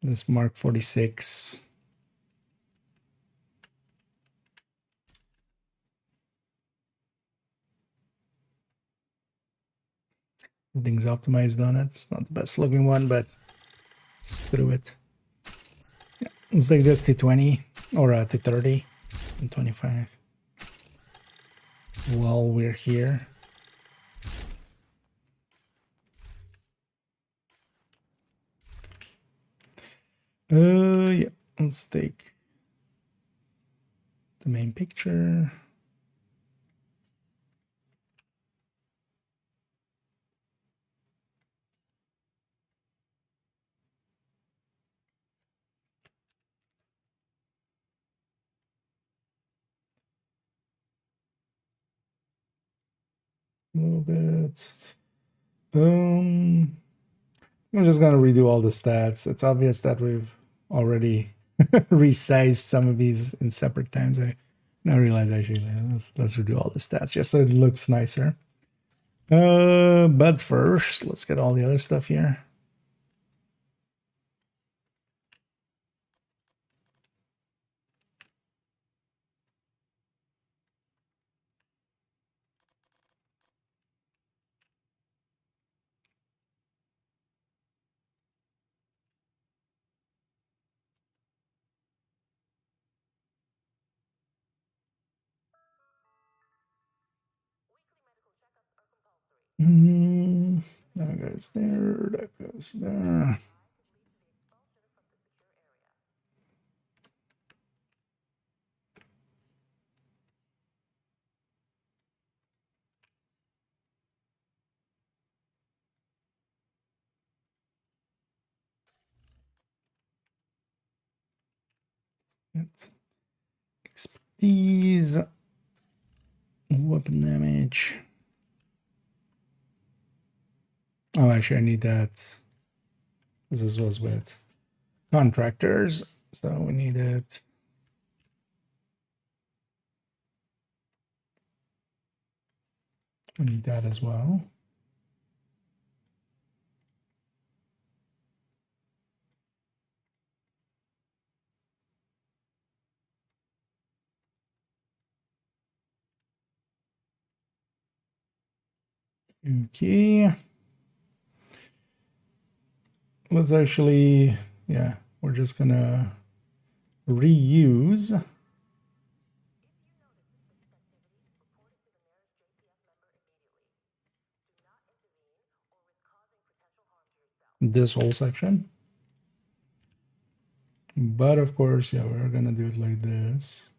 This Mark 46. Everything's optimized on it. It's not the best looking one, but screw it. Yeah, let's take this to 20 or to 30 and 25. While we're here. Yeah, let's take the main picture. A little bit. I'm just gonna redo all the stats. It's obvious that we've already resized some of these in separate times. I now realize actually let's redo all the stats just so it looks nicer. But first, let's get all the other stuff here. That goes there, that goes there. Expertise, weapon damage. Oh, actually, I need that. This was with contractors. So we need it. We need that as well. Okay. Let's actually, yeah, we're just gonna reuse this whole section. But of course, yeah, we're gonna do it like this.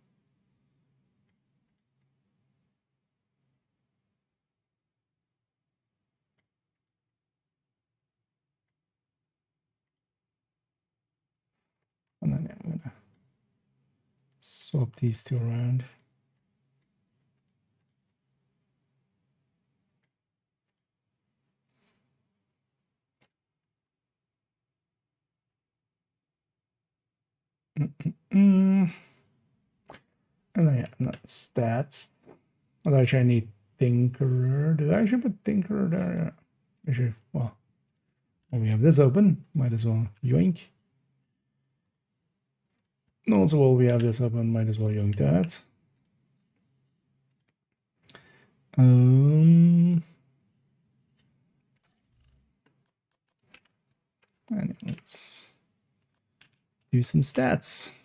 And then I'm gonna swap these two around. And then yeah, not stats. Well, actually, I need Tinkerer. Did I actually put Tinkerer there? Yeah. Actually, well, when we have this open, might as well yoink. Also, while we have this open, might as well yoink that. And let's do some stats.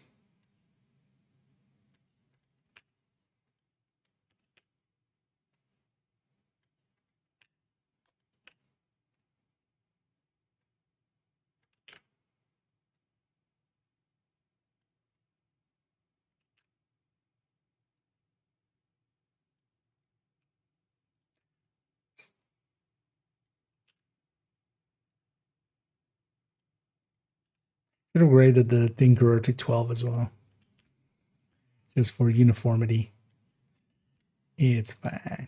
Should have graded the Tinkerer to 12 as well, just for uniformity. It's fine.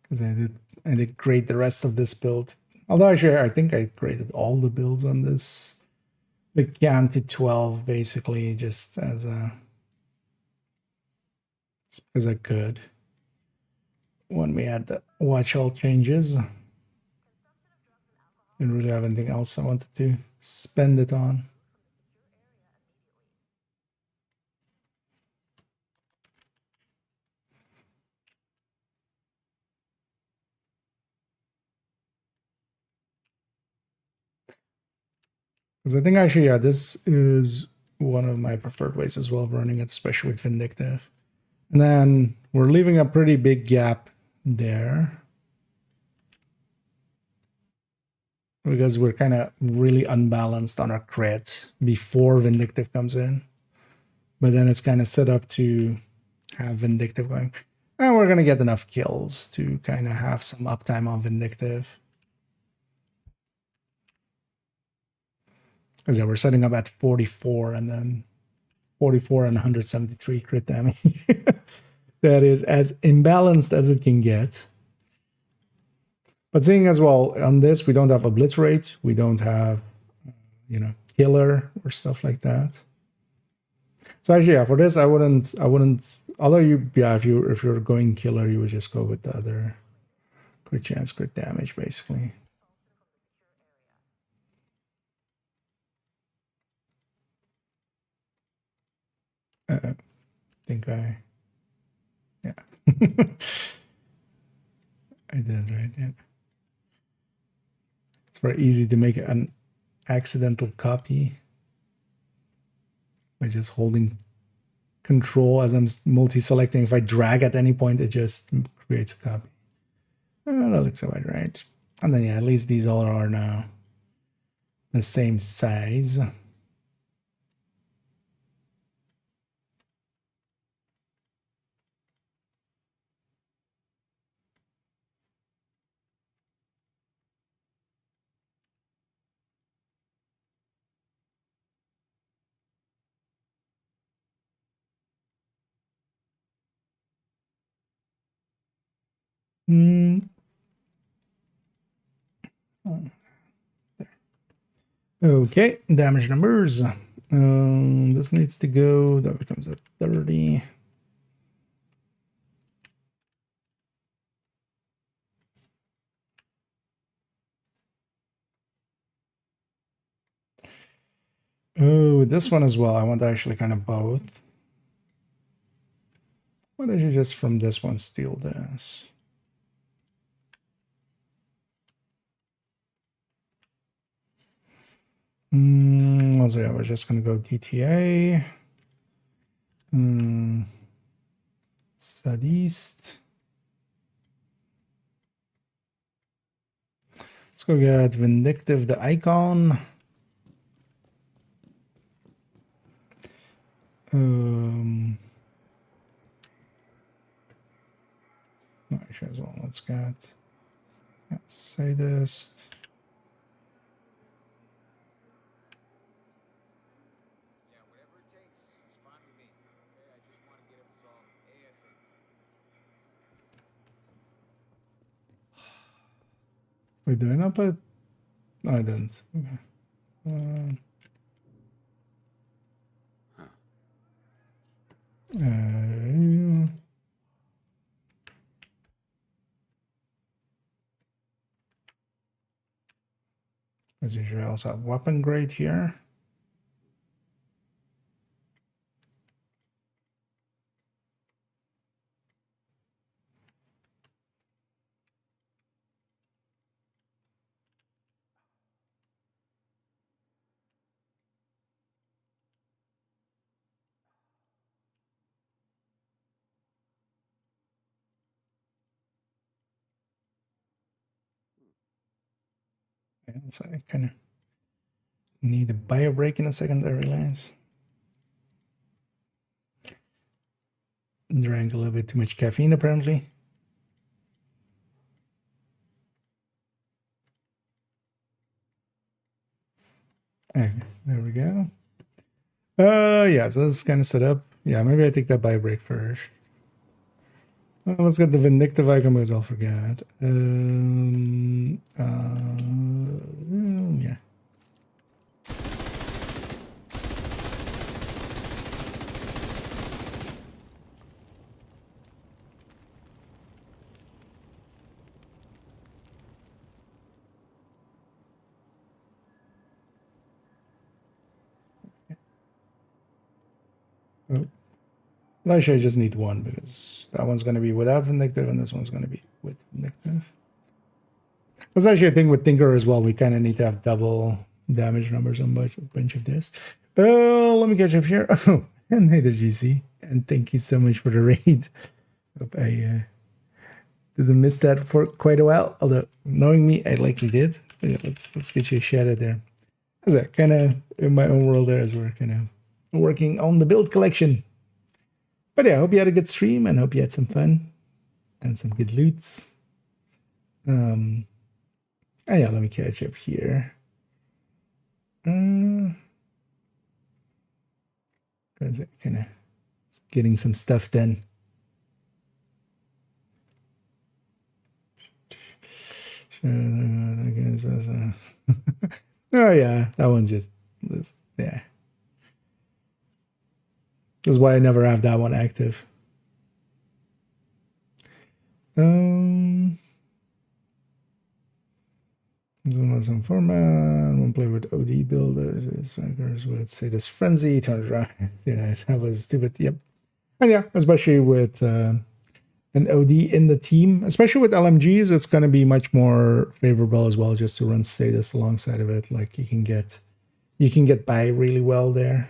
Because I did grade the rest of this build. Although actually, I think I graded all the builds on this. The cam to 12, basically, just as a... It's because I could. When we had the watch all changes. Didn't really have anything else I wanted to spend it on. Because I think actually, yeah, this is one of my preferred ways as well of running it, especially with Vindictive. And then we're leaving a pretty big gap there. Because we're kind of really unbalanced on our crit before Vindictive comes in. But then it's kind of set up to have Vindictive going. And we're going to get enough kills to kind of have some uptime on Vindictive. Because yeah, we're setting up at 44 and then 44 and 173 crit damage. That is as imbalanced as it can get. But seeing as well, on this, we don't have Obliterate. We don't have, Killer or stuff like that. So actually, yeah, for this, I wouldn't, although if you're going Killer, you would just go with the other crit chance, crit damage, basically. I think yeah. I did, right? Yeah. It's very easy to make an accidental copy by just holding control as I'm multi-selecting. If I drag at any point, it just creates a copy. That looks about right. And then, yeah, at least these all are now the same size. Okay, damage numbers. This needs to go. That becomes a 30. Oh, this one as well. I want actually kind of both. Why don't you just from this one steal this? Also, yeah, we're just gonna go DTA. Sadist. Let's go get Vindictive, the icon. Actually, as well, let's get Sadist. Yeah, whatever it takes is fine with me. Okay, I just want to get it resolved ASAP. Wait, did I not put? No, I didn't. Okay. As usual, I also have weapon grade here. And so I kind of need a bio break in a second, I realize. Drank a little bit too much caffeine, apparently. Okay, there we go. Yeah, so this is kind of set up. Yeah, maybe I take that bio break first. Let's get the Vindictive icon because I'll forget. Yeah. Oh. Well, actually, I just need one because that one's going to be without Vindictive and this one's going to be with Vindictive. That's actually a thing with Tinker as well. We kind of need to have double damage numbers on a bunch of this. Let me catch up here. Oh, and hey there, GC. And thank you so much for the raid. Hope I didn't miss that for quite a while. Although, knowing me, I likely did. But yeah, let's get you a shout out there. As I kind of in my own world there as we're kind of working on the build collection. But yeah, I hope you had a good stream and hope you had some fun and some good loots. And yeah, let me catch up here. Kind of getting some stuff done. Oh yeah, that one's just yeah. This is why I never have that one active. This one was some format. One play with OD builders, with say this frenzy turned around. Yeah, that was stupid. Yep. And yeah, especially with an OD in the team, especially with LMGs, it's going to be much more favorable as well, just to run status alongside of it. Like you can get by really well there.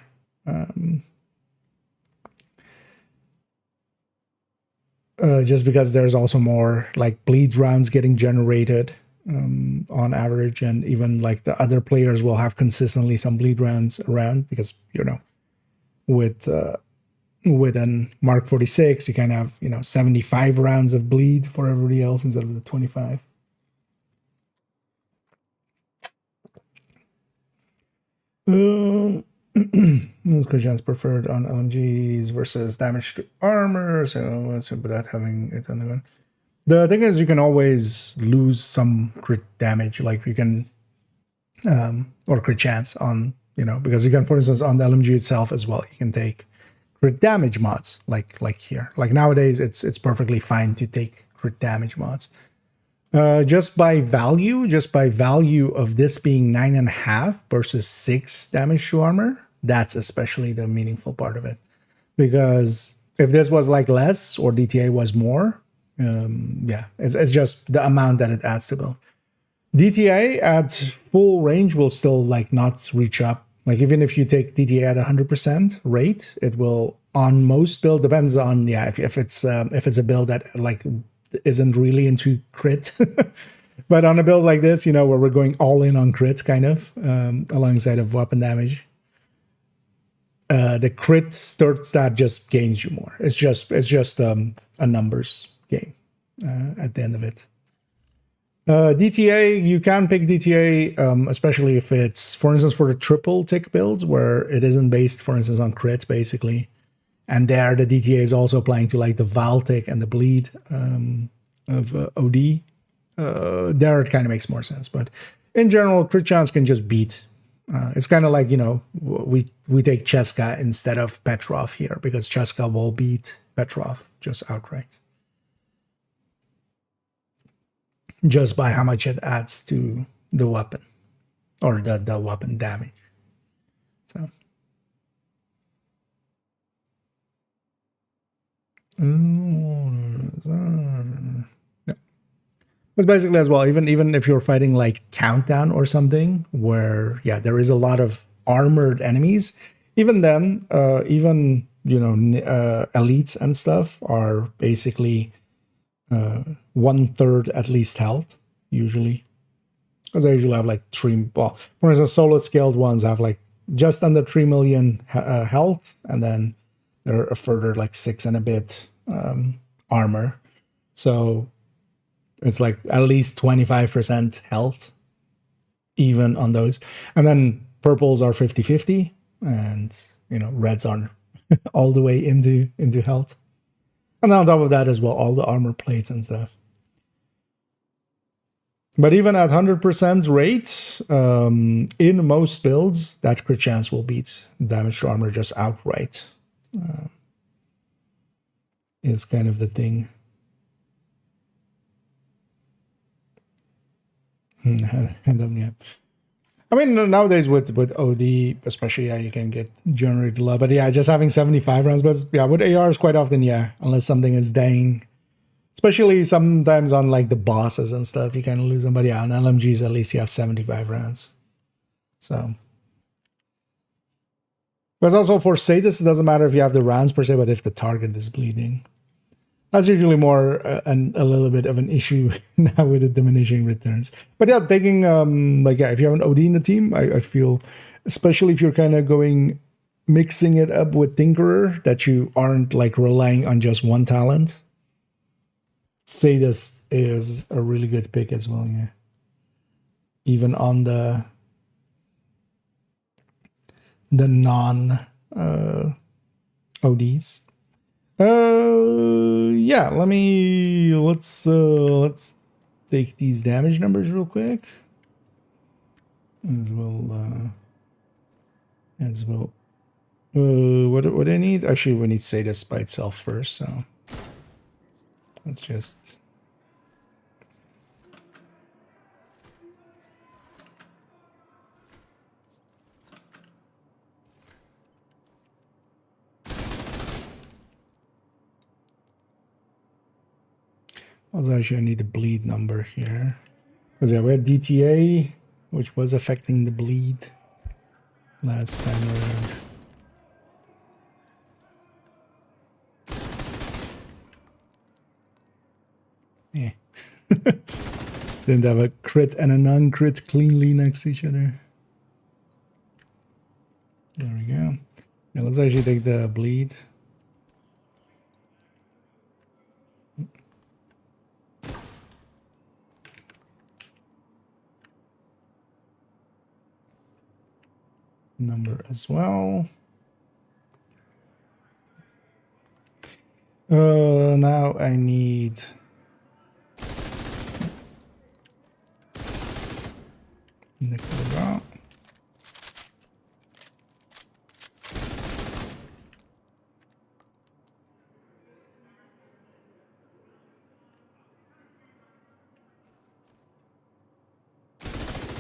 Just because there's also more like bleed rounds getting generated on average, and even like the other players will have consistently some bleed rounds around because, you know, with an Mark 46, you kind of have, 75 rounds of bleed for everybody else instead of the 25. Those Christians preferred on LMGs versus damage to armor, so without having it on the gun. The thing is, you can always lose some crit damage. Like you can or crit chance on, you know, because you can, for instance, on the LMG itself as well, you can take crit damage mods like here. Like nowadays, it's perfectly fine to take crit damage mods. Just by value of this being 9.5 versus 6 damage to armor, that's especially the meaningful part of it. Because if this was like less or DTA was more, yeah, it's just the amount that it adds to build. DTA at full range will still like not reach up. Like even if you take DTA at 100% rate, it will on most build, depends on, yeah, if it's a build that like isn't really into crit. But on a build like this, you know, where we're going all in on crit kind of alongside of weapon damage, the crit stat just gains you more. It's just a numbers game at the end of it. DTA, you can pick DTA, especially if it's, for instance, for the triple tick builds where it isn't based, for instance, on crit basically. And there the DTA is also applying to like the Val tick and the bleed of OD. There it kind of makes more sense. But in general, crit chance can just beat. It's kind of like, you know, we take Cheska instead of Petrov here because Cheska will beat Petrov just outright. Just by how much it adds to the weapon or the weapon damage. So. Yeah. But basically as well, even if you're fighting like Countdown or something where, yeah, there is a lot of armored enemies, even then, even, you know, elites and stuff are basically 1/3 at least health, usually. Because they usually have like 3, well, for instance, solo scaled ones have like just under 3 million health, and then they're a further like 6 and a bit armor. So it's like at least 25% health, even on those. And then purples are 50-50, and, you know, reds are all the way into health. And on top of that as well, all the armor plates and stuff. But even at 100% rate, in most builds, that crit chance will beat damage to armor just outright. Is kind of the thing. And then, yeah. I mean, nowadays with OD, especially, yeah, you can get generated a lot. But yeah, just having 75 rounds. But yeah, with ARs quite often, yeah, unless something is dying. Especially sometimes on like the bosses and stuff, you kind of lose them. But yeah, on LMGs, at least you have 75 rounds. So. But also for Sadist, it doesn't matter if you have the rounds per se, but if the target is bleeding. That's usually more a little bit of an issue now with the diminishing returns. But yeah, taking, like, yeah, if you have an OD in the team, I feel, especially if you're kind of mixing it up with Tinkerer, that you aren't like relying on just one talent. Sadist is a really good pick as well, yeah. Even on the non ODs. Yeah, let's take these damage numbers real quick. As well. What do I need? Actually, we need Sadist by itself first, so let's just. Also, actually, I need the bleed number here. Because yeah, we had DTA, which was affecting the bleed last time around. Yeah. Didn't have a crit and a non-crit cleanly next to each other. There we go. Yeah, let's actually take the bleed. Number as well. Now I need Nickel drop.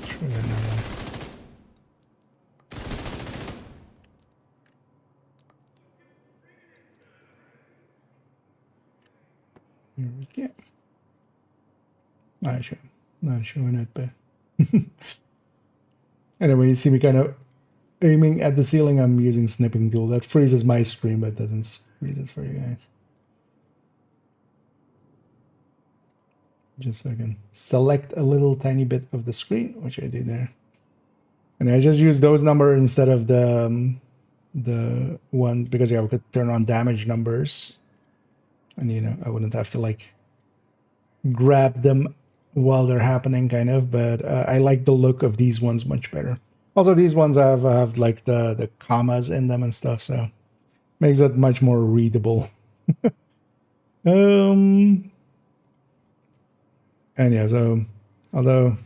Try another. Here we go. Not showing it, but anyway, you see me kind of aiming at the ceiling. I'm using snipping tool. That freezes my screen, but doesn't freeze it for you guys. Just so I can select a little tiny bit of the screen, which I did there. And I just use those numbers instead of the one, because yeah, we could turn on damage numbers. And you know, I wouldn't have to like grab them while they're happening, kind of, but I like the look of these ones much better. Also, these ones have like the commas in them and stuff, so makes it much more readable. And yeah, so although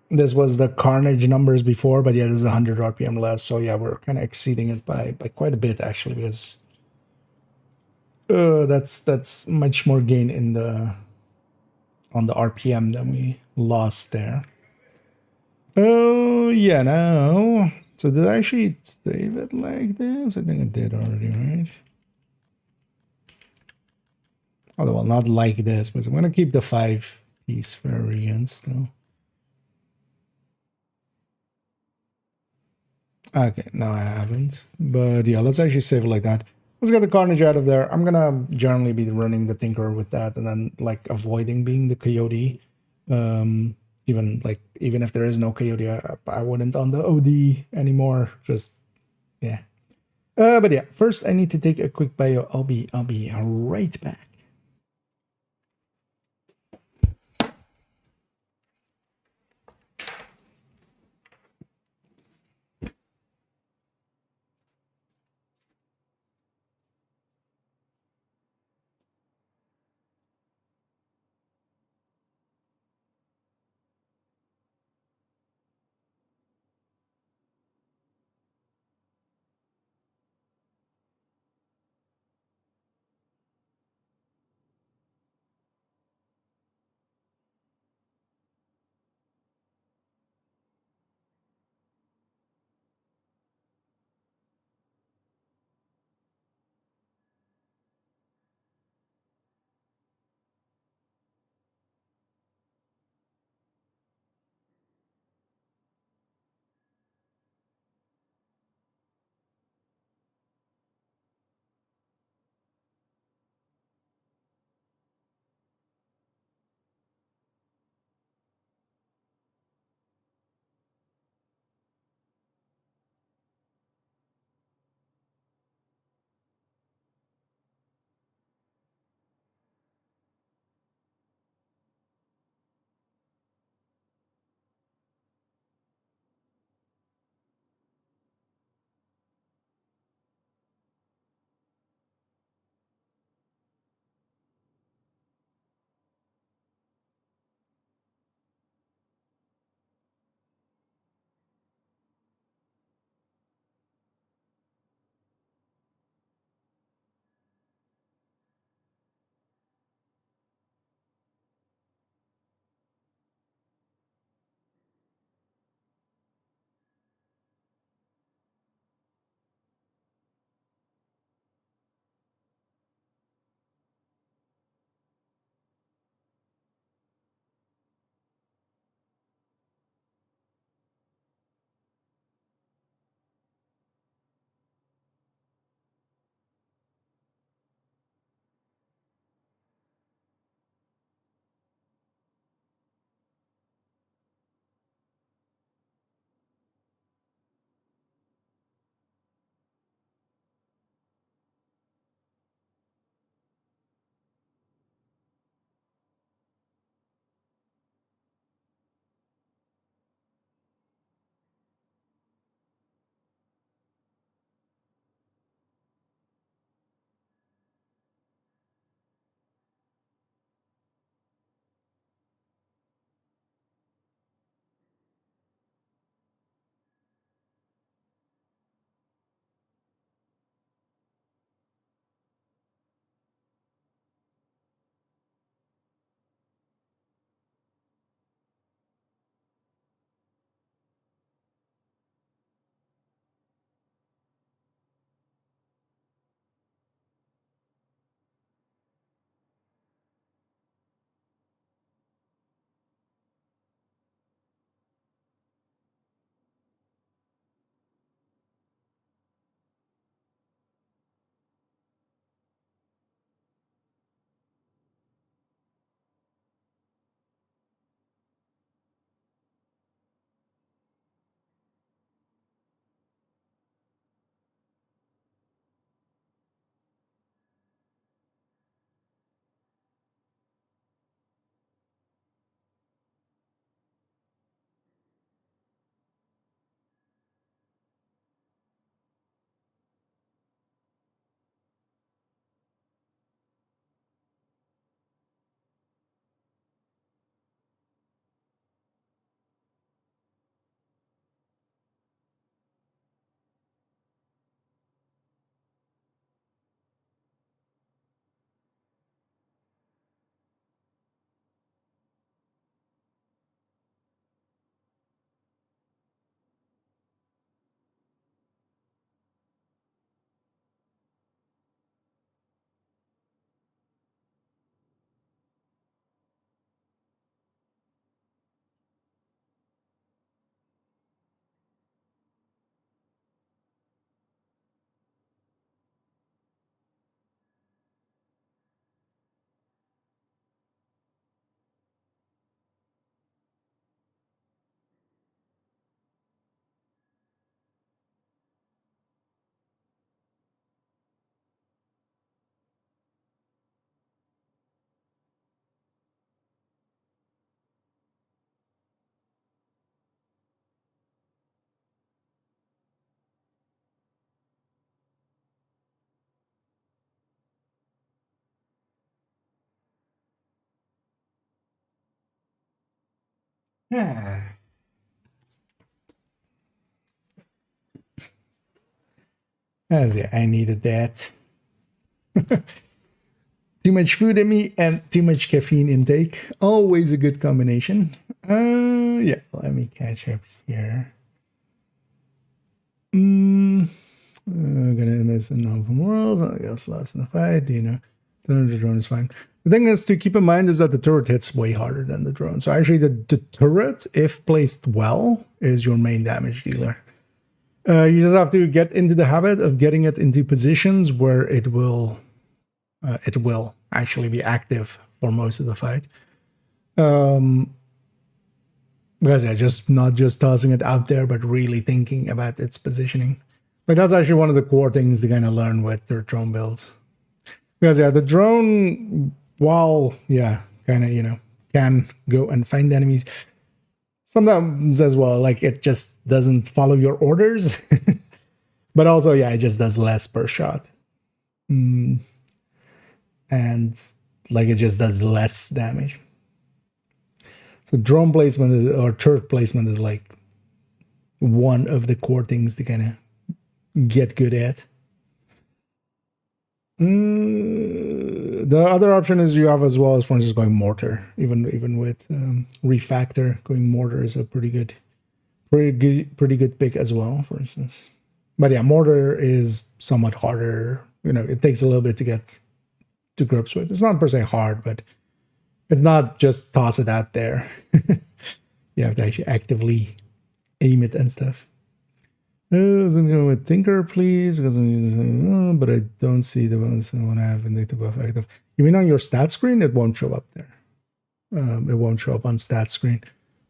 this was the carnage numbers before, but yeah, this is 100 RPM less, so yeah, we're kind of exceeding it by quite a bit actually, because that's much more gain in the on the RPM than we lost there. Oh yeah, no. So did I actually save it like this? I think I did already, right? Oh well, not like this, but I'm gonna keep the 5-piece variants though. Okay, no, I haven't. But yeah, let's actually save it like that. Let's get the Carnage out of there. I'm gonna generally be running the Tinker with that, and then like avoiding being the Coyote. Even if there is no Coyote, I wouldn't on the OD anymore. Just yeah. But yeah, first I need to take a quick bio. I'll be right back. Yeah. As yeah, I needed that. Too much food in me and too much caffeine intake. Always a good combination. Yeah, let me catch up here. Gonna miss in open worlds. I guess lost in the fight. You know, the drone is fine. The thing is to keep in mind is that the turret hits way harder than the drone. So actually, the turret, if placed well, is your main damage dealer. You just have to get into the habit of getting it into positions where it will actually be active for most of the fight. Because yeah, just not just tossing it out there, but really thinking about its positioning. Like that's actually one of the core things to kind of learn with their drone builds. Because yeah, the drone, while yeah, kind of, you know, can go and find enemies, sometimes as well, like it just doesn't follow your orders. But also, yeah, it just does less per shot. And like it just does less damage. So drone placement or turret placement is like one of the core things to kind of get good at. The other option is you have as well as, for instance, going mortar. Even with refactor, going mortar is a pretty good pick as well, for instance. But yeah, mortar is somewhat harder. You know, it takes a little bit to get to grips with. It's not per se hard, but it's not just toss it out there. You have to actually actively aim it and stuff. Let's go with Tinker, please. Because I'm using, but I don't see the ones I want to have vindictive buff active. You mean on your stat screen? It won't show up there. It won't show up on stat screen.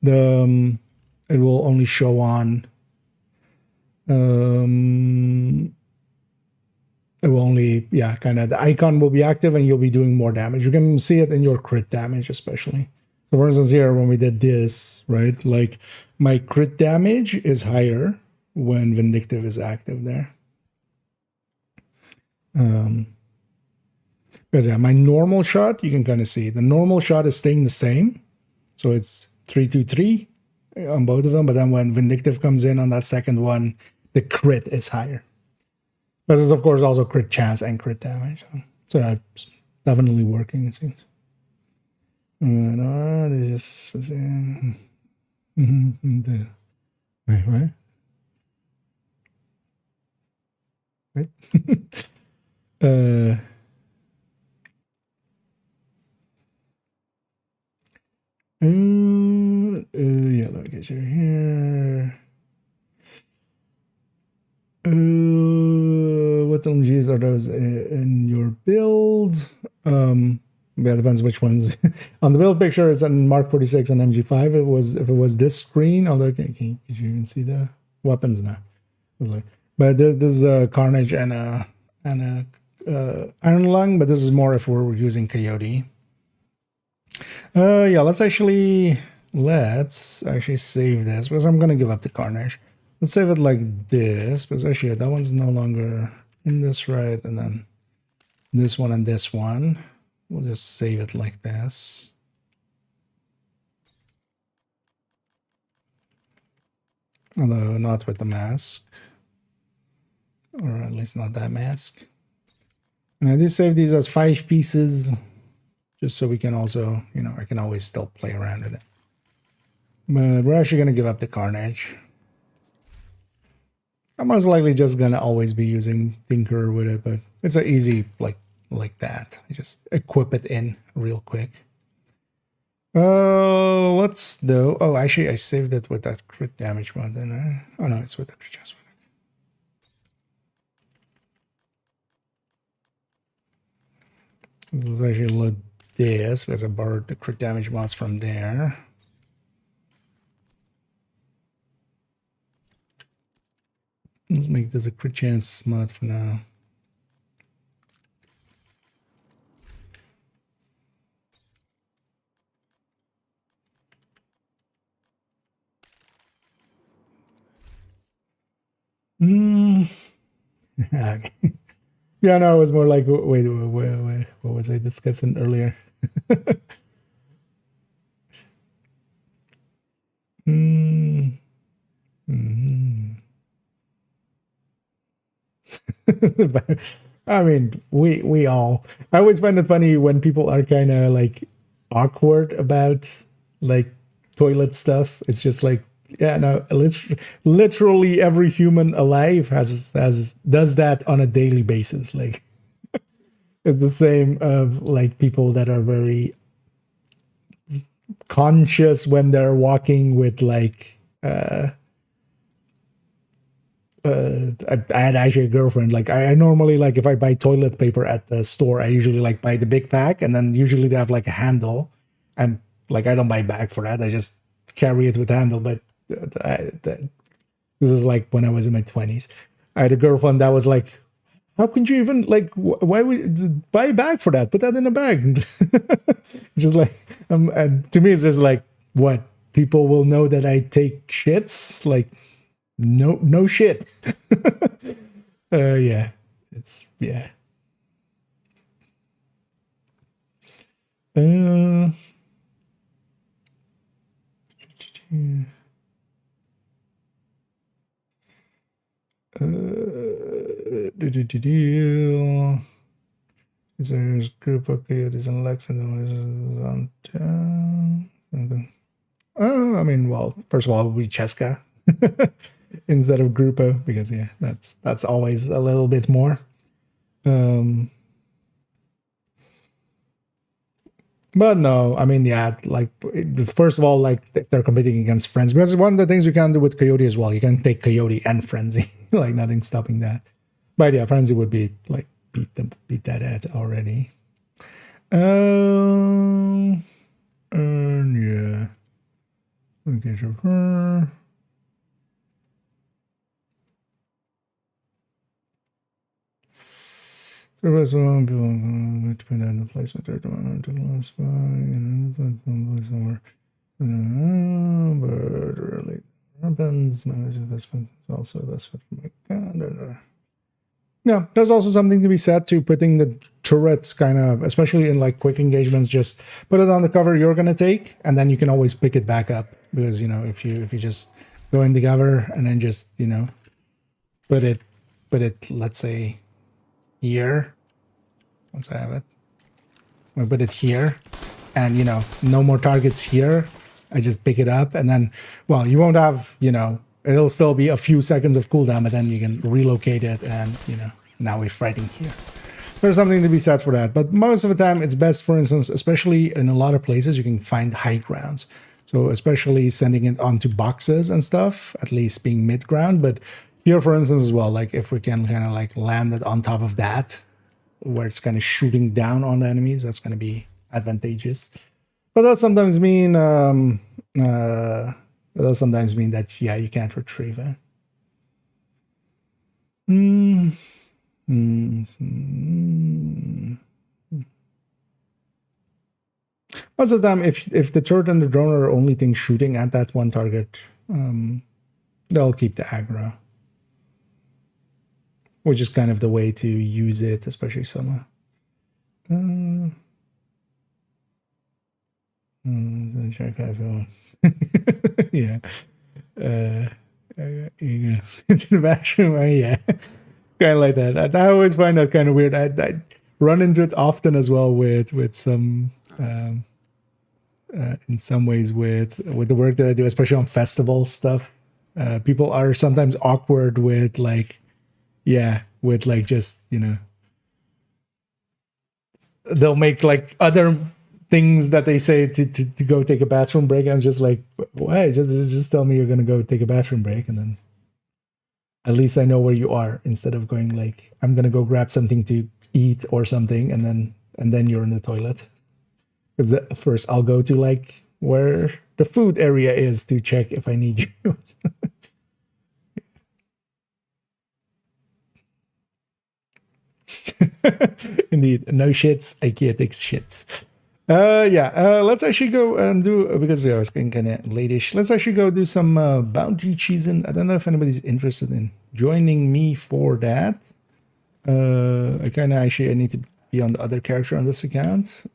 It will only show on. It will only, yeah, kind of the icon will be active and you'll be doing more damage. You can see it in your crit damage, especially. So for instance, here when we did this, right, like my crit damage is higher when vindictive is active there. Because yeah, my normal shot, you can kind of see the normal shot is staying the same. So it's 323 on both of them. But then when vindictive comes in on that second one, the crit is higher. This is, of course, also crit chance and crit damage. So that's definitely working, it seems. Wait, what? Wait. Yeah, let me get you here. What LMGs are those in your build? Yeah, depends which ones. On the build picture, it's in Mark 46 and MG5. If it was this screen, although could you even see the weapons now? But this is Carnage and a Iron Lung, but this is more if we're using Coyote. Yeah, let's actually save this because I'm gonna give up the Carnage. Let's save it like this because actually that one's no longer in this, right? And then this one and this one. We'll just save it like this. Although not with the mask. Or at least not that mask. And I do save these as 5 pieces. Just so we can also, you know, I can always still play around with it. But we're actually going to give up the Carnage. I'm most likely just going to always be using Tinker with it, but it's an easy, like that. I just equip it in real quick. Let's do. Oh, actually, I saved it with that crit damage one. Then, oh no, it's with the crit chance one. Let's actually load this because I borrowed the crit damage mods from there. Let's make this a crit chance mod for now. Okay. Yeah, no, it was more like, wait, what was I discussing earlier? Mm. I mean, we all. I always find it funny when people are kind of like awkward about like toilet stuff. It's just like, yeah, no, literally every human alive does that on a daily basis. Like, it's the same of like people that are very conscious when they're walking with like I had actually a girlfriend. Like I normally like if I buy toilet paper at the store, I usually like buy the big pack, and then usually they have like a handle, and like I don't buy bag for that. I just carry it with handle. But this is like when I was in my 20s. I had a girlfriend that was like, "How can you even like? Why would you buy a bag for that? Put that in a bag." Just like, and to me, it's just like, what, people will know that I take shits, like. No shit. Yeah, it's yeah. Is there a group of coyotes and Lex and on town? I mean, well, first of all, we Cheska. Instead of Grupo, because yeah, that's always a little bit more. But no, I mean, yeah, like first of all, like if they're competing against Frenzy, because one of the things you can do with Coyote as well, you can take Coyote and Frenzy, like nothing stopping that. But yeah, Frenzy would be like beat that at already. Yeah. Okay, sure. There was one people to put out the placement or to last by, somewhere. But really happens. Investment is also investment for my God. Yeah, there's also something to be said to putting the turrets kind of, especially in like quick engagements, just put it on the cover you're gonna take, and then you can always pick it back up, because you know if you just go in the cover and then just put it let's say here. Once I have it, I put it here, and no more targets here. I just pick it up, and then, well, you won't have, it'll still be a few seconds of cooldown, but then you can relocate it, and now we're fighting here. There's something to be said for that, but most of the time it's best, for instance, especially in a lot of places, you can find high grounds. So especially sending it onto boxes and stuff, at least being mid ground, but here, for instance, as well, like if we can kind of like land it on top of that, where it's kind of shooting down on the enemies, that's going to be advantageous. But that sometimes mean that yeah, you can't retrieve it. Most of the time, if the turret and the drone are the only thing shooting at that one target, they'll keep the aggro. Which is kind of the way to use it, especially summer. Yeah. Into the bathroom. Yeah. Kind of like that. I always find that kind of weird. I run into it often as well with some in some ways with the work that I do, especially on festival stuff. People are sometimes awkward with like. Yeah, with like just, they'll make like other things that they say to go take a bathroom break. I'm just like, why? Just tell me you're going to go take a bathroom break, and then at least I know where you are, instead of going like, I'm going to go grab something to eat or something, and then you're in the toilet. Because first I'll go to like where the food area is to check if I need you. Indeed, no shits, IKEA takes shits. Let's actually go and do, because I was getting kind of late-ish, let's actually go do some bounty cheesing. I don't know if anybody's interested in joining me for that. I need to be on the other character on this account.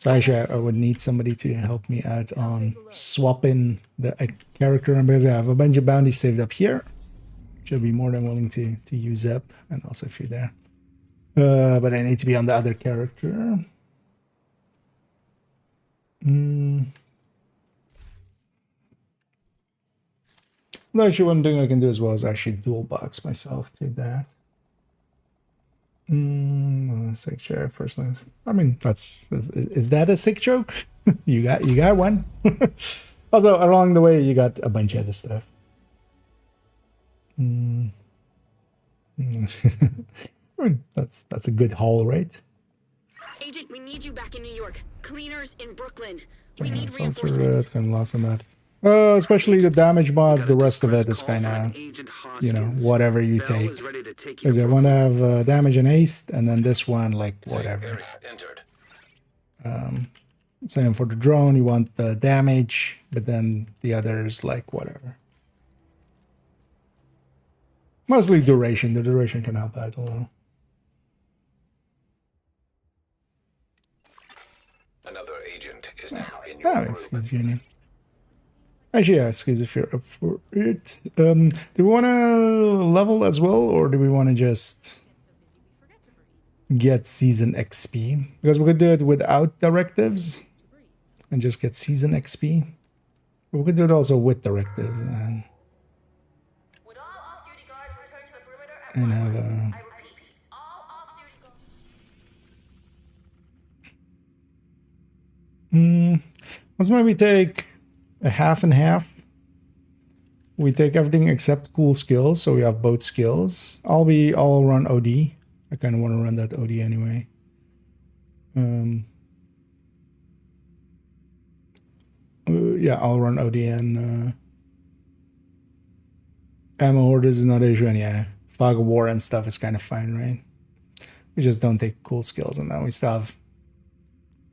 So actually, I would need somebody to help me out on swapping the character, and because I have a bunch of bounties saved up here, which I'll be more than willing to use up, and also a few there. But I need to be on the other character. No, actually, one thing I can do as well is actually dual box myself to that. Sick joke, personally. I mean, is that a sick joke? you got one. Also, along the way, you got a bunch of other stuff. I mean, that's a good haul, right? Agent, we need you back in New York. Cleaners in Brooklyn. We need It's reinforcements. kind of lost on that. Especially the damage mods, the rest of it is kind of, you know, whatever you take. Because I want to have damage and haste, and then this one, like, whatever. Same for the drone, you want the damage, but then the others, like, whatever. Mostly duration. The duration can help out a little. Another agent is now in your Oh, excuse union. Actually, yeah, excuse if you're up for it. Do we want to level as well, or do we want to just get season XP? Because we could do it without directives and just get season XP. But we could do it also with directives and have a... Let's maybe take a half and half. We take everything except cool skills, so we have both skills. I'll run OD. I kind of want to run that OD anyway. Yeah, I'll run OD and ammo hoarders is not an issue, and yeah, fog of war and stuff is kind of fine, right? We just don't take cool skills, and then we still have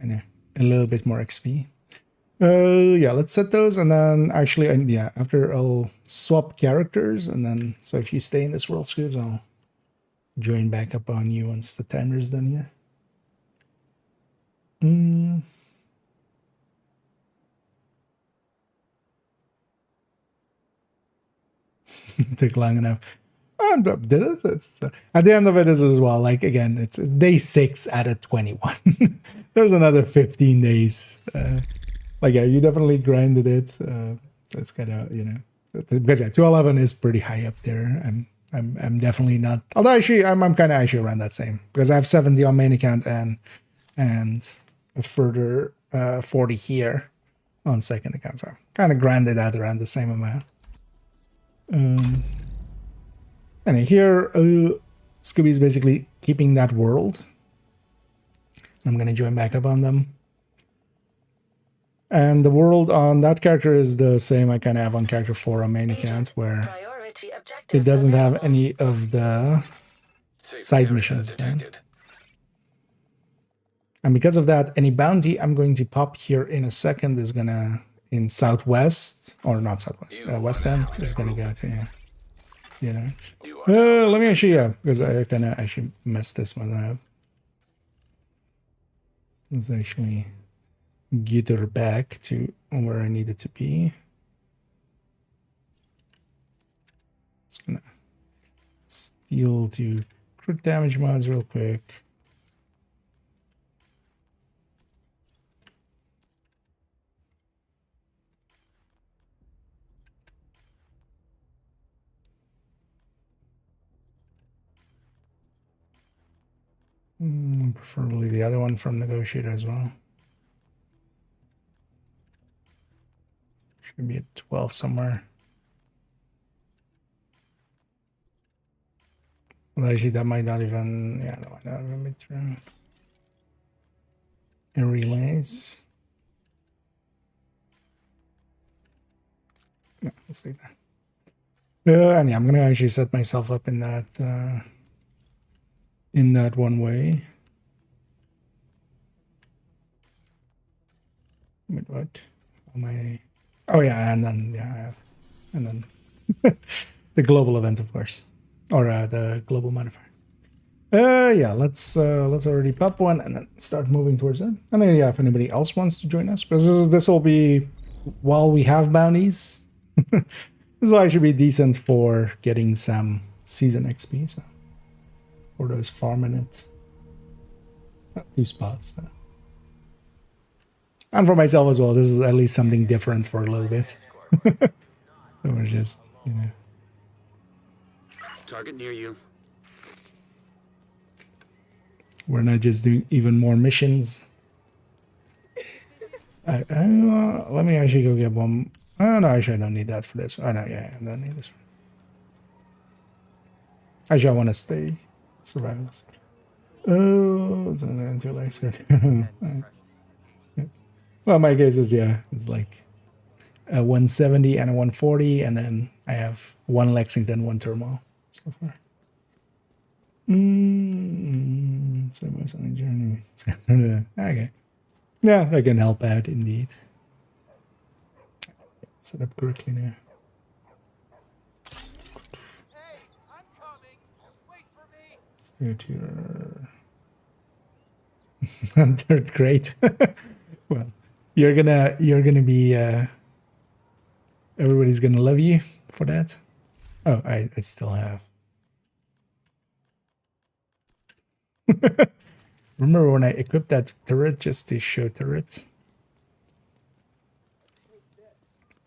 a little bit more XP. Yeah, let's set those, and then actually, yeah, after I'll swap characters, and then, so if you stay in this world, Scoobs, I'll join back up on you once the timer is done here. Took long enough. Did it? At the end of it is as well, like, again, it's day 6 out of 21. There's another 15 days. Like, yeah, you definitely grinded it. That's kind of, you know, because yeah, 211 is pretty high up there. I'm definitely not. Although actually, I'm kind of actually around that same, because I have 70 on main account and a further 40 here on second account. So kind of grinded out around the same amount. And here, Scooby is basically keeping that world. I'm gonna join back up on them. And the world on that character is the same I kind of have on character 4 on main account, where it doesn't have any of the side missions then. And because of that, any bounty I'm going to pop here in a second is gonna, in Southwest, or not Southwest, West End, is gonna go to, yeah. Let me actually, yeah, because I kind of actually messed this one up. Let's actually get her back to where I need it to be. Just gonna steal to crit damage mods real quick. Preferably the other one from Negotiator as well. Should be at 12 somewhere. Well, actually, that might not even, yeah, that might not even be true. And relays. No, let's leave that. And yeah, I'm gonna actually set myself up in that one way. Wait, what? Am I? Oh yeah, and then yeah, I have, and then the global event, of course, or the global modifier. Yeah, let's already pop one and then start moving towards it. And then yeah, if anybody else wants to join us, because this will be while we have bounties. This will actually be decent for getting some season XP. So for those farming it, 2 spots. So. And for myself as well, this is at least something different for a little bit. So we're just, you know. Target near you. We're not just doing even more missions. Let me actually go get one. Oh, no, actually, I don't need that for this. Oh, no, yeah, I don't need this one. Actually, I want to stay survivalist. Oh, it's an anti-laser. Well, my case is, yeah, it's like a 170 and a 140, and then I have 1 Lexington, 1 Thermal so far. So what's on a journey? Okay. Yeah, that can help out indeed. Set up correctly now. Hey, I'm coming. Wait for me. So your 3rd grade. Well, you're gonna be everybody's gonna love you for that. Oh, I still have. Remember when I equipped that turret just to show turret?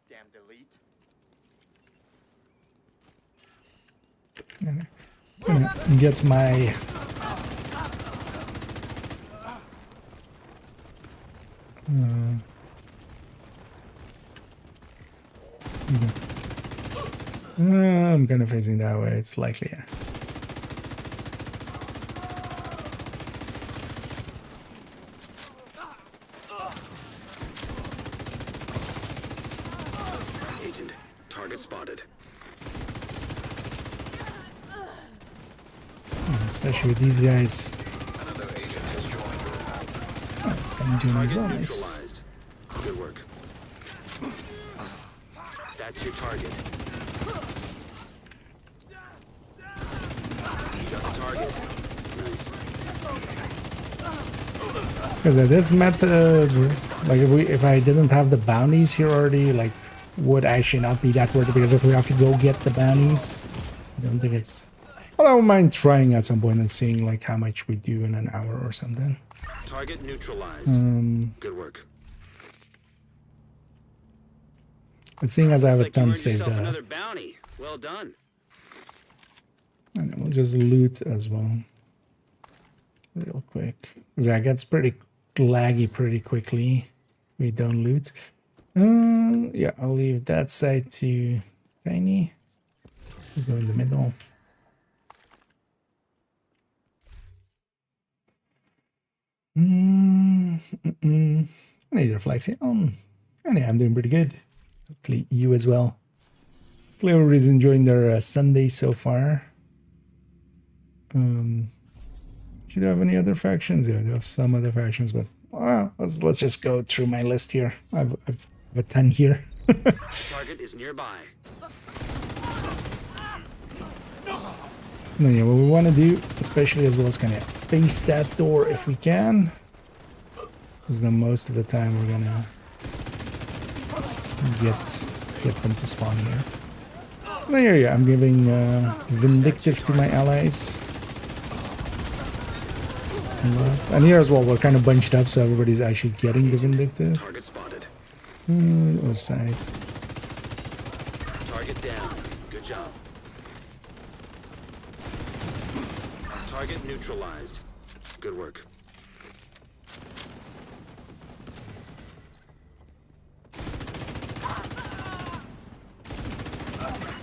Damn delete. And I'm gonna get my I'm kind of facing that way. It's likely, yeah. Agent, target spotted. Especially with these guys. Another agent has joined. Oh, can join as well. Nice. Neutralized. Good work. That's your target. You got the target. Nice. Because this method, like if I didn't have the bounties here already, like would actually not be that worth it, because if we have to go get the bounties, I don't think it's. Well, I don't mind trying at some point and seeing like how much we do in an hour or something. Target neutralized. Good work. But seeing as I have a Like you ton earned saved yourself up, another bounty. Well done. and then we'll just loot as well, real quick. Because that gets pretty laggy pretty quickly. We don't loot. Yeah, I'll leave that side to Tiny. We'll go in the middle. I need to reflex it on. And yeah, I'm doing pretty good. Hopefully you as well. Hopefully everybody's enjoying their Sunday so far. Should I have any other factions? Yeah, I do have some other factions, but well, let's just go through my list here. I've a ton here. Target is nearby. And then yeah, what we want to do, especially as well, is kind of face that door if we can. Because then most of the time we're gonna get them to spawn here. And then here, yeah, I'm giving Vindictive to my allies. And here as well, we're kind of bunched up, so everybody's actually getting the Vindictive. Target spotted. Other side. Target down. Good job. Target neutralized. Good work.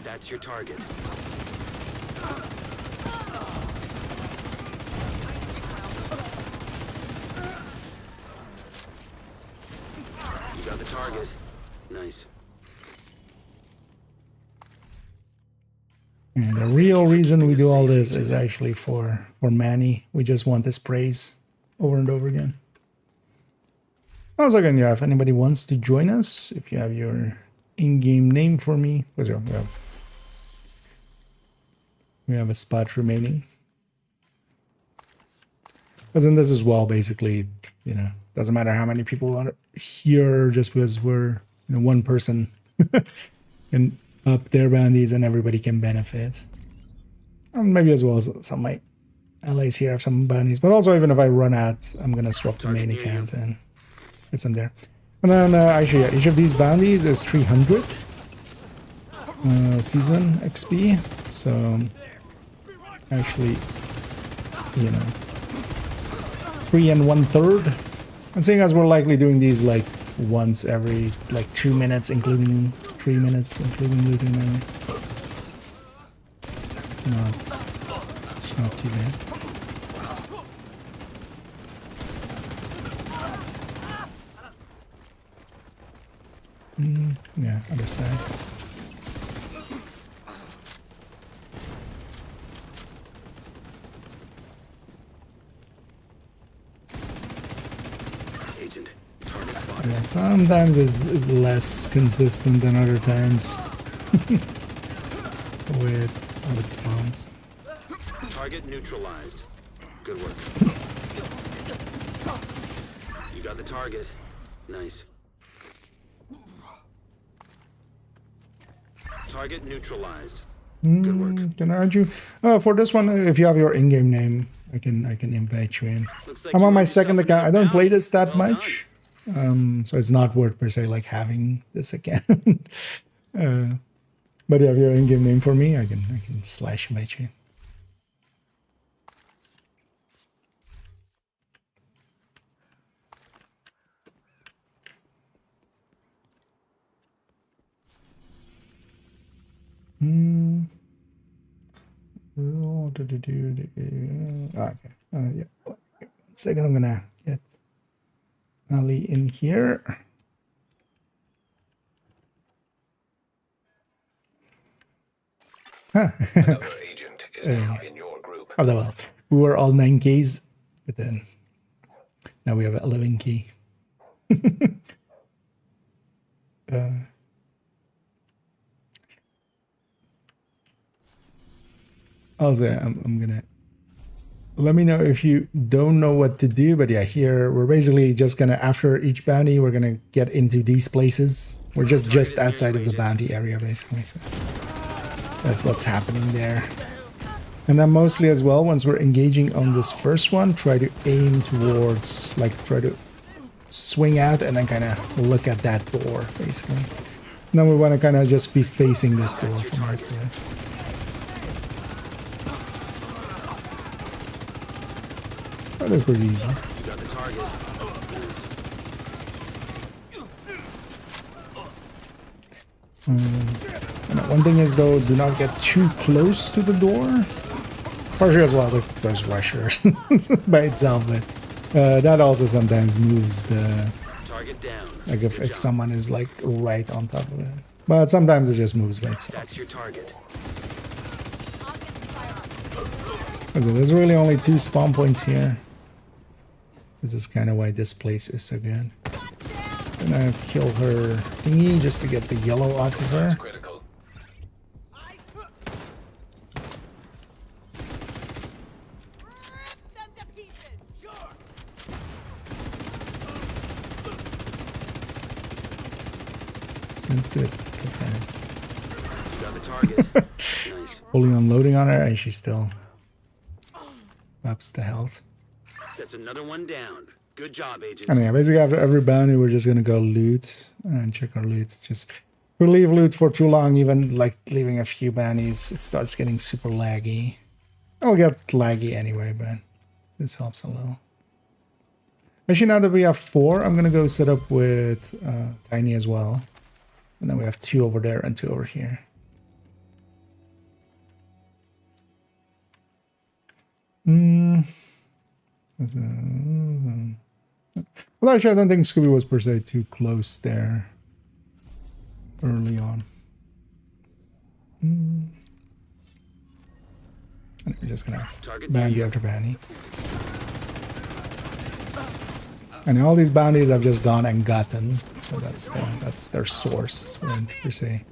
That's your target. You got the target. Nice. And the real reason we do all this is actually for Manny. We just want this praise over and over again. Once again, yeah, if anybody wants to join us, if you have your in-game name for me, because we have a spot remaining. Because in this as well, basically, you know, doesn't matter how many people are here, just because we're, you know, one person can up their bounties and everybody can benefit. And maybe as well as some of my allies here have some bounties, but also even if I run out, I'm gonna swap to main account and get some there. And then actually, yeah, each of these bounties is 300 season XP. So actually, you know, 3 1/3. And seeing as we're likely doing these like once every like 2 minutes, including 3 minutes, including looting memory. It's not too bad. Yeah, other side. Agent, target spotted. Yeah, sometimes is less consistent than other times with how it spawns. Target neutralized. Good work. You got the target. Nice. Target neutralized. Good work. Can I add you? For this one, if you have your in-game name, I can invite you in. Looks like I'm you on my earned second yourself account. I another don't play bounty. this that Well much, so it's not worth per se like having this account. But if you have your in-game name for me, I can slash invite you in. What did it do? Okay. Yeah. 1 second. I'm gonna get Ali in here. Another agent is now in your group. Oh, well, we were all 9 keys, but then now we have 11 key. Also, I'm gonna let me know if you don't know what to do. But yeah, here we're basically just gonna, after each bounty, we're gonna get into these places. We're just outside of the bounty area, basically. So that's what's happening there. And then mostly as well, once we're engaging on this first one, try to aim towards, like, try to swing out and then kind of look at that door, basically. And then we want to kind of just be facing this door from our side. That is pretty easy. You got the target. One thing is though, do not get too close to the door. Partially as well, like there's rushers by itself, but that also sometimes moves the Target down. like if someone is like right on top of it. But sometimes it just moves by itself. That's your target. So there's really only 2 spawn points here. This is kind of why this place is so good. Gonna kill her thingy just to get the yellow off of her. Critical. Them to pieces. Sure. Don't do it. You got the target. Nice. Fully unloading on her and she still ups the health. That's another one down. Good job, agent. And yeah, basically after every bounty, we're just gonna go loot and check our loot. Just if we leave loot for too long, even like leaving a few bounties, it starts getting super laggy. It'll get laggy anyway, but this helps a little. Actually, now that we have 4, I'm gonna go set up with Tiny as well, and then we have 2 over there and 2 over here. Well, actually, I don't think Scooby was per se too close there early on. And we're just gonna bounty after bounty. And all these bounties I've just gone and gotten, so that's their source. We aren't per se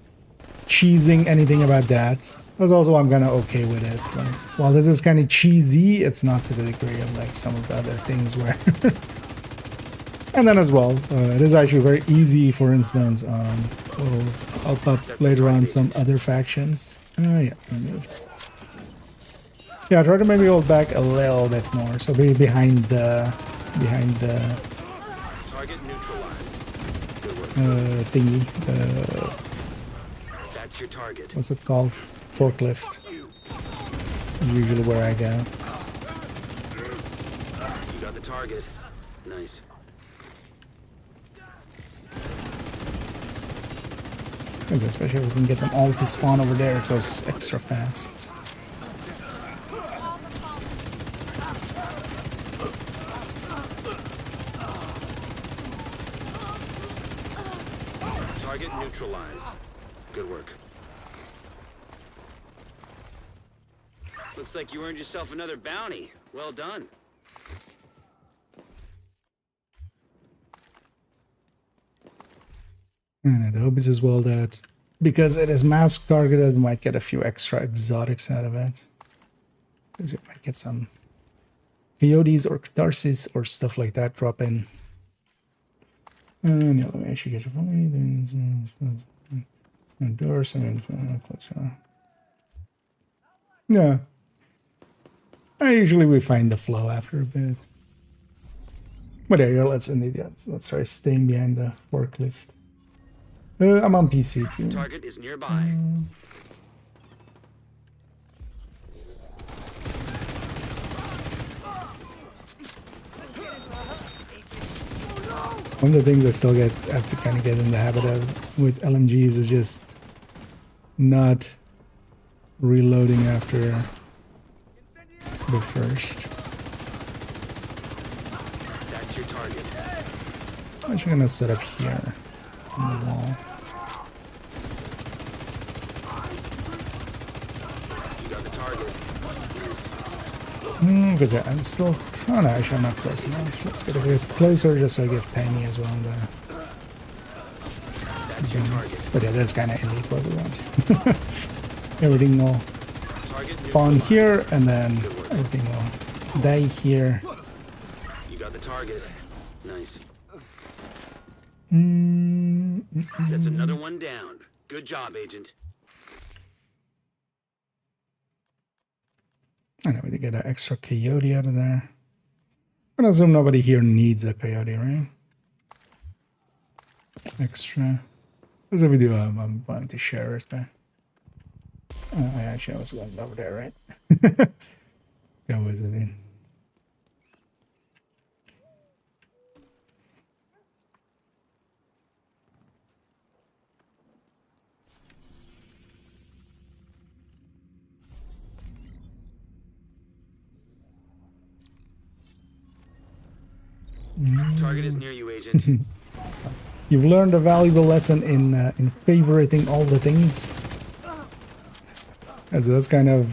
cheesing anything about that. That's also why I'm kind of okay with it. Like, while this is kind of cheesy, it's not to the degree of like some of the other things where... And then as well, it is actually very easy, for instance, we'll help up later on some other factions. Yeah, removed. Yeah, try to maybe hold back a little bit more, so be behind the Target neutralized. Good work. thingy. That's your target. What's it called? Forklift. Is usually where I go. You got the target. Nice. Because especially if we can get them all to spawn over there, it goes extra fast. Target neutralized. Good work. Looks like you earned yourself another bounty. Well done. And the hope is as well that because it is mask targeted, we might get a few extra exotics out of it. Because you might get some VODs or catharsis or stuff like that drop in. And yeah, let me actually get your endorse and yeah. Usually we find the flow after a bit. But yeah, let's try staying behind the forklift. I'm on PC too. Target is nearby. One of the things I still have to kind of get in the habit of with LMGs is just not reloading after the first. That's your target. I'm actually gonna set up here on the wall. You got the target. Because I'm still... Oh no, actually I'm not close enough. Let's get a bit closer just so I give Penny as well the... That's your target. But yeah, that's kind of elite what we want. Everything will Target spawn here and then everything will die here. You got the target. Nice. That's another one down. Good job, Agent. I know we did get an extra coyote out of there. I'm gonna assume nobody here needs a coyote, right? Extra. Because if we do, I'm going to share it, but... actually, I was going over there, right? Go with it in. Target is near you, Agent. You've learned a valuable lesson in favoriting all the things. And so that's kind of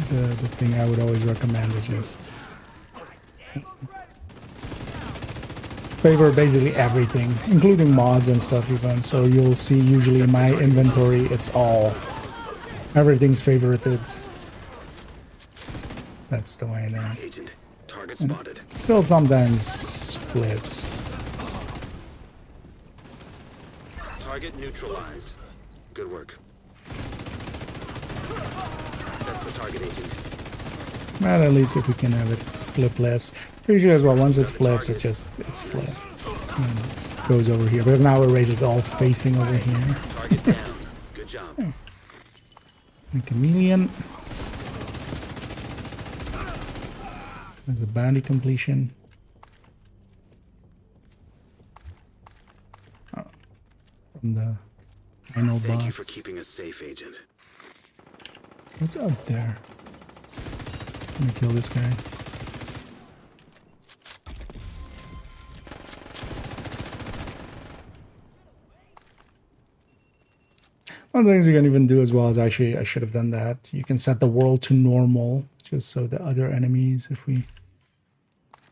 the thing I would always recommend is just favor basically everything, including mods and stuff even. So you'll see usually in my inventory, it's all, everything's favorited. That's the way now. Agent, target spotted. Still sometimes flips. Target neutralized. Good work. That's the target, Agent. But at least if we can have it flip less. Usually as well, once it flips, it's flip. And it goes over here. Because now we're raising it all facing over here. Target down. Good job. A chameleon. There's a bounty completion. Oh, from the final boss. Thank you for keeping us safe, Agent. What's up there? Just gonna kill this guy. One of the things you can even do as well is actually, I should have done that. You can set the world to normal, just so the other enemies, if we...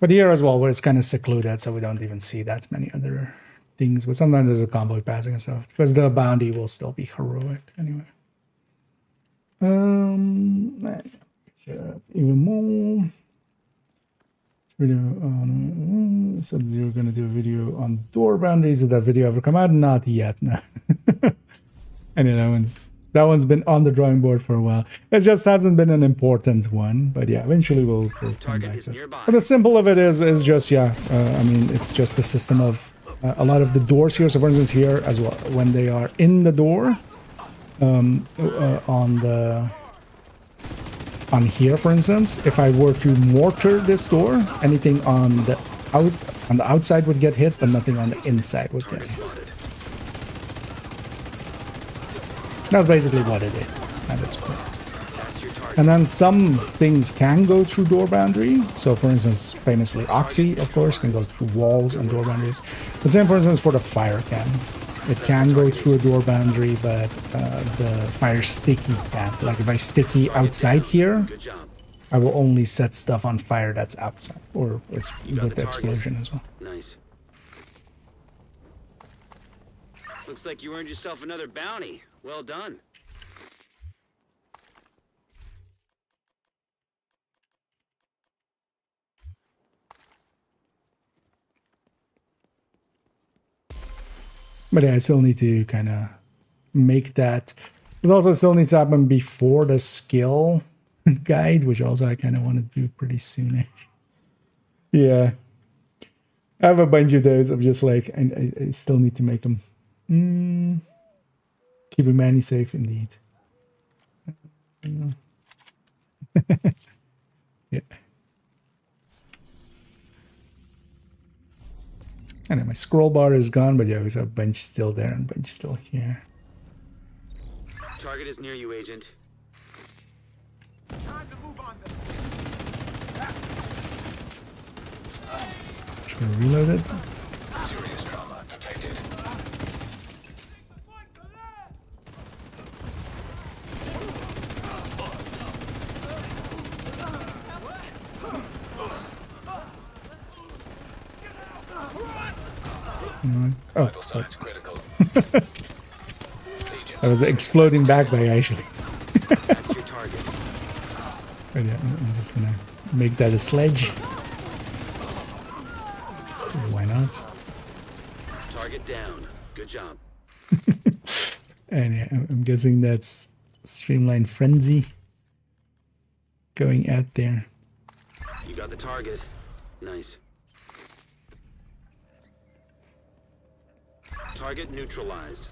But here as well, where it's kind of secluded, so we don't even see that many other things. But sometimes there's a convoy passing and stuff, because the bounty will still be heroic anyway. Even more. Video said you were going to do a video on door boundaries. Did that video ever come out? Not yet. No. I know that one's been on the drawing board for a while. It just hasn't been an important one. But yeah, eventually we'll come back to it. But the simple of it is just I mean, it's just the system of a lot of the doors here. So for instance, here as well, when they are in the door, on here, for instance, if I were to mortar this door, anything on the outside would get hit, but nothing on the inside would get hit. That's basically what it is at its core. And then some things can go through door boundary. So for instance, famously, Oxy, of course, can go through walls and door boundaries. The same, for instance, for the fire can. It can go through a door boundary, but the fire sticky can't. Like if I sticky outside here, I will only set stuff on fire that's outside, or with the explosion as well. Nice. Looks like you earned yourself another bounty. Well done. But yeah, I still need to kind of make that. It also still needs to happen before the skill guide, which also I kind of want to do pretty soon. Yeah. I have a bunch of those. I'm just like, I still need to make them. Keep humanity safe, indeed. Yeah. And then my scroll bar is gone, but yeah, we have a bench still there and bench still here. Target is near you, Agent. Time to move on them. Just gonna reload it. Serious trauma detected. Oh, Vital signs critical. I was exploding back by actually. That's your target. But yeah, I'm just gonna make that a sledge. 'Cause why not? Target down. Good job. And yeah, I'm guessing that's Streamline Frenzy going out there. You got the target. Nice. Target neutralized.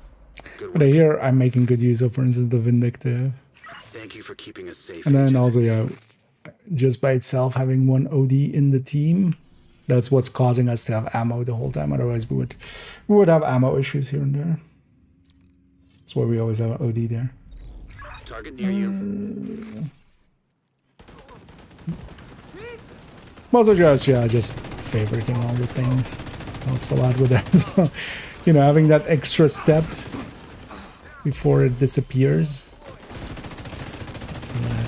Good But work. here I'm making good use of, for instance, the Vindictive. Thank you for keeping us safe. And then Agent. also, yeah, just by itself having one OD in the team, that's what's causing us to have ammo the whole time. Otherwise, we would have ammo issues here and there. That's why we always have an OD there. Target near you. Also, just favoriting all the things helps a lot with that as well. You know, having that extra step before it disappears. That's a lot.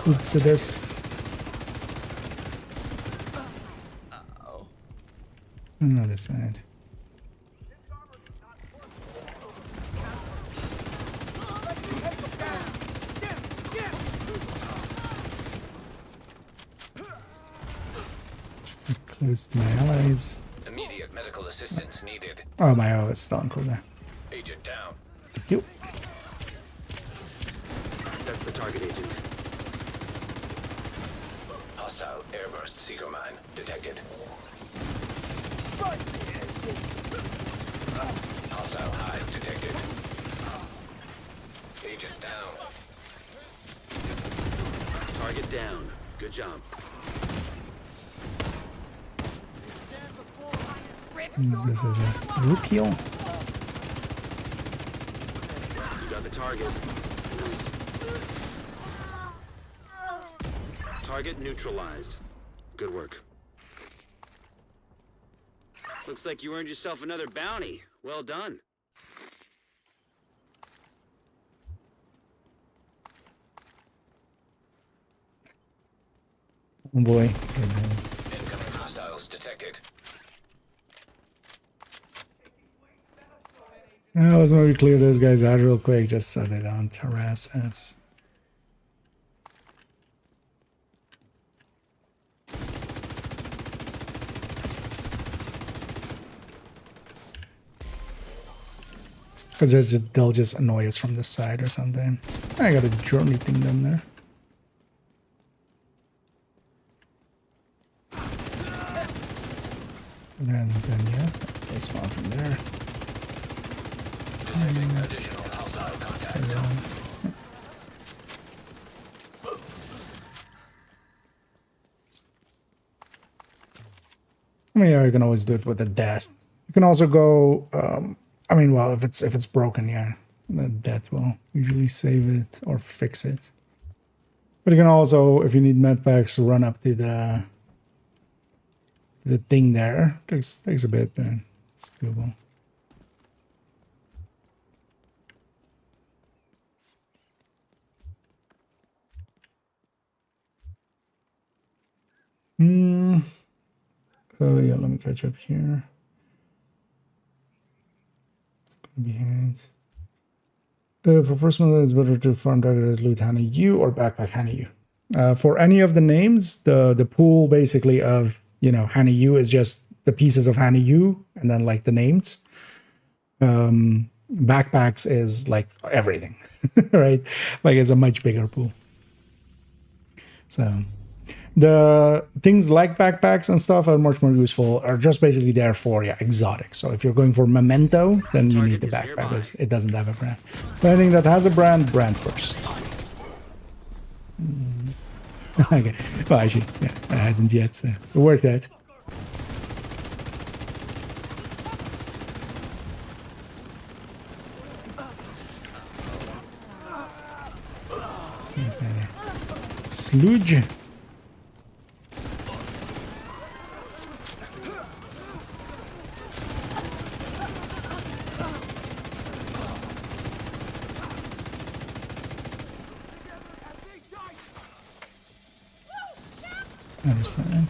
Oops, it is. Another side. Close to my allies. Immediate medical assistance needed. Oh, my eye is still on cooldown. Agent down. Thank you. That's the target, Agent. Hostile airburst seeker mine detected. Hostile hive detected. Agent down. Target down. Good job. Use this as a root heal. You got the target. Nice. Target neutralized. Good work. Looks like you earned yourself another bounty. Well done. Oh boy. Incoming hostile detected. Now let's maybe clear those guys out real quick just so they don't harass us. Because they'll just annoy us from this side or something. I got a journey thing down there. And then, yeah, they spawn from there. Detecting additional hostile contacts. I mean, yeah, you can always do it with a death. You can also go, I mean, well, if it's broken, yeah, the death will usually save it or fix it. But you can also, if you need med packs, run up to the thing there. Takes a bit, but it's doable. Oh yeah, let me catch up here. Behind. For first one, it's better to farm targeted loot Hana U or backpack Hana U. For any of the names, the pool basically of, you know, Hana U is just the pieces of Hana U and then like the names. Backpacks is like everything, right? Like it's a much bigger pool. So the things like backpacks and stuff are much more useful, are just basically there for, yeah, exotic. So if you're going for memento, then you need the backpack because it doesn't have a brand. But anything that has a brand first. Okay. Well, actually, yeah, I hadn't yet, so it worked out. Okay. Sludge. Understand.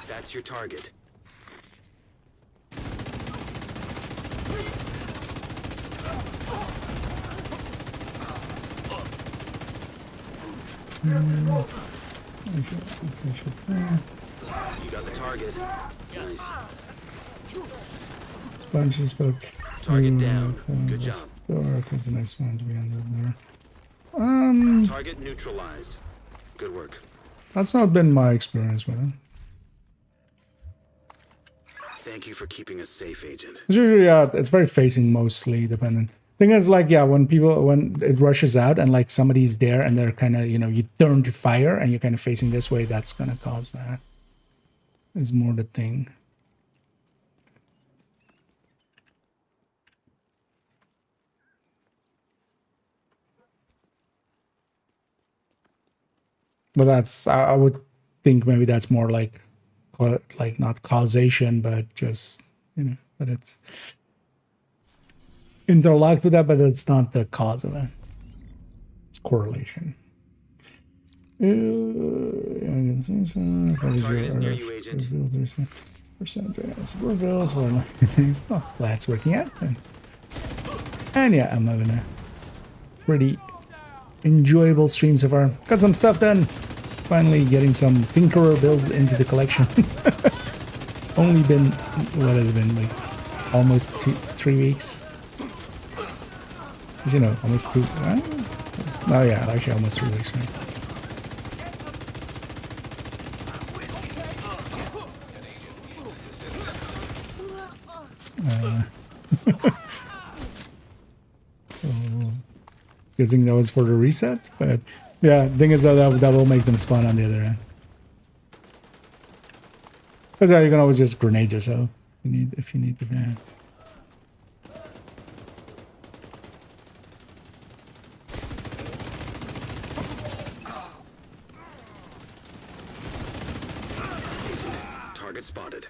That's your target. You got the target. Nice. Sponges, but Target down. Good job. That's a nice one to be under there. Target neutralized. Good work. That's not been my experience with it. Thank you for keeping us safe, Agent. It's usually, yeah, it's very facing mostly dependent. Thing is, like, yeah, when it rushes out and like somebody's there and they're kind of, you know, you turn to fire and you're kind of facing this way, that's gonna cause that. Is more the thing. But that's, I would think maybe that's more like not causation, but just, you know, that it's interlocked with that, but it's not the cause of it. It's correlation. Target is near you, Agent. Oh, that's working out. And yeah, I'm having a pretty enjoyable stream so far. Got some stuff done. Finally getting some Tinkerer builds into the collection. It's only been, what has it been, like almost 3 weeks. You know, almost 2. Oh yeah, actually almost 3 weeks, right? Guessing that was for the reset, but yeah, the thing is that will make them spawn on the other end. Because yeah, you can always just grenade yourself if you need the grenade. Target spotted.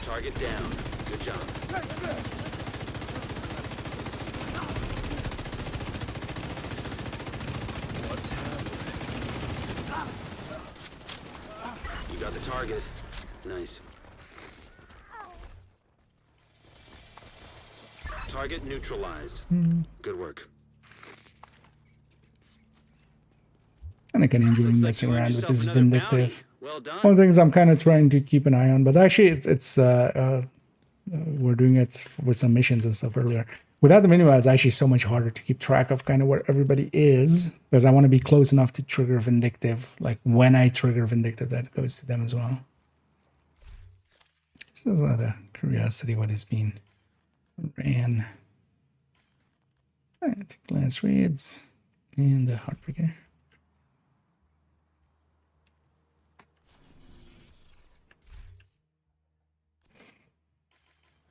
Target down. Good job. You got the target. Nice. Target neutralized. Good work. And I can enjoy Looks like messing you earned around with yourself this another bounty. vindictive. Well done. One of the things I'm kind of trying to keep an eye on, but actually we're doing it with some missions and stuff earlier. Without the menu, it's actually so much harder to keep track of kind of where everybody is, because I want to be close enough to trigger vindictive. Like when I trigger vindictive, that goes to them as well. Just out of curiosity, what is being ran. Right, glass raids and the heartbreaker.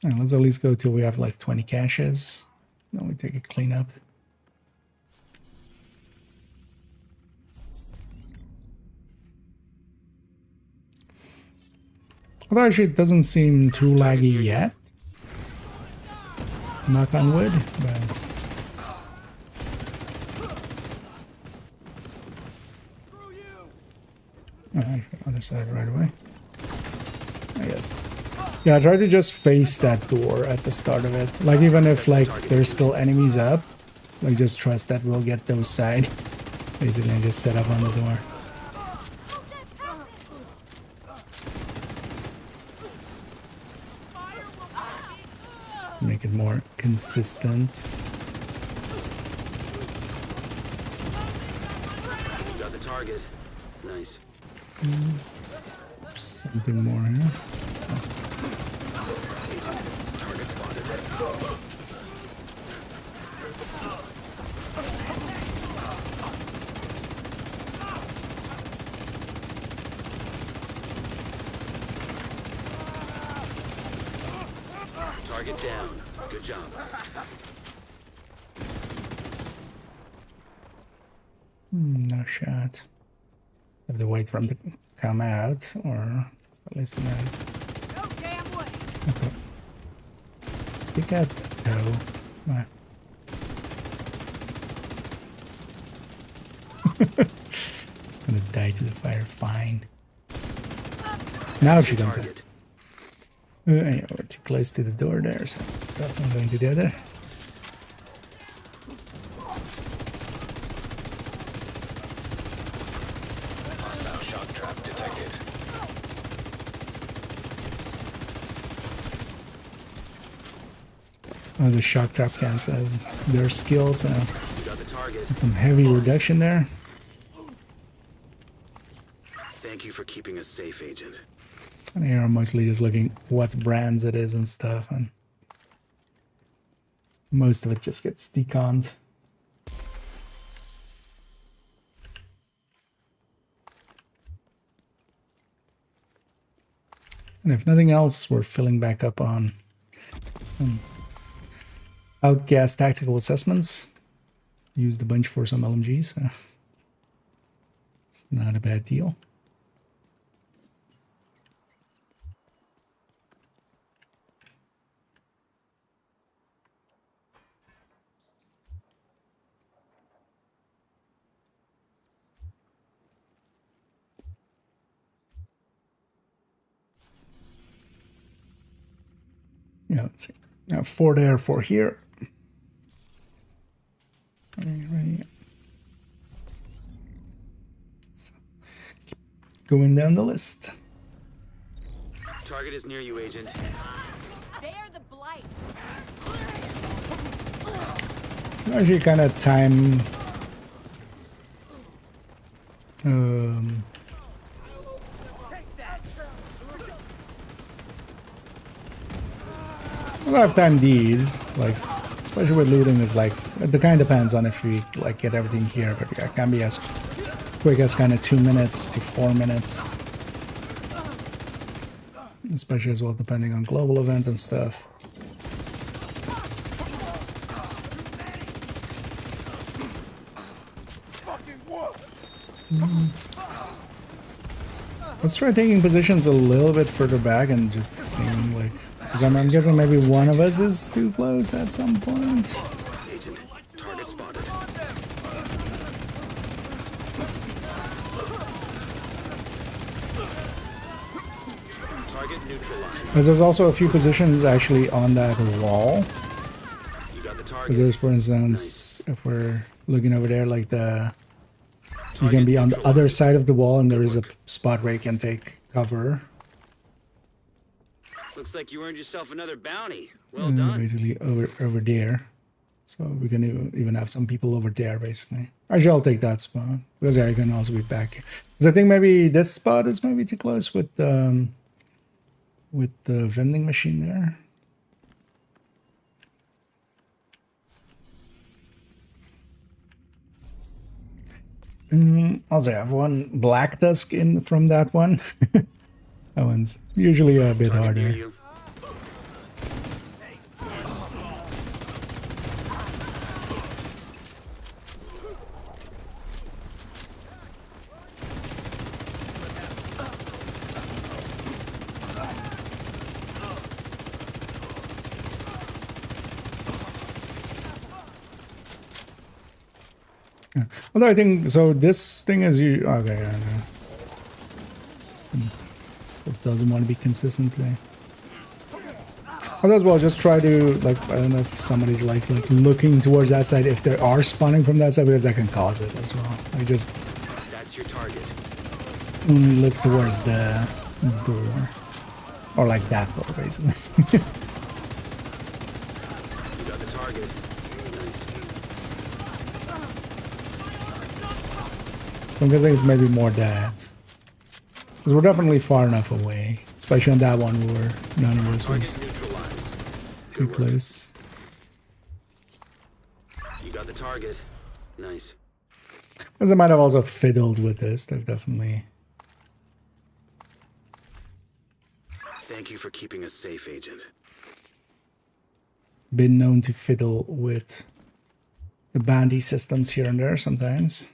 And let's at least go till we have like 20 caches. Then we take a cleanup. Although actually it doesn't seem too laggy yet. Knock on wood, but alright, other side right away. I guess. Yeah, try to just face that door at the start of it. Like even if like there's still enemies up, like just trust that we'll get those side. Basically just set up on the door. Just to make it more consistent. You got the target. Nice. Something more here. Target spotted. Target down. Good job. No shot. Have to wait for him to come out, or at least no. Okay, I'm waiting. Okay. Pick out that though. Come on. It's gonna die to the fire. Fine. Now she comes out. Yeah, we're too close to the door there, so I'm going to the other. Hostile shock trap detected. Oh, the shock trap counts as their skill, so You got the target. some heavy reduction there. Thank you for keeping us safe, Agent. And here I'm mostly just looking what brands it is and stuff, and most of it just gets deconned. And if nothing else, we're filling back up on some outgas tactical assessments. Used a bunch for some LMGs, so it's not a bad deal. Yeah, let's see. Now 4 there, 4 here. Right. So, keep going down the list. Target is near you, Agent. They're the blight. Actually, kind of time. A lot of time these, like, especially with looting, is like, it kind of depends on if we like get everything here, but it can be as quick as kind of 2 minutes to 4 minutes. Especially as well depending on global event and stuff. Let's try taking positions a little bit further back and just seeing like, because I'm guessing maybe one of us is too close at some point. Agent, target spotted. Target neutralized. Because there's also a few positions actually on that wall. You got the Because target. there's, for instance, if we're looking over there, like you can be on the other side of the wall and there is a spot where you can take cover. Looks like you earned yourself another bounty. Well done. Basically over there. So we can even have some people over there, basically. Actually, I'll take that spot. Because yeah, you can also be back here. Because I think maybe this spot is maybe too close with the vending machine there. Also, I have one black tusk in from that one. That one's usually a bit Target near harder. you. Although I think so, this thing is you. Okay, yeah, no. This doesn't want to be consistently. Although as well, just try to like, I don't know if somebody's like looking towards that side if they are spawning from that side, because that can cause it as well. Like just That's your target. only look towards the door, or like that door, basically. You got the target. Nice. I'm guessing it's maybe more that. Because we're definitely far enough away. Especially on that one where none of us Target was neutralized. too Good work. close. You got the target. Nice. Because I might have also fiddled with this. They've definitely... Thank you for keeping us safe, Agent. been known to fiddle with the bounty systems here and there sometimes.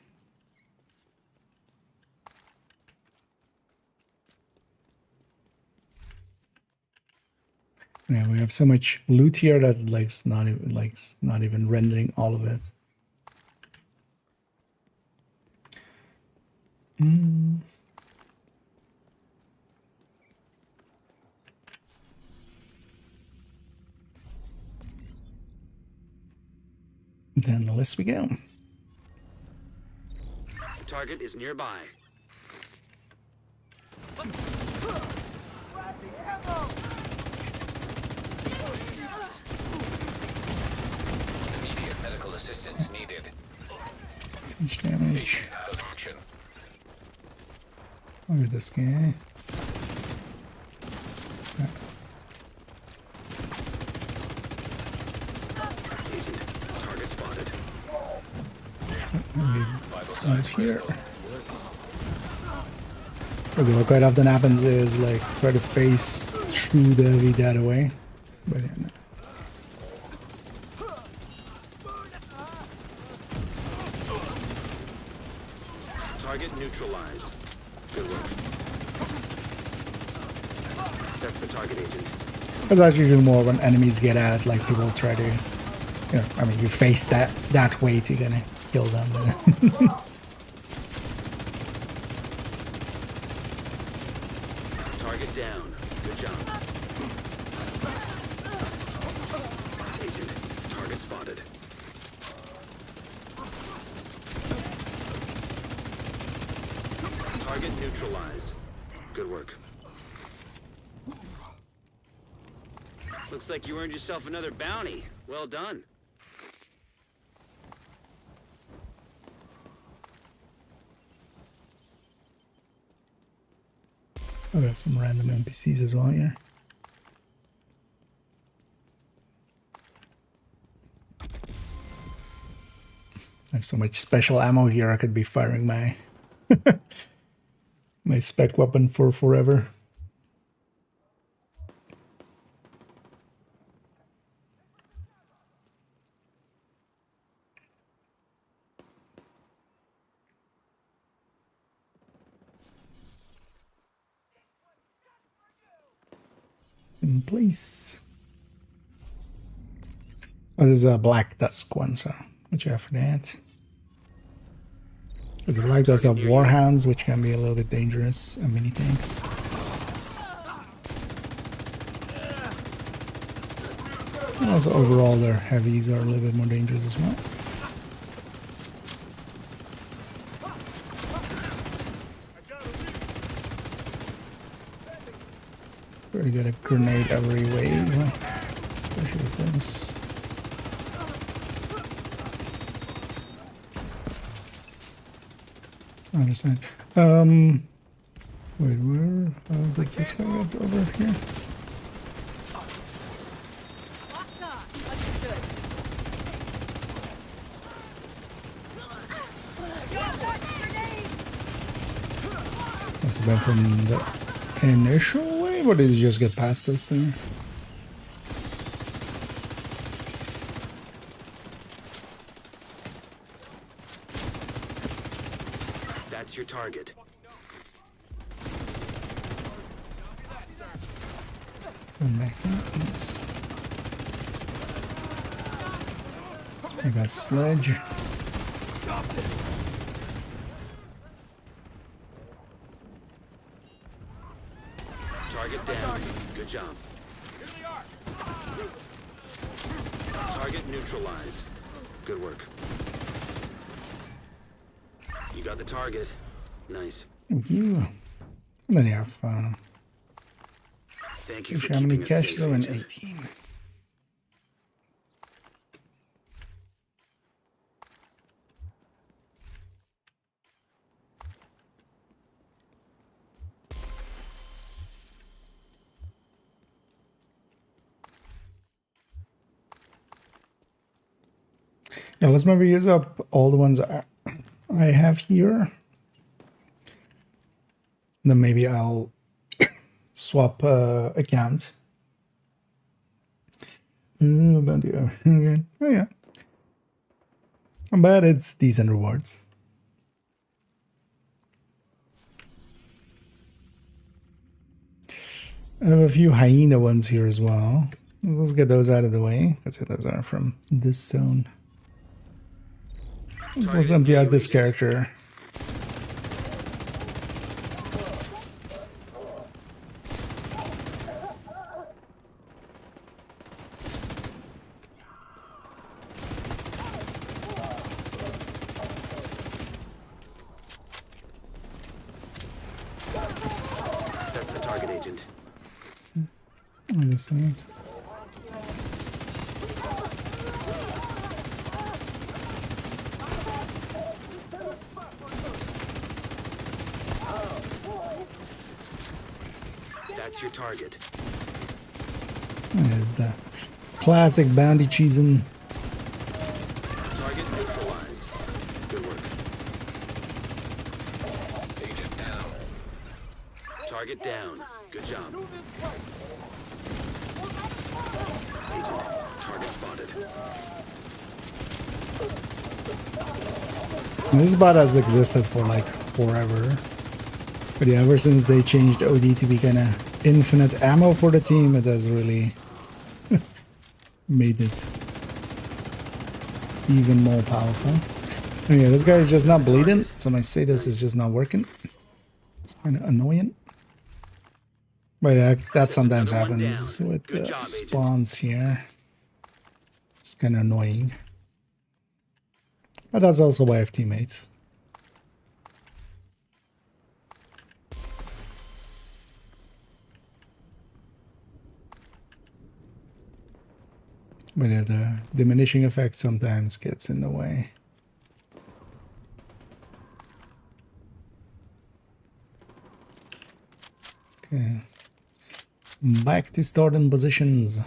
Yeah, we have so much loot here that not even rendering all of it. Then the list we go. The target is nearby. Immediate medical assistance needed. Too much damage. Patient out of action. Look at this guy. Agent, target spotted. Vital Right signs here. critical. Because what quite often happens is like try to face through the VOD away. But yeah, no. Target neutralized. Good work. That's the target, Agent. Because that's usually more when enemies get out, like people try to, I mean, you face that way to kind of kill them. Target down. Good job. Agent, target spotted. Target neutralized. Good work. Looks like you earned yourself another bounty. Well done. Oh, we have some random NPCs as well here. There's so much special ammo here, I could be firing my my spec weapon for forever. in place. Oh, there's a black dusk one, so watch out for that. There's a black dusk of warhounds, which can be a little bit dangerous, and mini tanks. And also, overall, their heavies are a little bit more dangerous as well. Very good at grenade every wave, especially with this. I understand. Wait, where? Did this guy get over here? Locked on. Understood. Must have been from the initial wave, or did you just get past this thing? That's your target. Come back up. Yes. Let's make that sledge. Target down. Good job. Target neutralized. Good work. You got the target. Nice. Thank you. And then you have Thank you for how many keeping us caches safe, are in Agent. 18? Yeah, let's maybe use up all the ones I have here. Then maybe I'll swap account. Oh yeah. But it's decent rewards. I have a few hyena ones here as well. Let's get those out of the way, because those are from this zone. Let's empty out this character. That's the target, Agent. Wait a second. That's your target. There's the classic bounty cheesing. Target neutralized. Good work. Agent down. Target down. Good job. Agent, target spotted. This bot has existed for like forever. But yeah, ever since they changed OD to be kind of infinite ammo for the team, it has really made it even more powerful. And yeah, this guy is just not bleeding, so my status is just not working. It's kind of annoying. But that sometimes happens with the spawns here. It's kind of annoying. But that's also why I have teammates. But yeah, the diminishing effect sometimes gets in the way. Okay. Back to starting positions.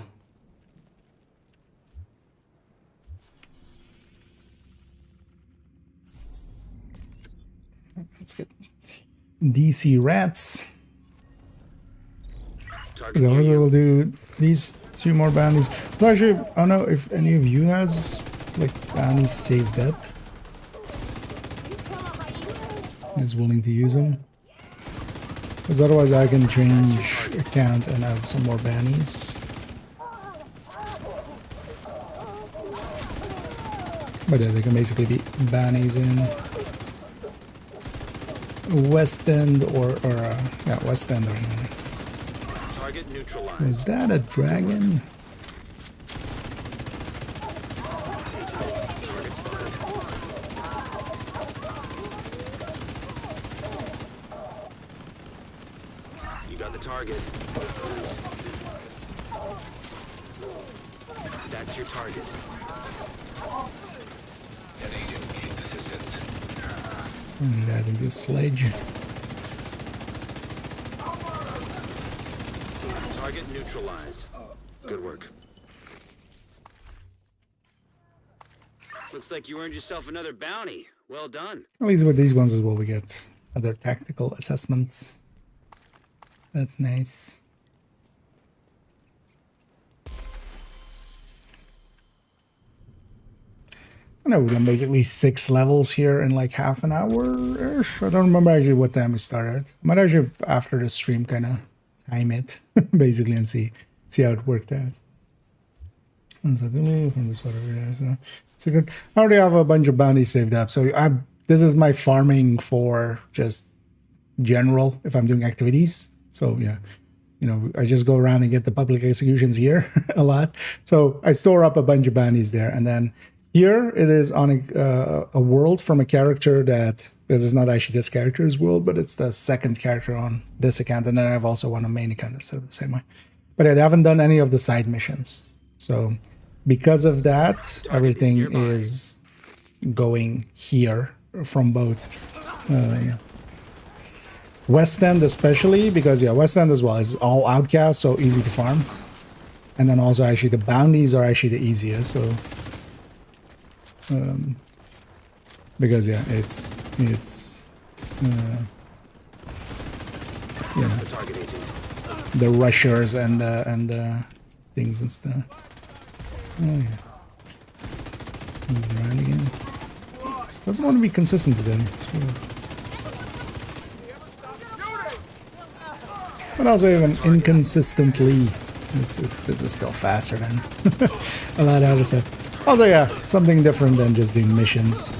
Let's get DC rats. So we'll do these two more bounties. Well, actually, I don't know if any of you has like bounties saved up. Is willing to use them. Because otherwise I can change account and have some more bannies. But yeah, they can basically be bannies in West End or yeah, West End or Target neutralized. was that a dragon? You got the target. That's your target. An agent needs assistance. I need that in this sledge. Target neutralized. Good work. Looks like you earned yourself another bounty. Well done. At least with these ones as well, we get other tactical assessments. That's nice. I know we've done basically 6 levels here in like half an hour-ish. I don't remember actually what time we started. I might actually, after the stream, kind of time it, basically, and see how it worked out. One second, from this whatever there. So, secret. I already have a bunch of bounties saved up, so this is my farming for just general if I'm doing activities. So yeah, you know, I just go around and get the public executions here a lot. So I store up a bunch of bounties there, and then here it is on a world from a character that, because it's not actually this character's world, but it's the second character on this account, and then I have also one on main account that's set up the same way. But yeah, they haven't done any of the side missions. So because of that, everything is going here from both West End especially, because yeah, West End as well is all outcasts, so easy to farm. And then also actually the bounties are actually the easiest, so because yeah, it's yeah, the rushers and the things and stuff. Oh yeah. Move around again. Just doesn't want to be consistent today. It's weird. But also even inconsistently, this is still faster than a lot of other stuff. Also, yeah, something different than just doing missions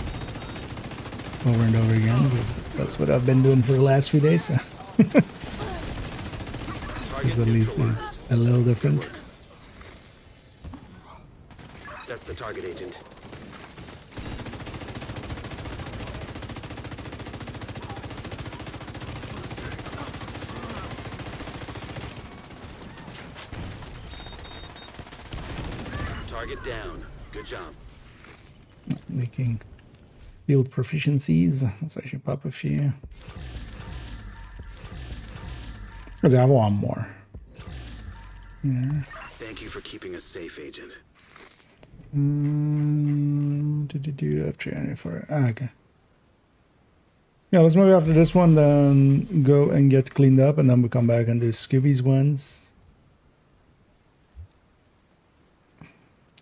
over and over again, because that's what I've been doing for the last few days. So. At least it's a little different. That's the target agent. Target down. Good job. Making field proficiencies. Let's actually pop a few. Because I have one more. Yeah. Thank you for keeping us safe, Agent. Did you do after any for? Okay. Yeah, let's maybe after this one, then go and get cleaned up, and then we'll come back and do Scooby's ones.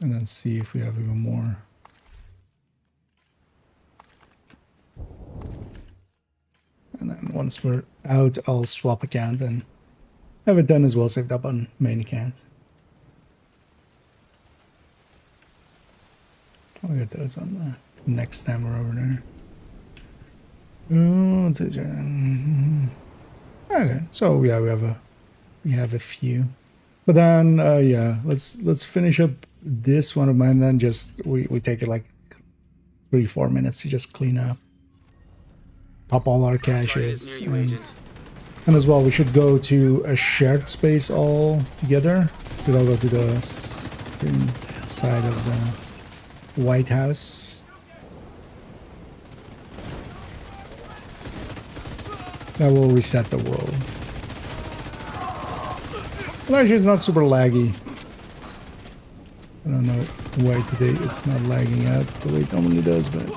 And then see if we have even more. And then once we're out, I'll swap account and have it done as well, saved up on main account. I'll get those on the next time we're over there. Oh, it's easier. Okay, so yeah, we have a few. But then yeah, let's finish up this one of mine, then just we take it like 3-4 minutes to just clean up, pop all our caches, and as well we should go to a shared space all together. We'll all go to the side of the White House. That will reset the world. Well, actually, it's not super laggy. I don't know why today it's not lagging out the way it normally does, but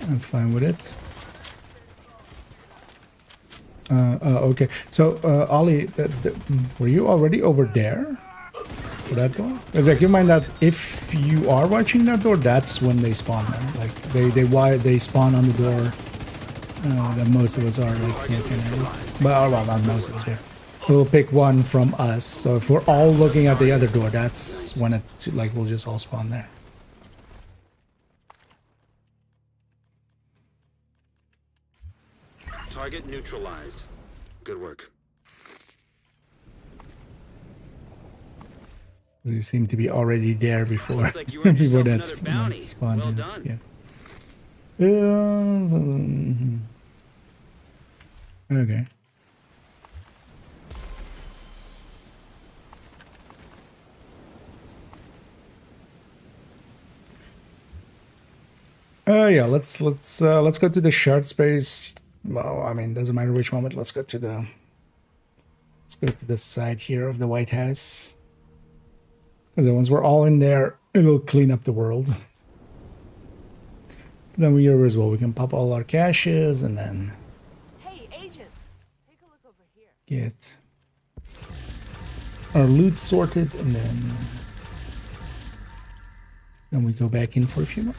I'm fine with it. Okay, so Ollie, were you already over there for that door? Because like, you mind that if you are watching that door, that's when they spawn there. Like they spawn on the door That most of us are like looking at it. Well, not most of us, but we'll pick one from us. So if we're all looking at the other door, that's when it like we'll just all spawn there. Target neutralized. Good work. You seem to be already there before Looks like you earned before yourself that's another bounty. spawned. Well in. done. Yeah. Okay. Yeah, let's go to the shared space. Well, I mean, doesn't matter which one, but let's go to the side here of the White House. Because once we're all in there, it'll clean up the world. Then we are as well. We can pop all our caches and then Hey, agent. Take a look over here. get our loot sorted, and then we go back in for a few more.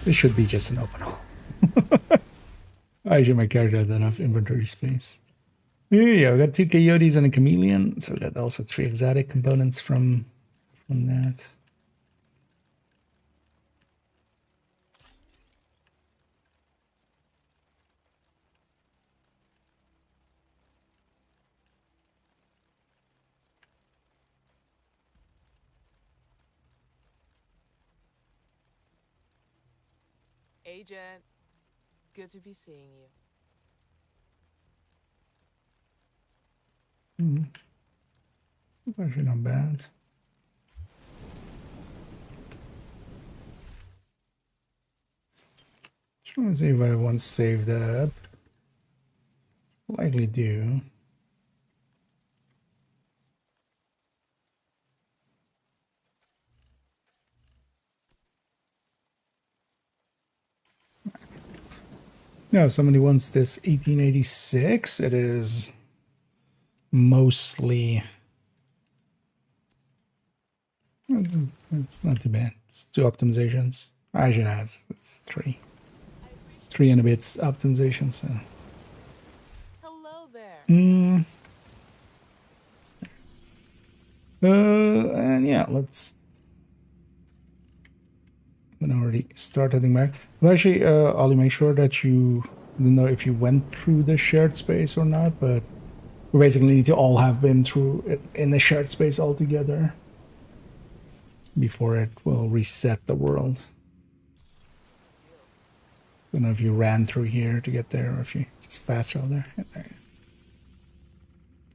This should be just an open hole. I should my character has enough inventory space. Yeah, we got 2 coyotes and a chameleon. So we got also 3 exotic components from that. Agent. Good to be seeing you. It's actually not bad. Just want to see if I want saved up. Likely do. No, somebody wants this 1886. It is mostly. It's not too bad. It's 2 optimizations. Actually, it's 3. 3 and a bit optimizations. So. Hello there. And yeah, let's. I'm gonna already start heading back. Well, actually, Ollie, make sure that you don't know if you went through the shared space or not, but we basically need to all have been through it in the shared space altogether before it will reset the world. Don't know if you ran through here to get there or if you just fast travel there. Yeah, there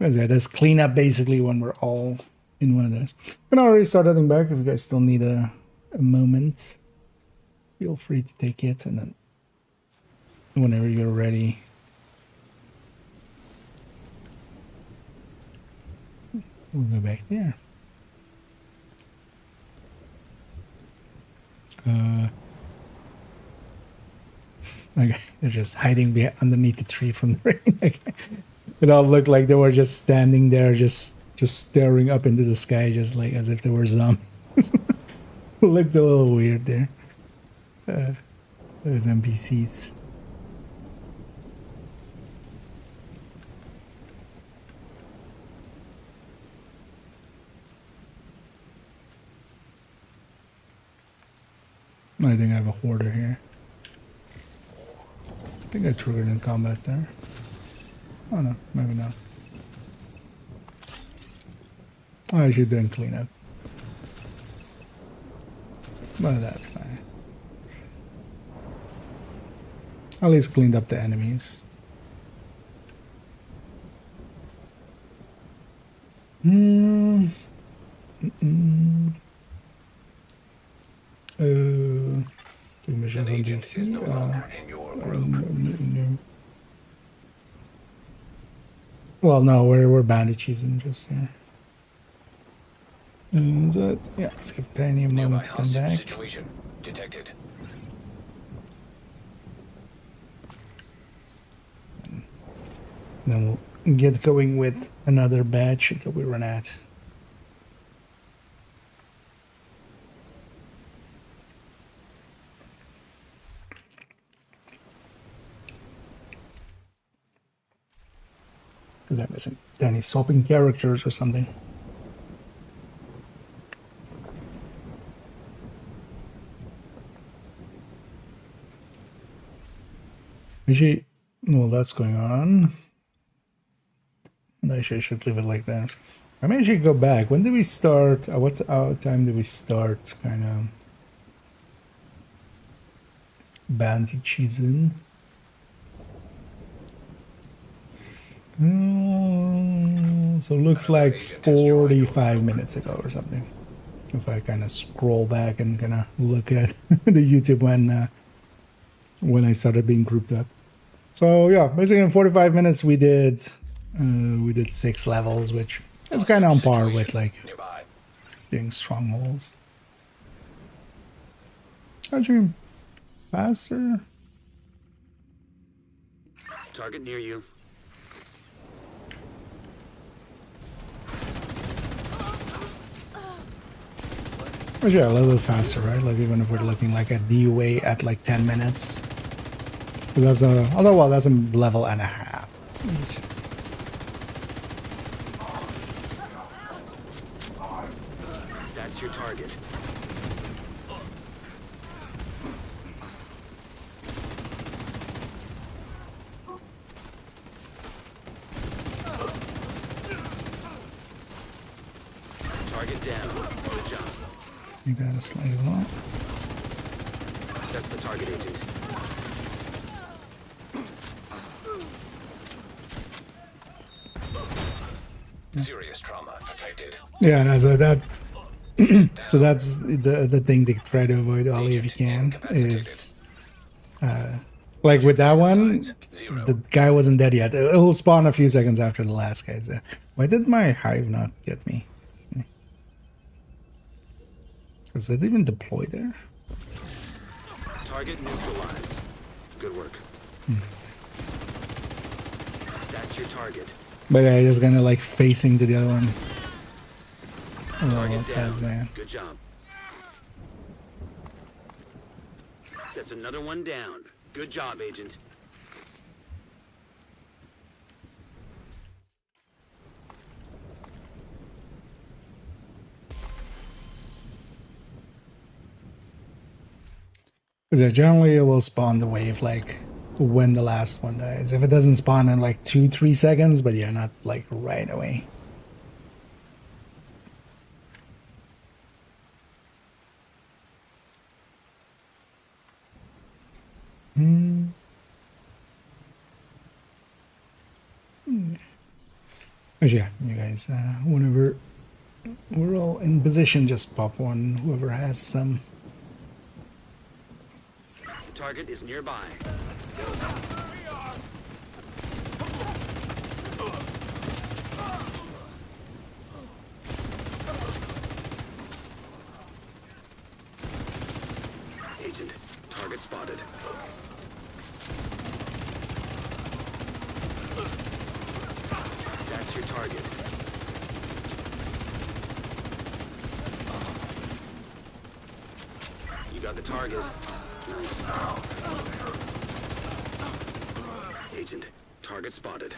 you go. That's cleanup basically when we're all in one of those. I'm gonna already start heading back. If you guys still need a moment, feel free to take it, and then whenever you're ready, we'll go back there. Okay, they're just hiding underneath the tree from the rain. Okay. It all looked like they were just standing there, just staring up into the sky, just like as if they were zombies. Looked a little weird there. Those NPCs. I think I have a hoarder here. I think I triggered in combat there. Oh no, maybe not. Oh, I should then clean up. But that's fine. At least cleaned up the enemies. Two missions on DC. No. Well, no, we're bandages and just there. And yeah, let's give Danny a moment Nearby to come hostage back. situation detected. Then we'll get going with another batch that we run at. Is that missing? Danny swapping characters or something? Actually, well, that's going on. Actually, I should leave it like that. I may actually go back. When did we start? What time did we start? Kind of bounty cheesing. So looks like 45 minutes ago or something. If I kind of scroll back and kind of look at the YouTube when I started being grouped up. So yeah, basically in 45 minutes we did 6 levels, which is kind of on par with like getting strongholds. Actually, faster. Target near you. Actually, a little bit faster, right? Like even if we're looking like at DUA at like 10 minutes. That's although well, that's a level and a half. That's your target. Target down. Good job. You gotta slide it up. That's the target, agent. Serious trauma detected. Yeah, no, so that so that's the thing to try to avoid, Ollie, if you can, is like with that one, the guy wasn't dead yet. It'll spawn a few seconds after the last guy. So why did my hive not get me? Does it even deploy there? Target neutralized. Good work. That's your target. But yeah, just kind of like facing to the other one. Target Oh, down. man. Good job. That's another one down. Good job, agent. Because yeah, generally it will spawn the wave like when the last one dies. If it doesn't spawn in like 2-3 seconds, but yeah, not like right away. But yeah, you guys, whenever we're all in position, just pop one, whoever has some. The target is nearby. Agent, target spotted. That's your target. You got the target. Nice. Agent, target spotted.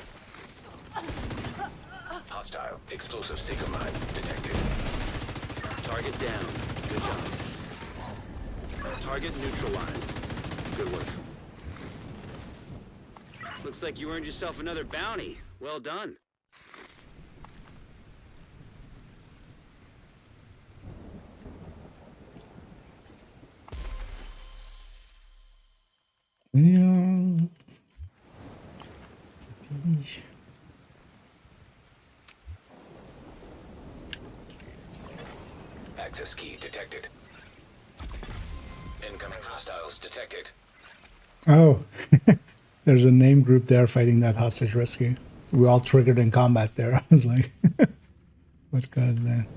Hostile explosive seeker mine detected. Target down. Good job. Target neutralized. Good work. Looks like you earned yourself another bounty. Well done. Yeah. Access key detected. Incoming hostiles detected. Oh, there's a name group there fighting that hostage rescue. We all triggered in combat there. I was like, what caused that?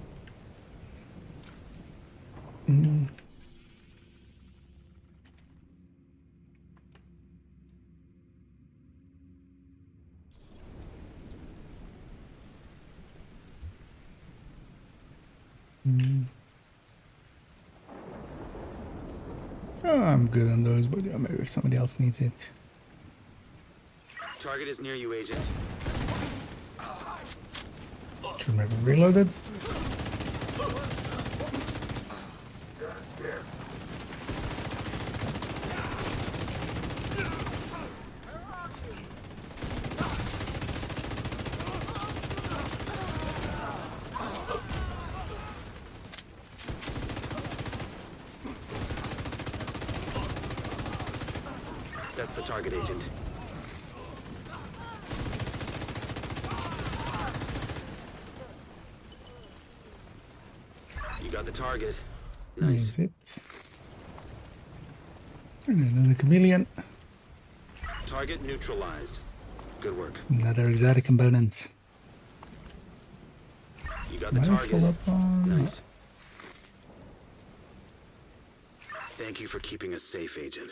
Oh, I'm good on those, but yeah, maybe if somebody else needs it. Target is near you, Agent. Should maybe reload it. That's the target, Agent. You got the target. Nice. There's it. And another chameleon. Target neutralized. Good work. Another exotic component. You got the Am I target. full up on? Nice. Thank you for keeping us safe, Agent.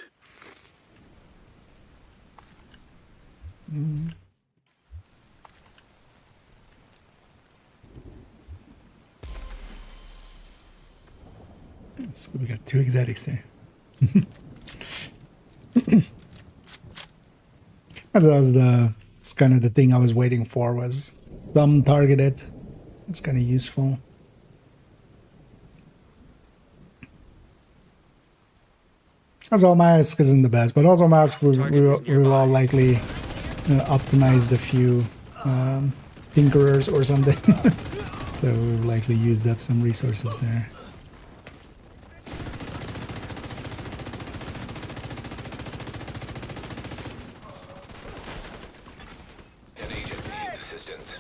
It's good, we got 2 exotics there. It's kind of the thing I was waiting for, was some targeted. It's kind of useful. Also, mask isn't the best, but also mask we will all likely optimize a few tinkerers or something. So we've likely used up some resources there. An agent needs assistance.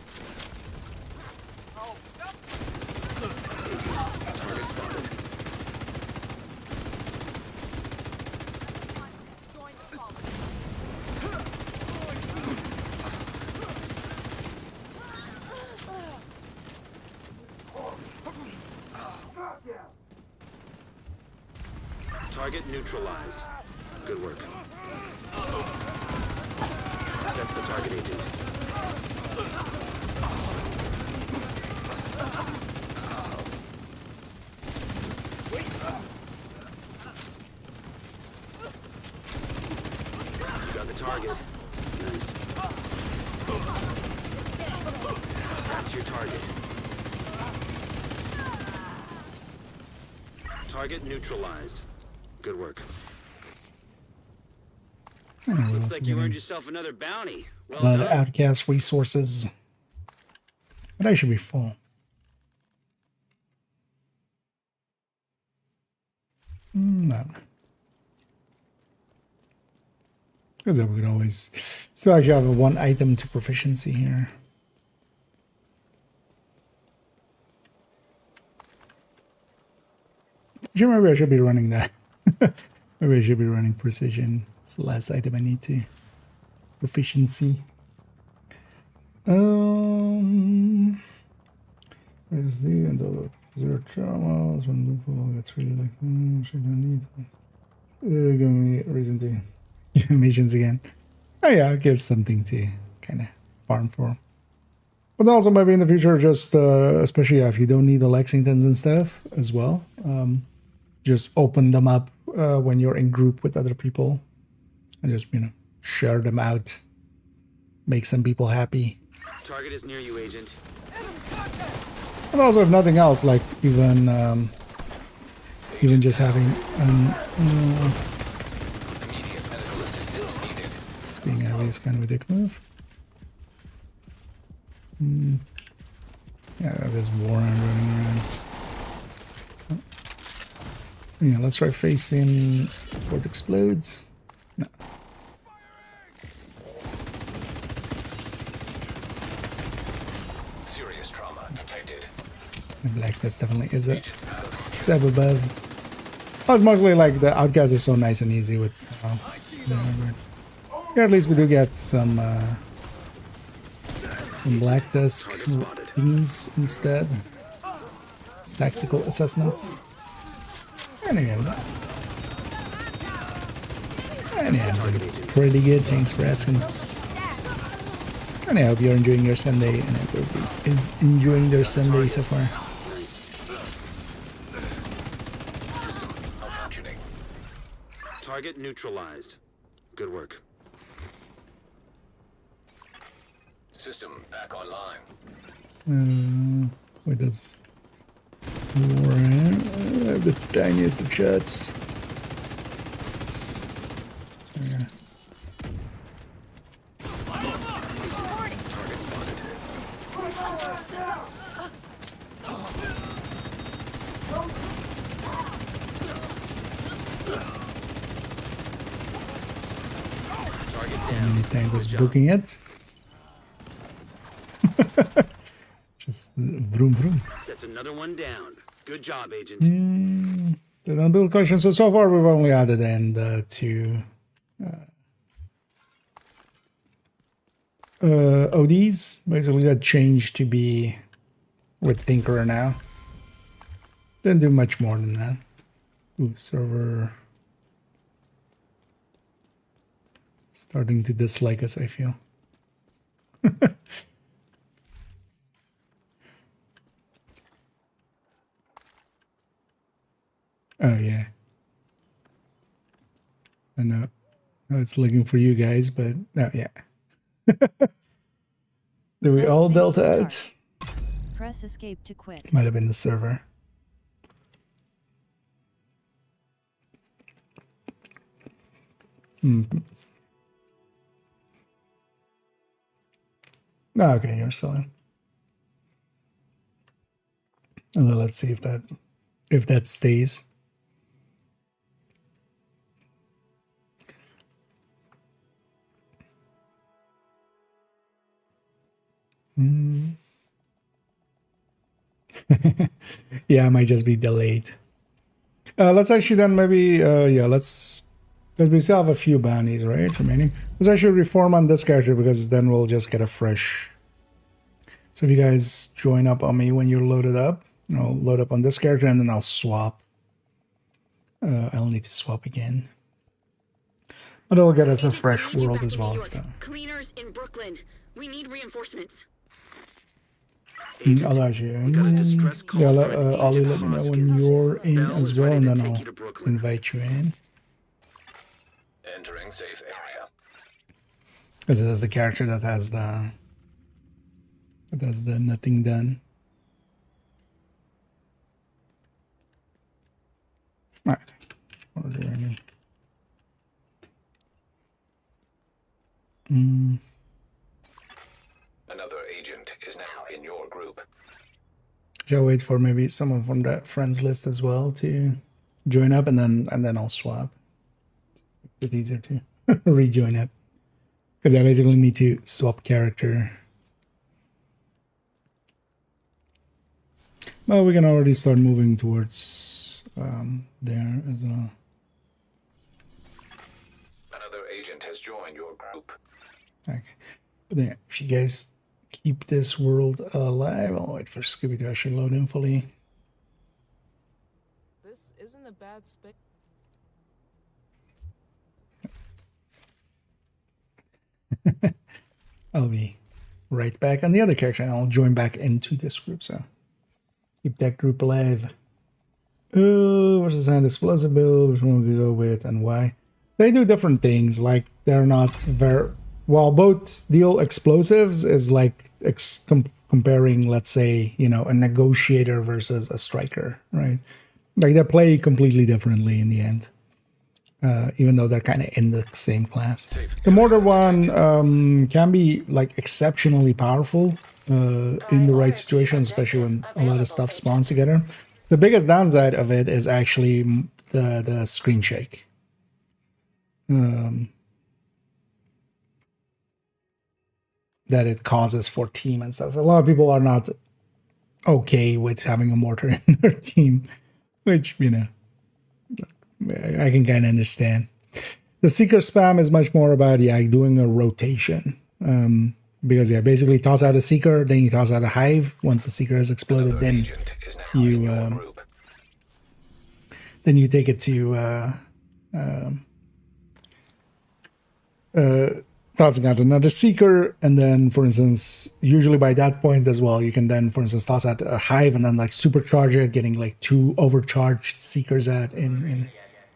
Target spotted. Target neutralized. Good work. That's the target, Agent. You got the target. Nice. That's your target. Target neutralized. Good work. Looks like you earned yourself another bounty. A Well lot of done. outcast resources. But I should be full. No. Because we could always still actually have a 1 item to proficiency here. Actually, maybe I should be running that. Maybe I should be running precision. It's the last item I need to. Proficiency. There's the until 0 traumas when loophole gets really like she don't need give me a reason to missions again. Oh yeah, it gives something to kind of farm for. But also maybe in the future, just especially if you don't need the Lexingtons and stuff as well, just open them up when you're in group with other people and just, you know, share them out, make some people happy. Target is near you, Agent. And also, if nothing else, like even just having Immediate medical assistance needed. this being heavy is kind of a dick move. Yeah, there's Warren running around. Yeah, let's try facing before it explodes. No. Serious trauma detected. Black, that's definitely is a step above. Oh, it's mostly like the outcast is so nice and easy with. Here at least we do get some black dusk thingies instead. Tactical assessments. And again, pretty good. Thanks for asking. And I hope you're enjoying your Sunday, and everybody is enjoying their Sunday so far. functioning. Target neutralized. Good work. System back online. Wait, that's the tiniest of shots. Yeah. Target spotted. Target down. Anything was booking it. Just vroom vroom. That's another one down. Good job, Agent. The non-build question. So far we've only added in the two ODs. Basically that changed to be with Tinkerer now. Didn't do much more than that. Ooh, server starting to dislike us, I feel. Oh yeah. I know. It's looking for you guys, but no, yeah. Did we all delta out? Press escape to quit. Might have been the server. No, okay, you're still in. And then let's see if that stays. Yeah, it might just be delayed. Let's actually then maybe yeah, let's we still have a few bounties, right, remaining. Let's actually reform on this character because then we'll just get a fresh. So if you guys join up on me when you're loaded up, I'll load up on this character and then I'll swap. I'll need to swap again. But it'll get us a fresh world as well. Cleaners in Brooklyn. We need reinforcements. I'll actually, yeah, Ollie, let me know when you're in as well, and then I'll invite you in. Entering safe area. Because it is the character that has the nothing done. Okay. Order any. Another agent is now in your group. Shall wait for maybe someone from that friends list as well to join up, and then I'll swap. It's easier to rejoin up because I basically need to swap character. Well, we can already start moving towards there as well. Another agent has joined your group. Okay, but then if you guys keep this world alive, I'll wait for Scooby to actually load in fully. This isn't a bad space. I'll be right back on the other character, and I'll join back into this group. So keep that group alive. Versus hand explosive build, which one we go with and why? They do different things. Like they're not very. While both deal explosives is like comparing, let's say, you know, a negotiator versus a striker, right? Like they play completely differently in the end, even though they're kind of in the same class. The mortar one can be like exceptionally powerful in the right situation, especially when a lot of stuff spawns together. The biggest downside of it is actually the screen shake. That it causes for team and stuff. A lot of people are not okay with having a mortar in their team, which, you know, I can kind of understand. The seeker spam is much more about, yeah, doing a rotation. Because, yeah, basically toss out a seeker, then you toss out a hive. Once the seeker has exploded, then you take it to tossing out another seeker, and then, for instance, usually by that point as well, you can then, for instance, toss out a hive and then like supercharge it, getting like 2 overcharged seekers out in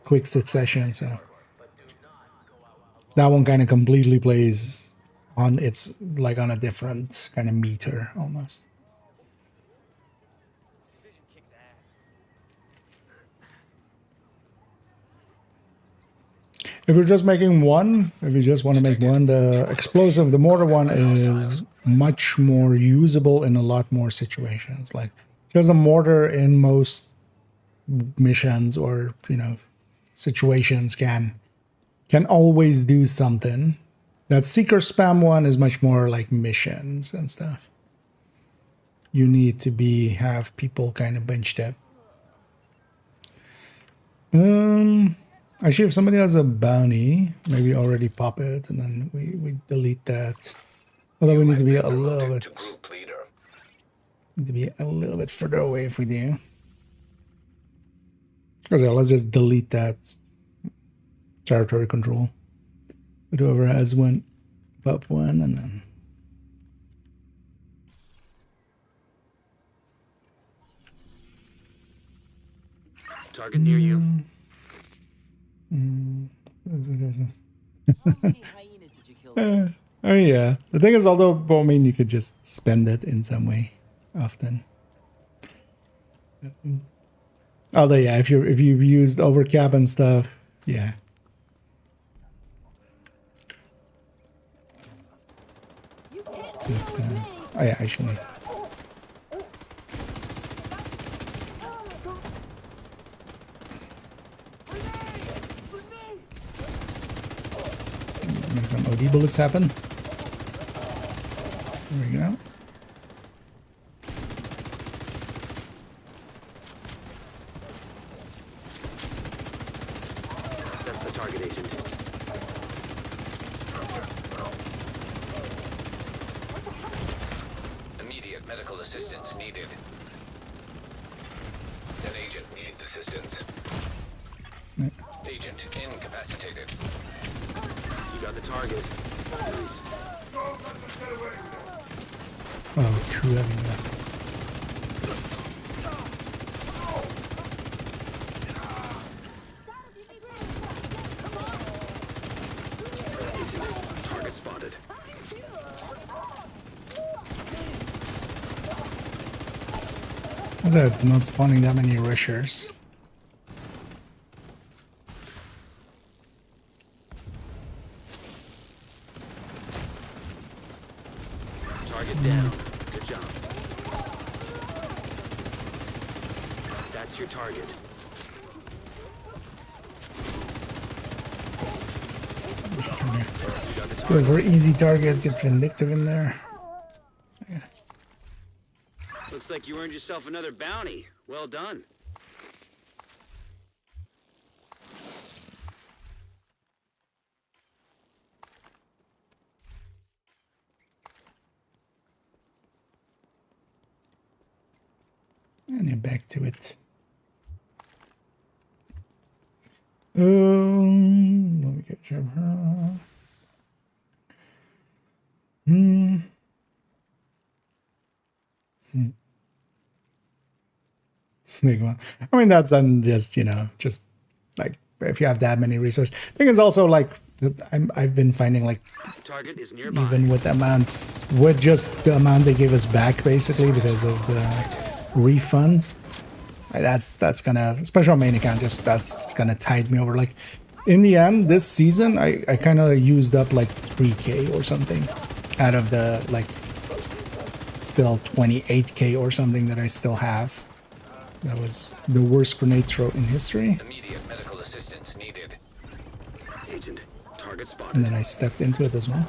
quick succession, so that one kind of completely plays on its like on a different kind of meter almost. Vision kicks ass. If you're just making one, if you just want to make one, the explosive, the mortar one is much more usable in a lot more situations. Like just a mortar in most missions or, you know, situations can always do something. That seeker spam one is much more like missions and stuff. You need to have people kind of bunched up. Actually, if somebody has a bounty, maybe already pop it, and then we delete that. Although we need to be a little bit further away if we do. Because yeah, let's just delete that territory control. But whoever has one, pop one, and then. Target near you. Oh yeah. The thing is, although I mean, you could just spend it in some way, often. Although yeah, if you've used overcap and stuff, yeah. But, oh yeah, actually. Make some OD bullets happen. There we go. That's the target agent. Immediate medical assistance needed. An agent needs assistance. Agent incapacitated. You got the target. Nice. Oh, true having that. Target spotted. It's not spawning that many rushers. Target down. Good job. That's your target. Good, very easy target. Get Vindictive in there. Yeah. Looks like you earned yourself another bounty. Well done. And you're back to it. Let me get your. I mean, that's just, you know, just like if you have that many resources. I think it's also like I've been finding like Target is nearby. even with amounts, with just the amount they give us back basically because of the refund. That's gonna, especially on main account, just that's gonna tide me over. Like in the end, this season, I kind of used up like 3K or something out of the like still 28K or something that I still have. That was the worst grenade throw in history. Immediate medical assistance needed. Agent, target spotted. And then I stepped into it as well.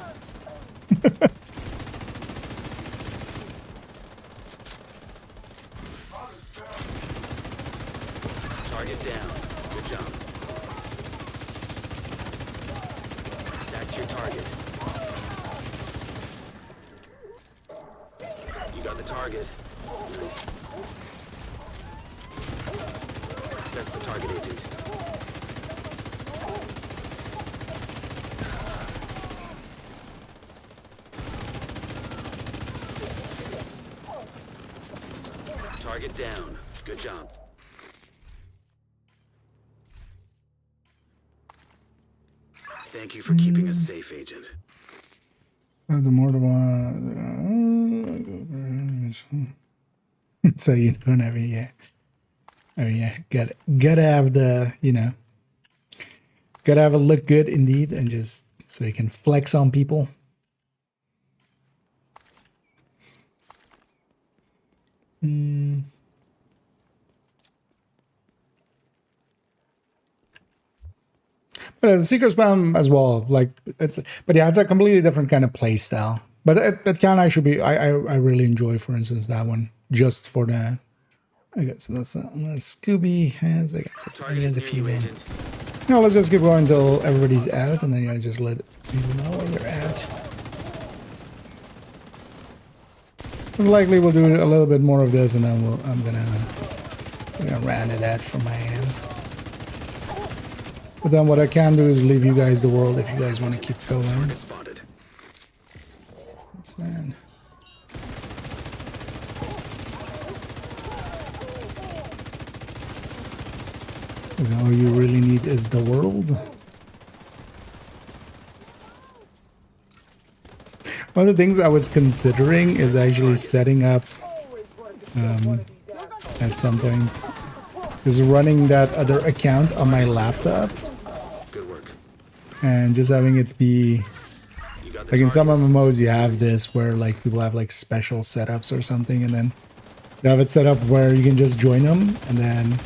Target down. Good job. That's your target. You got the target. Nice. That's the target agent. Target down. Good job. Thank you for keeping us safe, Agent. The more the one. So you don't have yeah. I mean, yeah, gotta have the, you know, gotta have it look good indeed, and just so you can flex on people. But the secret spam as well, like it's, but yeah, it's a completely different kind of play style. But it can actually be, I really enjoy, for instance, that one just for that. I guess that's Scooby has, I guess he has a few then. No, let's just keep going until everybody's out, and then you just let people know when you're out. Most likely we'll do a little bit more of this, and then I'm gonna round it out from my hands. But then what I can do is leave you guys the world if you guys want to keep going. What's that? Because all you really need is the world. One of the things I was considering is actually setting up at some point, just running that other account on my laptop. Good work. And just having it be like in some MMOs you have this where like people have like special setups or something, and then they have it set up where you can just join them, and then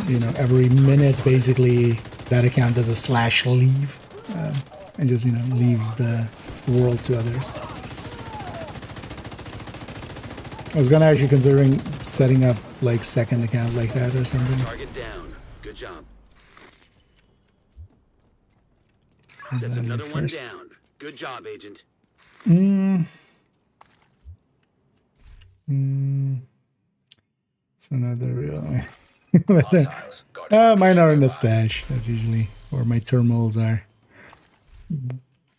you know every minute basically that account does a /leave and just leaves the world to others. I was gonna actually considering setting up like second account like that or something. Target down. Good job. That's another one down. Good job, Agent. It's another real. Mine are in the stash. That's usually where my terminals are.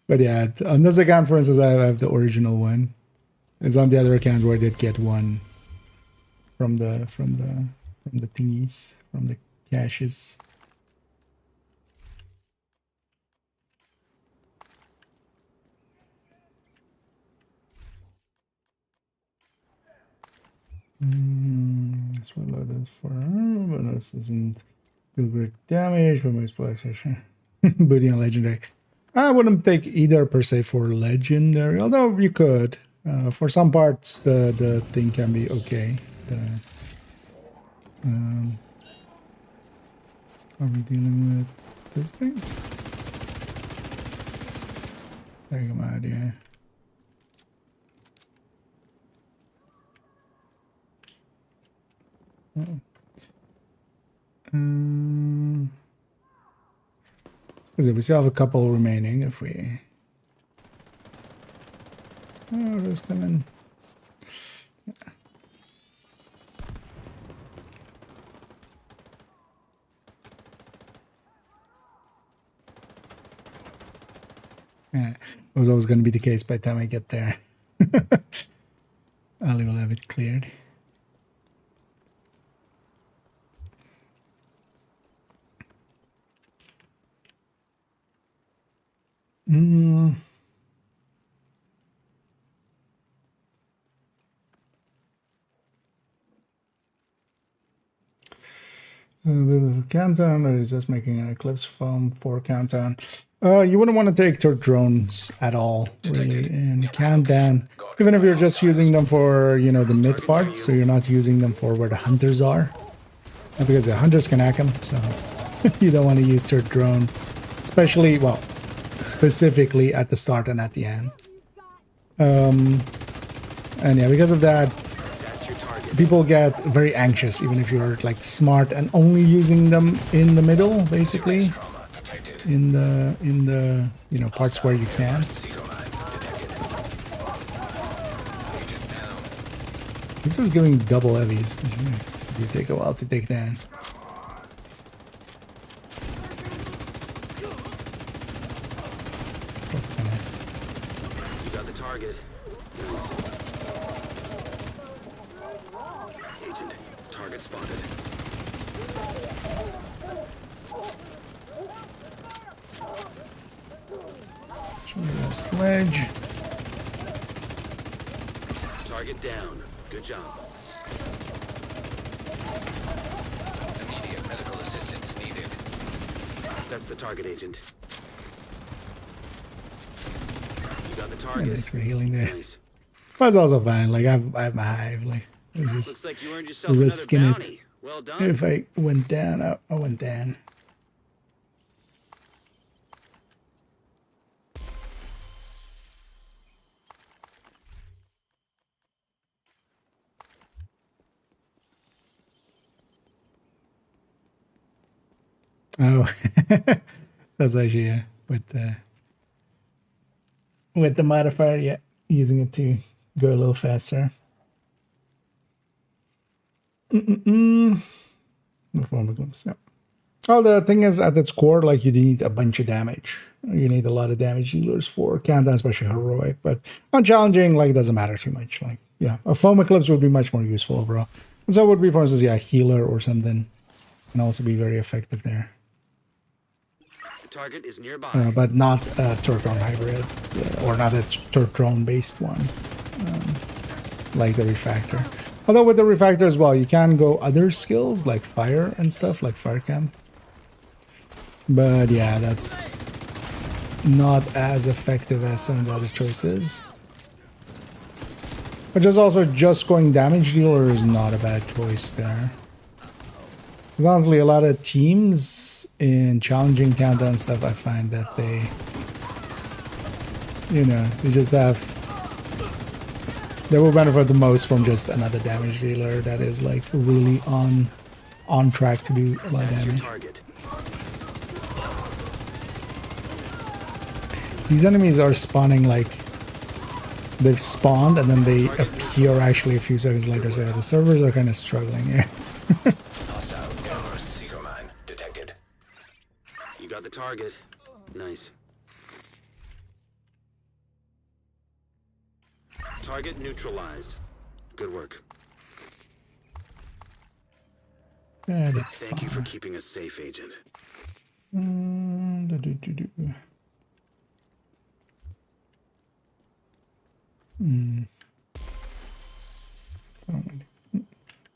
But yeah, on this account, for instance, I have the original one. It's on the other account where I did get one from the thingies, from the caches. That's what that is for. But this doesn't do great damage, but my splash booty on legendary. I wouldn't take either per se for legendary, although you could. For some parts, the thing can be okay. Are we dealing with these things? Take them out, yeah. We still have a couple remaining if we... Oh, those come in. Yeah, it was always going to be the case by the time I get there. Ali will have it cleared. A bit of a countdown, or is this making an eclipse foam for countdown? You wouldn't want to take third drones at all, really, in countdown. Even if you're just using them for, the mid parts, so you're not using them for where the hunters are. Because the hunters can hack them, so you don't want to use third drone. Especially, well, specifically at the start and at the end. And yeah, because of that, people get very anxious, even if you're like smart and only using them in the middle, basically, in the parts where you can. This is giving double heavies. It will take a while to take that. You got the target. Agent, target spotted. a sledge. Target down. Good job. Immediate medical assistance needed. That's the target, Agent. You got the And target. thanks for healing there. Nice. That's also fine. Like I have my hive. Like I'm just Looks like you earned yourself another risking it. bounty. Well done. If I went down, I went down. Oh, that's actually yeah, with the modifier, yeah, using it to go a little faster. Reformer glimpse, yeah. Well, the thing is, at its core, like you need a bunch of damage. You need a lot of damage dealers for countdown, especially heroic. But on challenging, like it doesn't matter too much. Like yeah, a foam eclipse would be much more useful overall. And so it would be, for instance, yeah, a healer or something, can also be very effective there. The target is nearby. But not a turret drone hybrid, or not a turret drone based one, like the refactor. Although with the refactor as well, you can go other skills like fire and stuff, like fire cam. But yeah, that's not as effective as some of the other choices. But just going damage dealer is not a bad choice there. Because honestly, a lot of teams in challenging countdown stuff, I find that they, you know, they just have, they will benefit the most from just another damage dealer that is like really on track to do a lot of damage. These enemies are spawning like they've spawned and then they appear actually a few seconds later, so the servers are kind of struggling here. Hostile innermost seeker mine detected. You got the target. Nice. Target neutralized. Good work. That's Thank you for keeping us safe, Agent.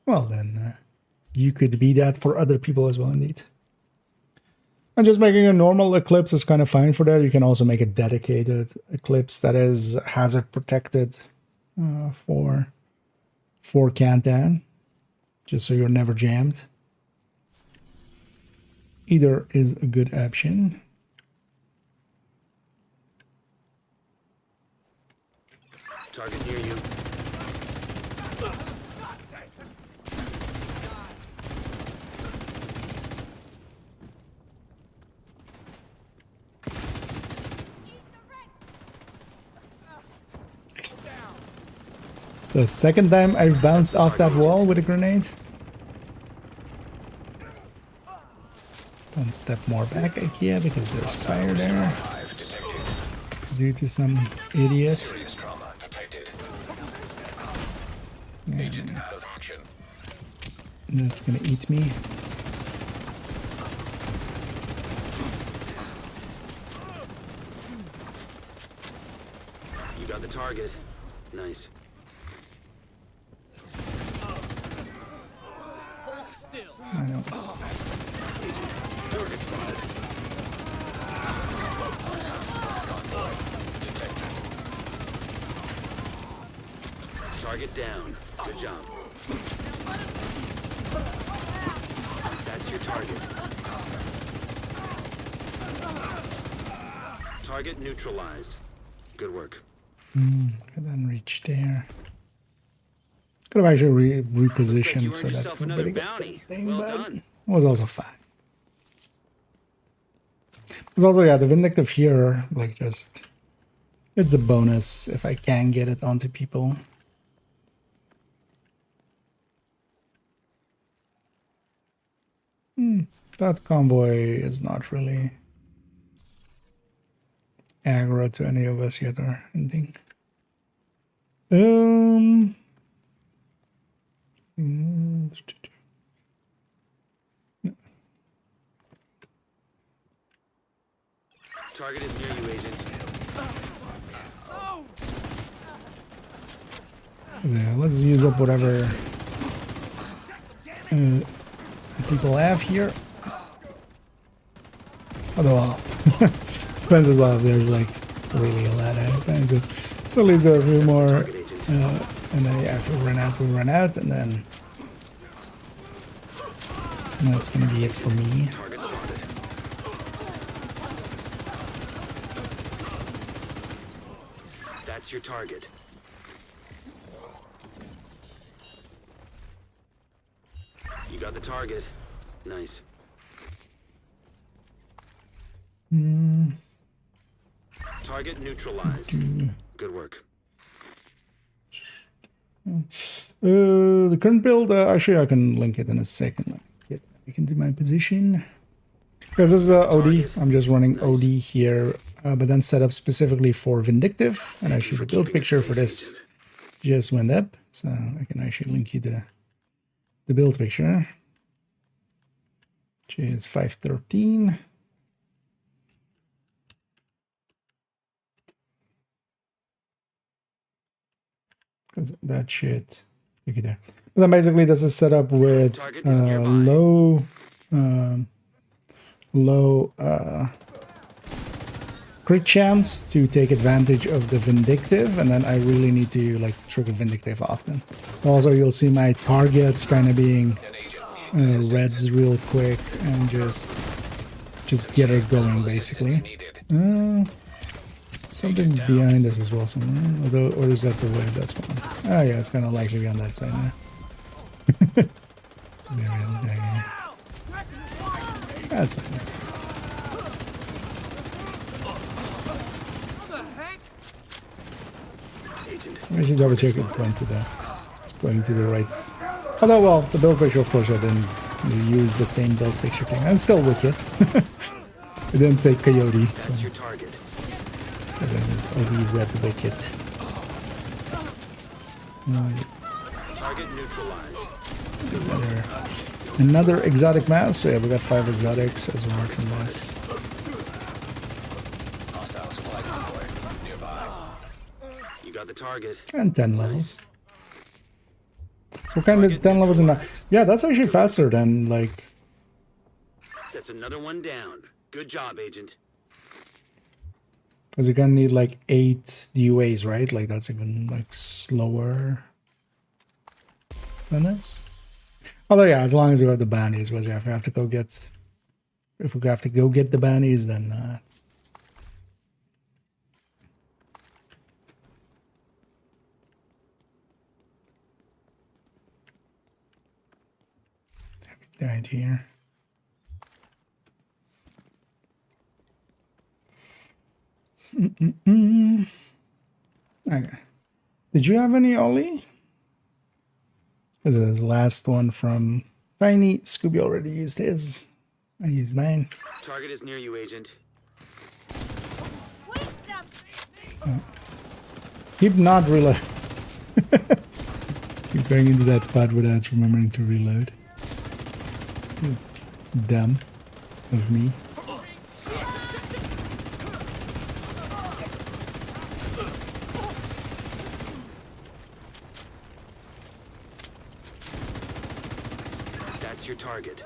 Well then, you could be that for other people as well, indeed. And just making a normal eclipse is kind of fine for that. You can also make a dedicated eclipse that is hazard protected for countdown, just so you're never jammed. Either is a good option. Target near you. It's the second time I've bounced off that wall with a grenade. One step more back, IKEA, because there's fire there. Due to some idiot. Serious trauma detected. Yeah, Agent out of action. that's gonna eat me. You got the target. Nice. I don't. Target spotted. Target down. Good job. That's your target. Target neutralized. Good work. Couldn't reach there. Could have actually repositioned so that nobody got the thing, Well but done. it was also fine. It's also, yeah, the Vindictive here, like just, it's a bonus if I can get it onto people. That convoy is not really aggro to any of us yet or anything. Target is near you, Agent. Yeah, let's use up whatever people have here. Although, well, depends as well if there's like really a lot of times. So at least there are a few more, and then yeah, if we run out, and then that's gonna be it for me. Target spotted. That's your target. You got the target. Nice. Target neutralized. Good work. The current build, actually I can link it in a second. We can do my position. Because this is OD, I'm just running OD here, but then set up specifically for Vindictive. And actually the build picture for this just went up. So I can actually link you the build picture. Which is 513. Because that shit, take it there. But then basically this is set up with low crit chance to take advantage of the Vindictive, and then I really need to like trigger Vindictive often. So also you'll see my targets kind of being reds real quick and just get her going basically. Something behind us as well somewhere. Although, or is that the way that's one? Oh yeah, it's gonna likely be on that side now. That's fine. We should double check it going to the right. Although well, the build picture of course I didn't use the same build picture thing. And still wicked. It didn't say coyote. So. That's your target. And then it's only red wicket. Target neutralized. Another exotic mass. So yeah, we got 5 exotics as well from this. You got the target. And 10 levels. So what kind of 10 levels in that? Yeah, that's actually faster than like. That's another one down. Good job, Agent. Because you're gonna need like 8 DUAs, right? Like that's even like slower than this. Although yeah, as long as we have the bounties, because yeah, if we have to go get the bounties, then died here. Okay. Did you have any Ollie? This is the last one from Tiny. Scooby already used his. I used mine. Target is near you, Agent. Oh. Keep not reload. Keep going into that spot without remembering to reload. Dumb of me. That's your target.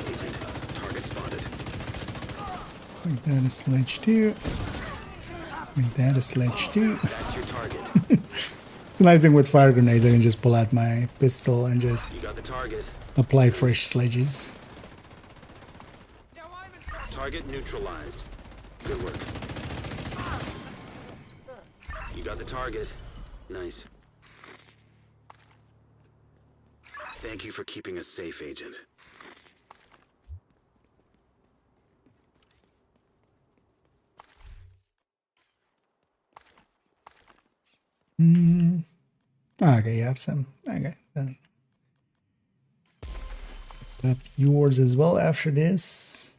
Agent, target spotted. Make that a sledge too. Let's make that a sledge too. That's your target. It's a nice thing with fire grenades. I can just pull out my pistol and just You got the target. apply fresh sledges. Target neutralized. Good work. You got the target. Nice. Thank you for keeping us safe, Agent. Okay, you have some. Okay, then. Up yours as well after this.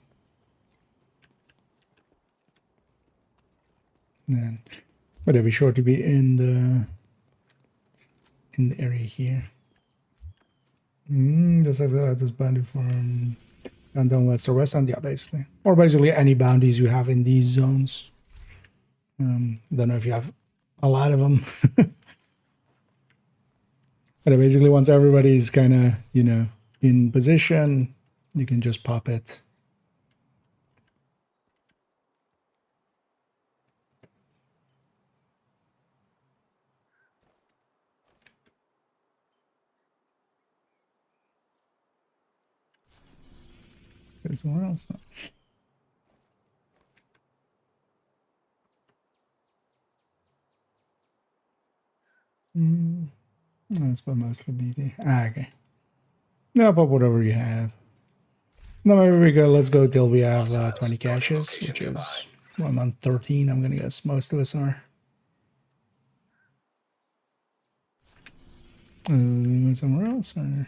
Then, but it'll be sure to be in the area here. Does I've got this bounty from Downtown West or West End, yeah, basically. Or basically any bounties you have in these zones. Don't know if you have a lot of them. But basically, once everybody's kind of, you know, in position, you can just pop it. Go somewhere else now. That's what mostly BD. Okay. No, but whatever you have. No, maybe we go. Let's go till we have 20 caches, which is well, I'm on 13. I'm gonna guess most of us are. You went somewhere else, or?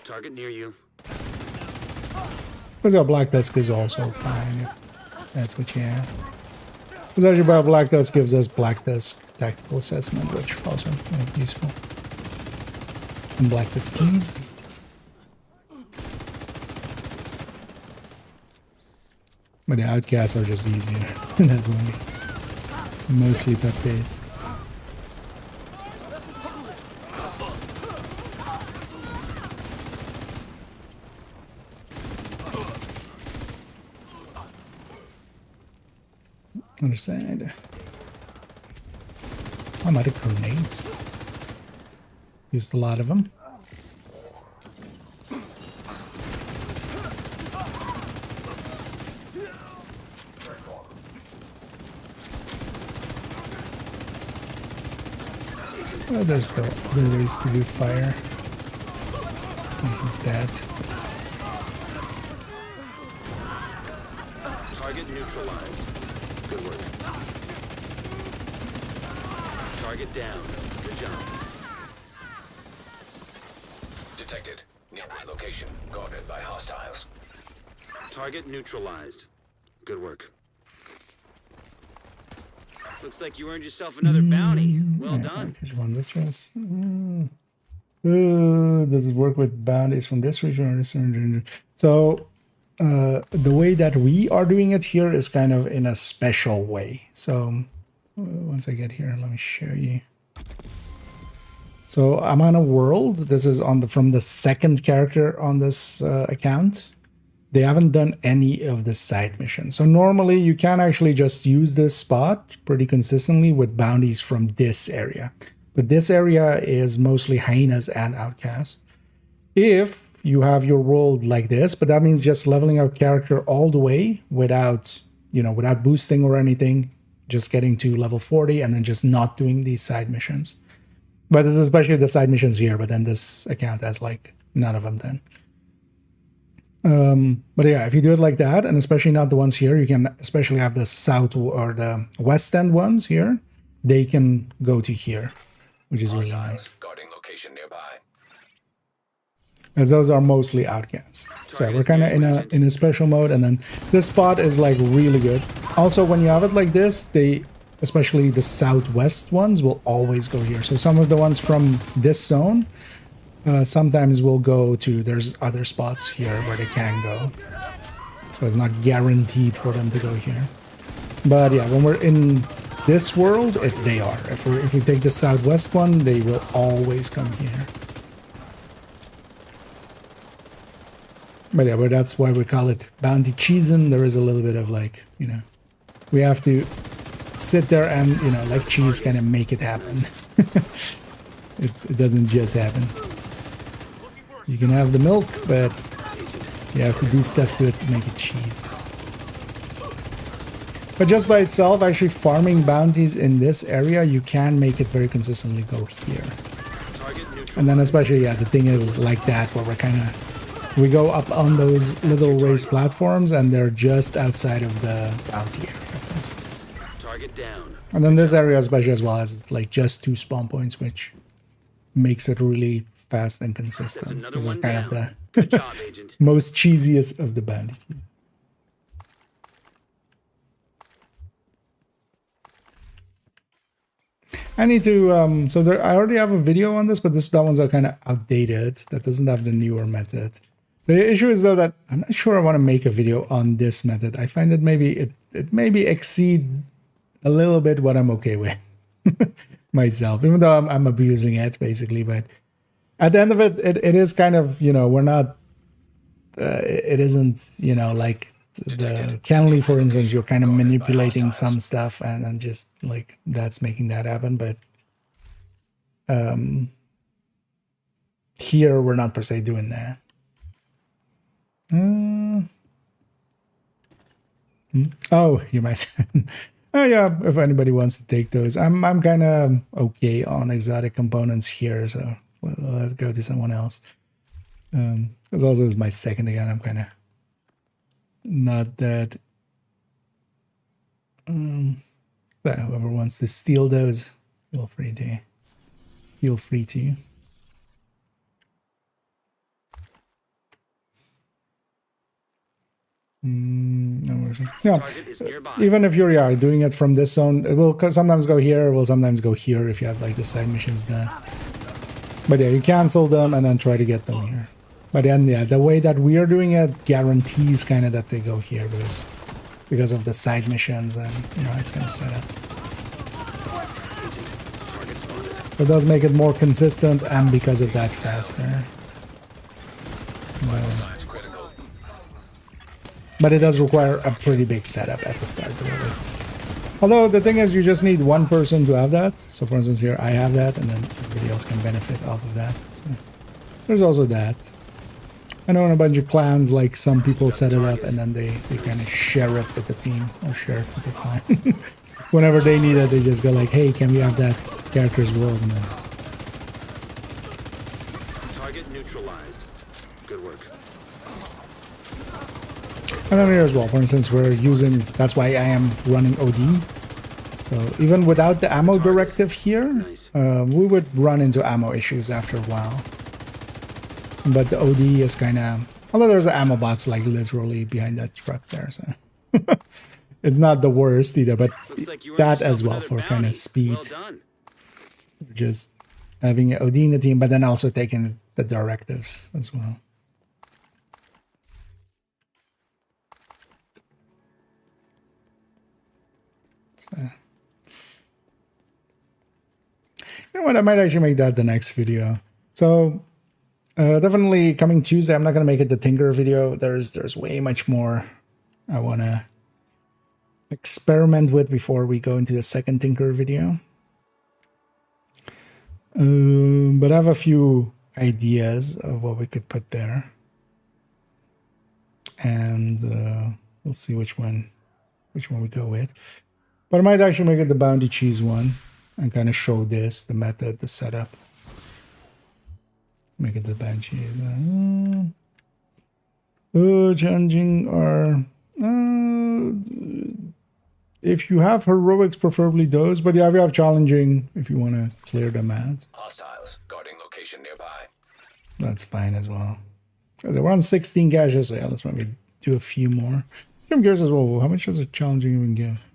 Target near you. Because our Black Tusk is also fine, if that's what you have. Because actually, Black Tusk gives us Black Tusk tactical assessment, which also useful. And Black Tusk keys. But the outcasts are just easier. That's why. Mostly pet base. Other side. I'm out of grenades. Used a lot of them. Oh, there's the other ways to do fire. This is that. Target neutralized. Good work. Target down. Good job. Detected. Nearby location. Guarded by hostiles. Target neutralized. Good work. Looks like you earned yourself another bounty. Well done. Which one? This was. Does it work with bounties from this region or this region? So the way that we are doing it here is kind of in a special way. So once I get here, let me show you. So I'm on a world. This is on from the second character on this account. They haven't done any of the side missions. So normally you can actually just use this spot pretty consistently with bounties from this area. But this area is mostly hyenas and outcasts. If you have your world like this, but that means just leveling our character all the way without, you know, without boosting or anything, just getting to level 40 and then just not doing these side missions. But it's especially the side missions here, but then this account has like none of them then. But yeah, if you do it like that, and especially not the ones here, you can especially have the south or the west end ones here. They can go to here, which is really nice. Guarding location nearby. As those are mostly outcasts. So we're kind of in a special mode, and then this spot is like really good. Also, when you have it like this, they, especially the southwest ones, will always go here. So some of the ones from this zone sometimes will go to, there's other spots here where they can go. So it's not guaranteed for them to go here. But yeah, when we're in this world, they are. If we take the southwest one, they will always come here. But yeah, but that's why we call it bounty cheesing. There is a little bit of like, you know, we have to sit there and, you know, like cheese kind of make it happen. It doesn't just happen. You can have the milk, but you have to do stuff to it to make it cheese. But just by itself, actually farming bounties in this area, you can make it very consistently go here. And then especially, yeah, the thing is like that, where we're kind of, we go up on those little race platforms and they're just outside of the bounty area. Target down. And then this area especially as well has like just 2 spawn points, which makes it really fast and consistent. This is kind of the Good job, Agent. most cheesiest of the bounty. I need to, so there, I already have a video on this, but that one's kind of outdated. That doesn't have the newer method. The issue is though that I'm not sure I want to make a video on this method. I find that maybe it maybe exceeds a little bit what I'm okay with myself, even though I'm abusing it basically. But at the end of it, it is kind of, you know, we're not, it isn't, you know, like the Kenley, for instance, you're kind of manipulating some stuff and then just like that's making that happen. But here we're not per se doing that. Oh, you might say, oh yeah, if anybody wants to take those, I'm kind of okay on exotic components here, so let's go to someone else. This also is my second again. I'm kind of not that. So whoever wants to steal those, feel free to. Yeah, even if you're doing it from this zone, it will sometimes go here, it will sometimes go here if you have like the side missions done. But yeah, you cancel them and then try to get them here. But then yeah, the way that we are doing it guarantees kind of that they go here because of the side missions and you know it's gonna set up. So it does make it more consistent and because of that faster. But it does require a pretty big setup at the start of it. Although the thing is, you just need one person to have that. So for instance here, I have that, and then everybody else can benefit off of that. So there's also that. I know in a bunch of clans, like some people set it up and then they kind of share it with the team or share it with the clan. Whenever they need it, they just go like, hey, can we have that character's world? And then... Target neutralized. Good work. And then here as well, for instance, we're using, that's why I am running OD. So even without the ammo directive here, we would run into ammo issues after a while. But the OD is kind of, although there's an ammo box like literally behind that truck there, so it's not the worst either, but like that as well for kind of speed. Well, just having an OD in the team, but then also taking the directives as well. So, you know what, I might actually make that the next video. So definitely coming Tuesday, I'm not going to make it the Tinker video. There's way much more I want to experiment with before we go into the second Tinker video. But I have a few ideas of what we could put there. And we'll see which one we go with. But I might actually make it the bounty cheese one and kind of show this, the method, the setup. Make it the bounty cheese. Challenging or if you have heroics, preferably those. But yeah, if you have challenging, if you want to clear them out. Hostiles guarding location nearby. That's fine as well. We're on 16 caches, so yeah, let's maybe do a few more. I'm curious as well, how much does a challenging even give?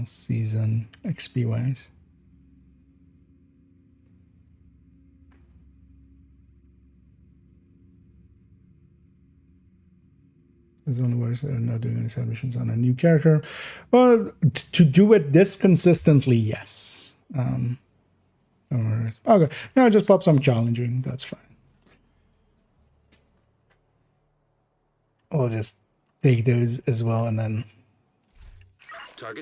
Season XP wise. There's only words that are not doing any side missions on a new character. Well, to do it this consistently, yes. Okay, yeah, just pop some challenging. That's fine. We'll just take those as well, and then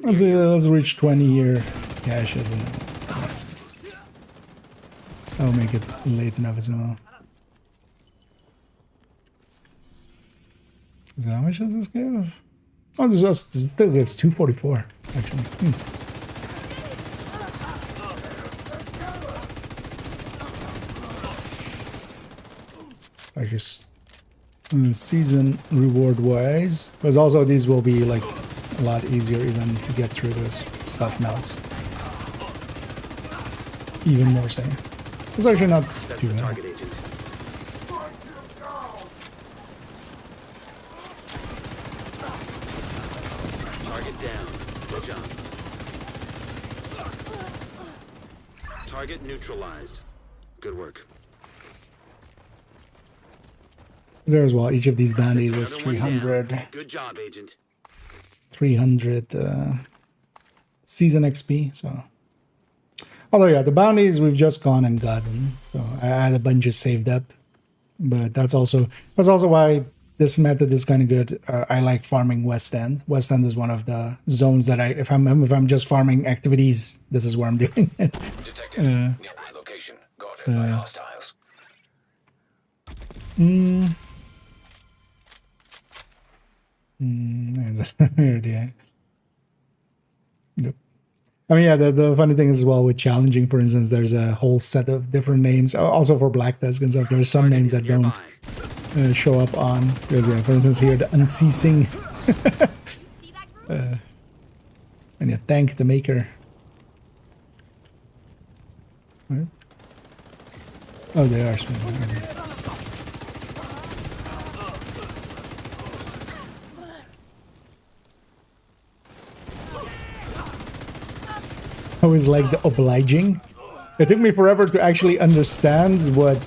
let's reach 20 here caches, and I'll make it late enough as well. So how much does this give? Oh, this still gives 244 actually. I just season reward wise, because also these will be like a lot easier even to get through those stuff melts. Even more so. It's actually not too bad. Target down. Good job. Target neutralized. Good work. There as well. Each of these bounties is Another one down. 300. Good job, Agent. 300 season XP. So, although yeah, the bounties we've just gone and gotten. So I had a bunch just saved up, but that's also why this method is kind of good. I like farming West End. West End is one of the zones that if I'm just farming activities, this is where I'm doing it. Detected. Nearby location. Guarded by hostiles. Yeah. Yep. I mean, yeah, the funny thing is as well with challenging, for instance, there's a whole set of different names. Also for Black Tusk and stuff, there's some names that don't show up on. Because, yeah, for instance, here, the Unceasing. And yeah, Thank the Maker. Right. Oh, they are small. I always like the obliging. It took me forever to actually understand what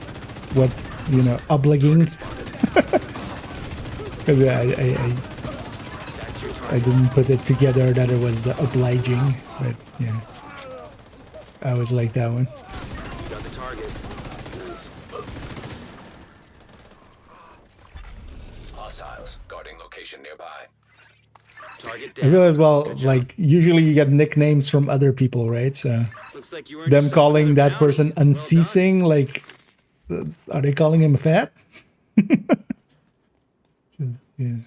you know, obliging. Because yeah, I didn't put it together that it was the obliging, but yeah, I always like that one. You got the target. Nice. Hostiles. Guarding location nearby. Target I down. feel as well, like, usually you get nicknames from other people, right? So Looks like you earned them yourself calling another that bounty. person Well done. Unceasing, like, are they calling him fat? Yeah.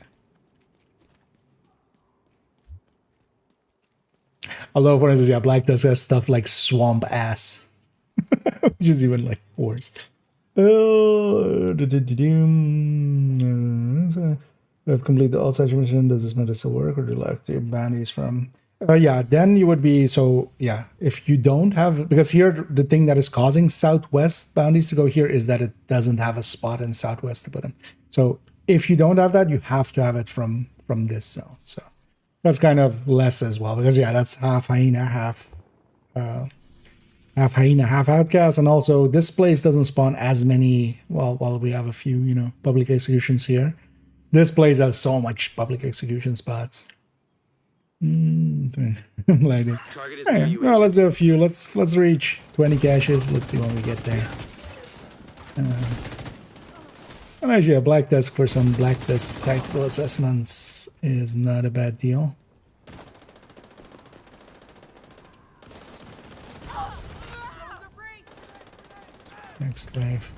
Although, for instance, yeah, Black Tusk has stuff like Swamp Ass, which is even like worse. Oh, I've completed all such mission. Does this method still work, or do you like the bounties from? Yeah, then you would be so yeah. If you don't have, because here the thing that is causing Southwest bounties to go here is that it doesn't have a spot in Southwest to put them. So if you don't have that, you have to have it from this zone. So that's kind of less as well, because yeah, that's half hyena, half hyena, half outcast, and also this place doesn't spawn as many. Well, while we have a few, you know, public executions here, this place has so much public execution spots. Like this. Target is Hey, near you, well, let's do a few. Let's reach 20 caches. Let's see when we get there. And actually, a Black Tusk for some Black Tusk tactical assessments is not a bad deal. Next wave.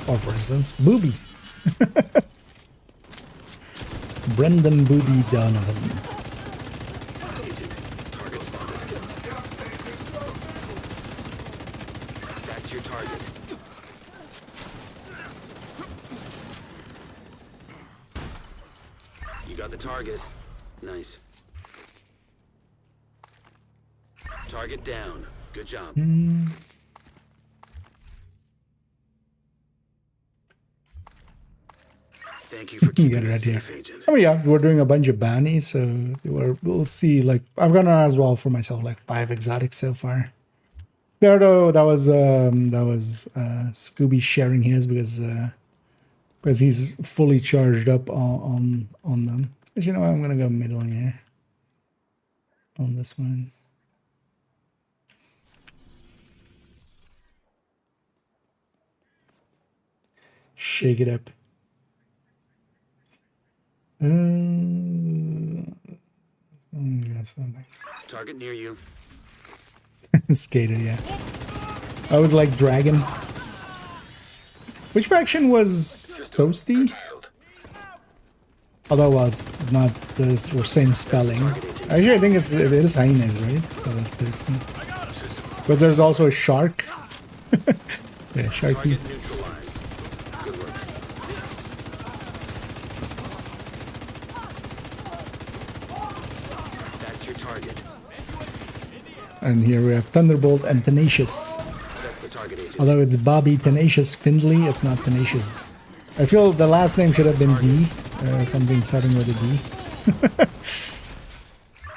Or for instance, Booby. Brendan Booby Donovan. Target spotted. That's your target. You got the target. Nice. Target down. Good job. Thank you for keeping us safe, Agent. Oh yeah, we're doing a bunch of bounties, so we'll see. Like, I've gotten as well for myself like 5 exotics so far. There though, that was Scooby sharing his because he's fully charged up on them. But you know what, I'm gonna go middle here on this one. Shake it up. Target near you. Skater, yeah. I was like Dragon. Which faction was Toasty? Although, well, it's not the same spelling. Actually, I think it is hyenas, right? But there's also a shark. Yeah, Sharky. That's your target. And here we have Thunderbolt and Tenacious. That's the target, Agent. Although it's Bobby Tenacious Findlay, it's not Tenacious. I feel the last name should have been D. Something starting with a D.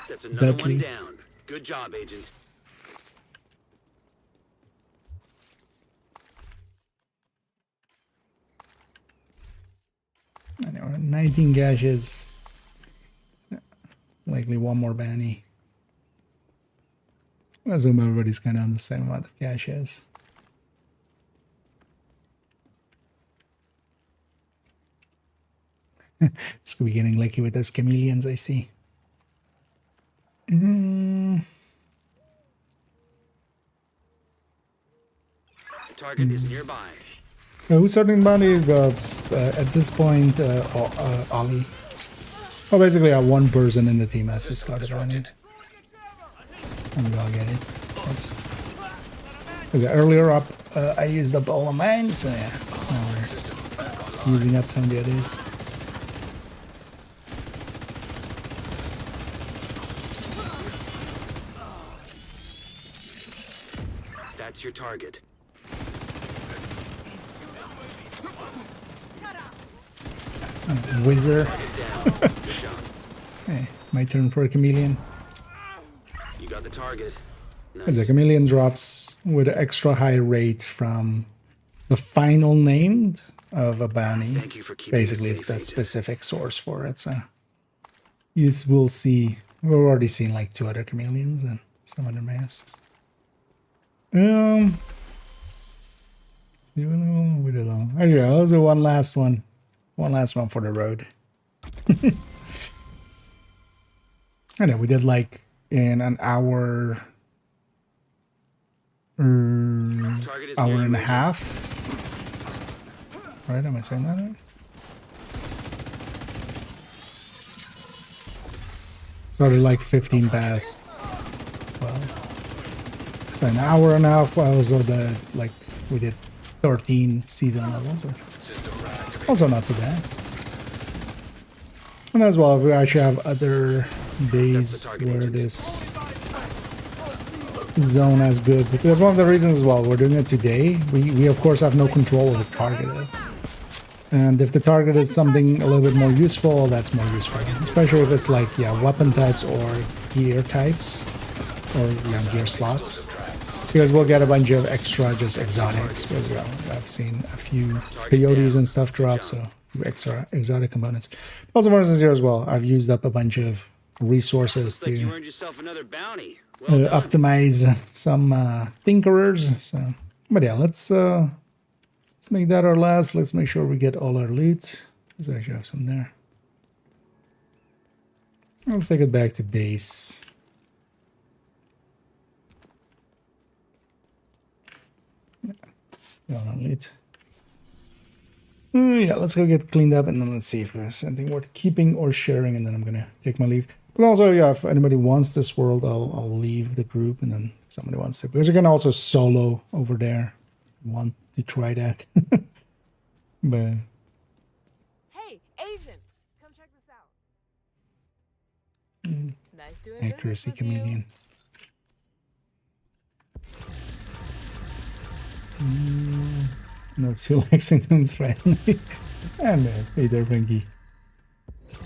That's another Dudley. one down. Good job, Agent. Anyway, 19 gashes. Likely one more bounty. I assume everybody's kind of on the same amount of gashes. It's gonna be getting lucky with those chameleons, I see. The target is nearby. Who's starting the bounty? At this point, Ollie. Well, basically, one person in the team has to start a bounty. And we all get it. Because earlier up, I used up all of mine, so yeah. Now we're using up some of the others. That's your target. Wizard. Target down. Good job. Hey, my turn for a chameleon. You got the target. As a chameleon drops with an extra high rate from the final named of a bounty. Thank you for keeping Basically, us it's safe, the Agent. specific source for it. So you will see. We've already seen like 2 other chameleons and some other masks. You know, we don't know. Actually, let's do one last one. One last one for the road. I know we did like in an hour, Target is hour near and you, a Agent. half. Right? Am I saying that right? Started like 15 past 12. So an hour and a half. Also, we did 13 season levels, which also not too bad. And as well, we actually have other days where this zone as good. Because one of the reasons as well we're doing it today, we of course have no control over the target. And if the target is something a little bit more useful, that's more useful. Especially if it's like, yeah, weapon types or gear types, or yeah, gear slots. Because we'll get a bunch of extra just exotics. Because yeah, I've seen a few VODs and stuff drop, so a few extra exotic components. Also, for instance, here as well, I've used up a bunch of resources Looks like you to earned yourself another bounty. Well done. optimize some tinkerers. So, but yeah, let's make that our last. Let's make sure we get all our loot. Because I actually have some there. Let's take it back to base. Yeah, loot. Yeah, let's go get cleaned up and then let's see if there's anything worth keeping or sharing, and then I'm gonna take my leave. But also, yeah, if anybody wants this world, I'll leave the group, and then if somebody wants to, because you can also solo over there. Want to try that? But Hey, Agent, come check this out. Nice doing accuracy business with you. chameleon. No, two Lexington's friendly. And hey there, Pinky.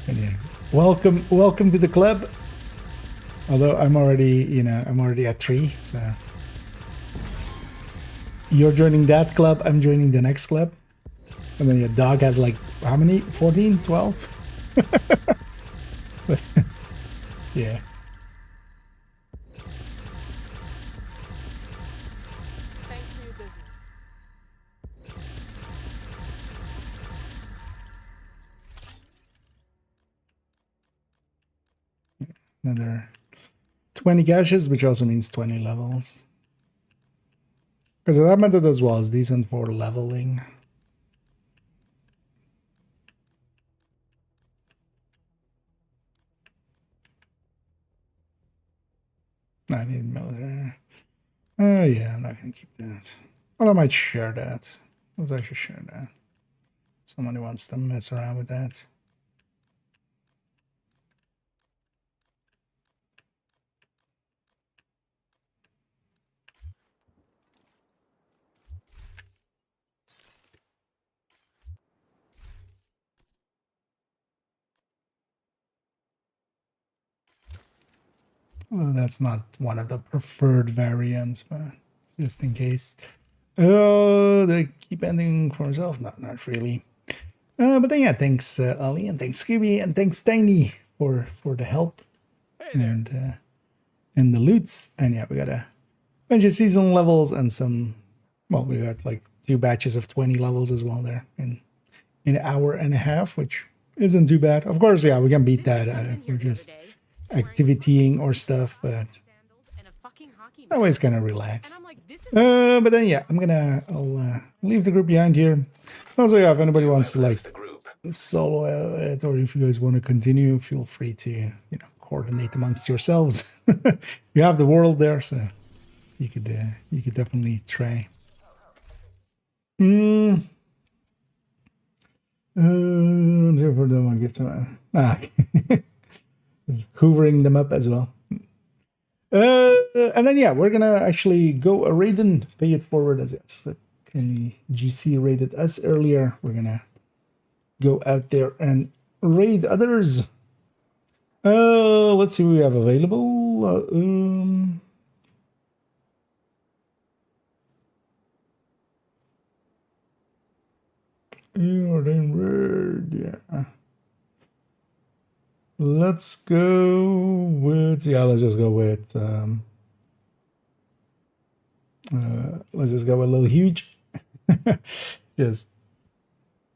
And yeah, welcome to the club. Although I'm already at 3, so you're joining that club, I'm joining the next club. And then your dog has like, how many? 14? 12? So, yeah. Thanks for your business. Another 20 gashes, which also means 20 levels. Because that method as well is decent for leveling. I need military. Oh yeah, I'm not gonna keep that. Well, I might share that. I should share that. Somebody wants to mess around with that. Well, that's not one of the preferred variants, but just in case. They keep ending for himself? No, not really. But then yeah, thanks Ali, and thanks Scooby, and thanks Tiny for the help and the loots. And yeah, we got a bunch of season levels and some. Well, we got like 2 batches of 20 levels as well there in an hour and a half, which isn't too bad. Of course, yeah, we can beat that if we're just activitying or stuff, but that way it's kind of relaxed. But then yeah, I'll leave the group behind here. Also, yeah, if anybody wants to like solo it, or if you guys want to continue, feel free to coordinate amongst yourselves. You have the world there, so you could definitely try. Therefore, don't want to give them hoovering them up as well. And then yeah, we're gonna actually go a raiden, pay it forward as it's GC raided us earlier. We're gonna go out there and raid others. Let's see what we have available. Yeah. Let's go with let's just go with Little Huge. Just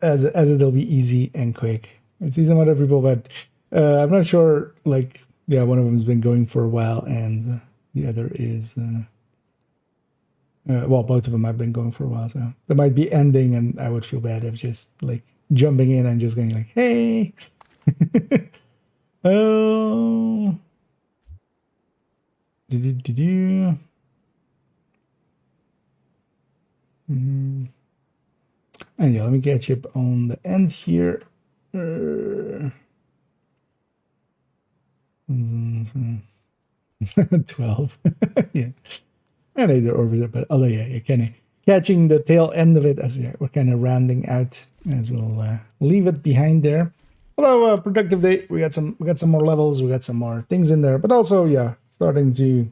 as it'll be easy and quick. I see some other people, but I'm not sure. Like, yeah, one of them has been going for a while, and the other is well, both of them have been going for a while, so they might be ending, and I would feel bad if just like jumping in and just going like, hey. Oh. And yeah, let me catch up on the end here. 12. Yeah. And either over there, but although yeah, you're kind of catching the tail end of it as we're kind of rounding out, as we'll leave it behind there. Although productive day, we got some more levels, we got some more things in there, but also yeah, starting to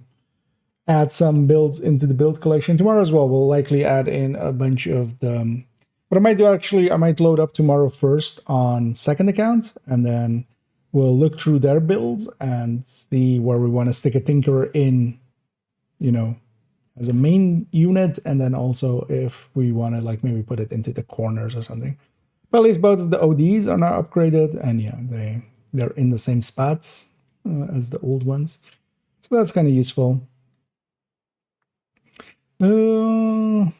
add some builds into the build collection tomorrow as well. We'll likely add in a bunch of the. What I might do actually, I might load up tomorrow first on second account, and then we'll look through their builds and see where we want to stick a tinkerer in, as a main unit, and then also if we want to like maybe put it into the corners or something. But at least both of the ODs are now upgraded, and yeah, they're in the same spots as the old ones, so that's kind of useful. And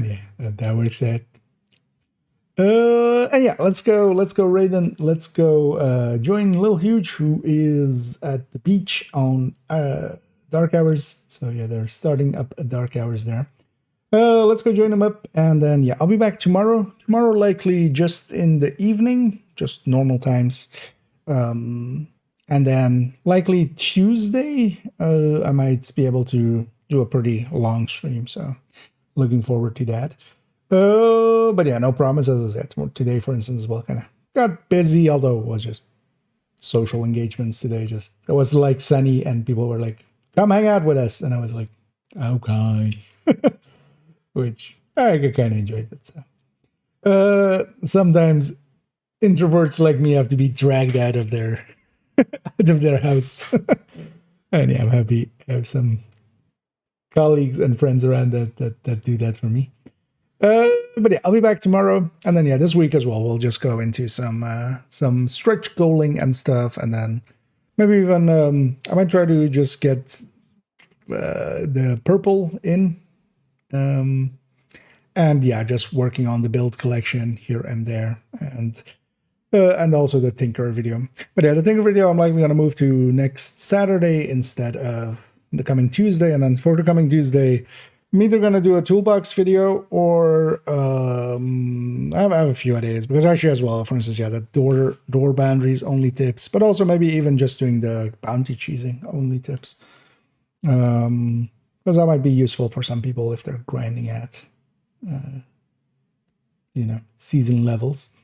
yeah, that works out. And yeah, let's go Raiden. Let's go join Lil Huge, who is at the beach on dark hours. So yeah, they're starting up at dark hours there. Let's go join them up, and then yeah, I'll be back tomorrow. Tomorrow likely just in the evening, just normal times. And then likely Tuesday, I might be able to do a pretty long stream. So looking forward to that. But yeah, no promise. As I said, today, for instance, well, kind of got busy, although it was just social engagements today. Just it was like sunny, and people were like, "Come hang out with us," and I was like, "Okay," which I kind of enjoyed it. So sometimes introverts like me have to be dragged out of their house, and yeah, I'm happy I have some colleagues and friends around that do that for me. But yeah, I'll be back tomorrow, and then yeah, this week as well, we'll just go into some stretch goaling and stuff, and then maybe even I might try to just get the purple in, and yeah, just working on the build collection here and there, and also the Tinker video. But yeah, the Tinker video I'm likely gonna move to next Saturday instead of the coming Tuesday, and then for the coming Tuesday, I'm either gonna do a toolbox video or I have a few ideas, because actually as well, for instance, yeah, the door boundaries only tips, but also maybe even just doing the bounty cheesing only tips, because that might be useful for some people if they're grinding at season levels.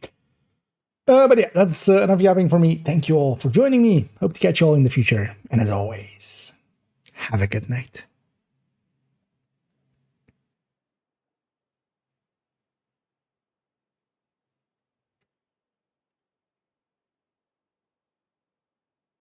But yeah, that's enough yapping for me. Thank you all for joining me. Hope to catch you all in the future. And as always, have a good night.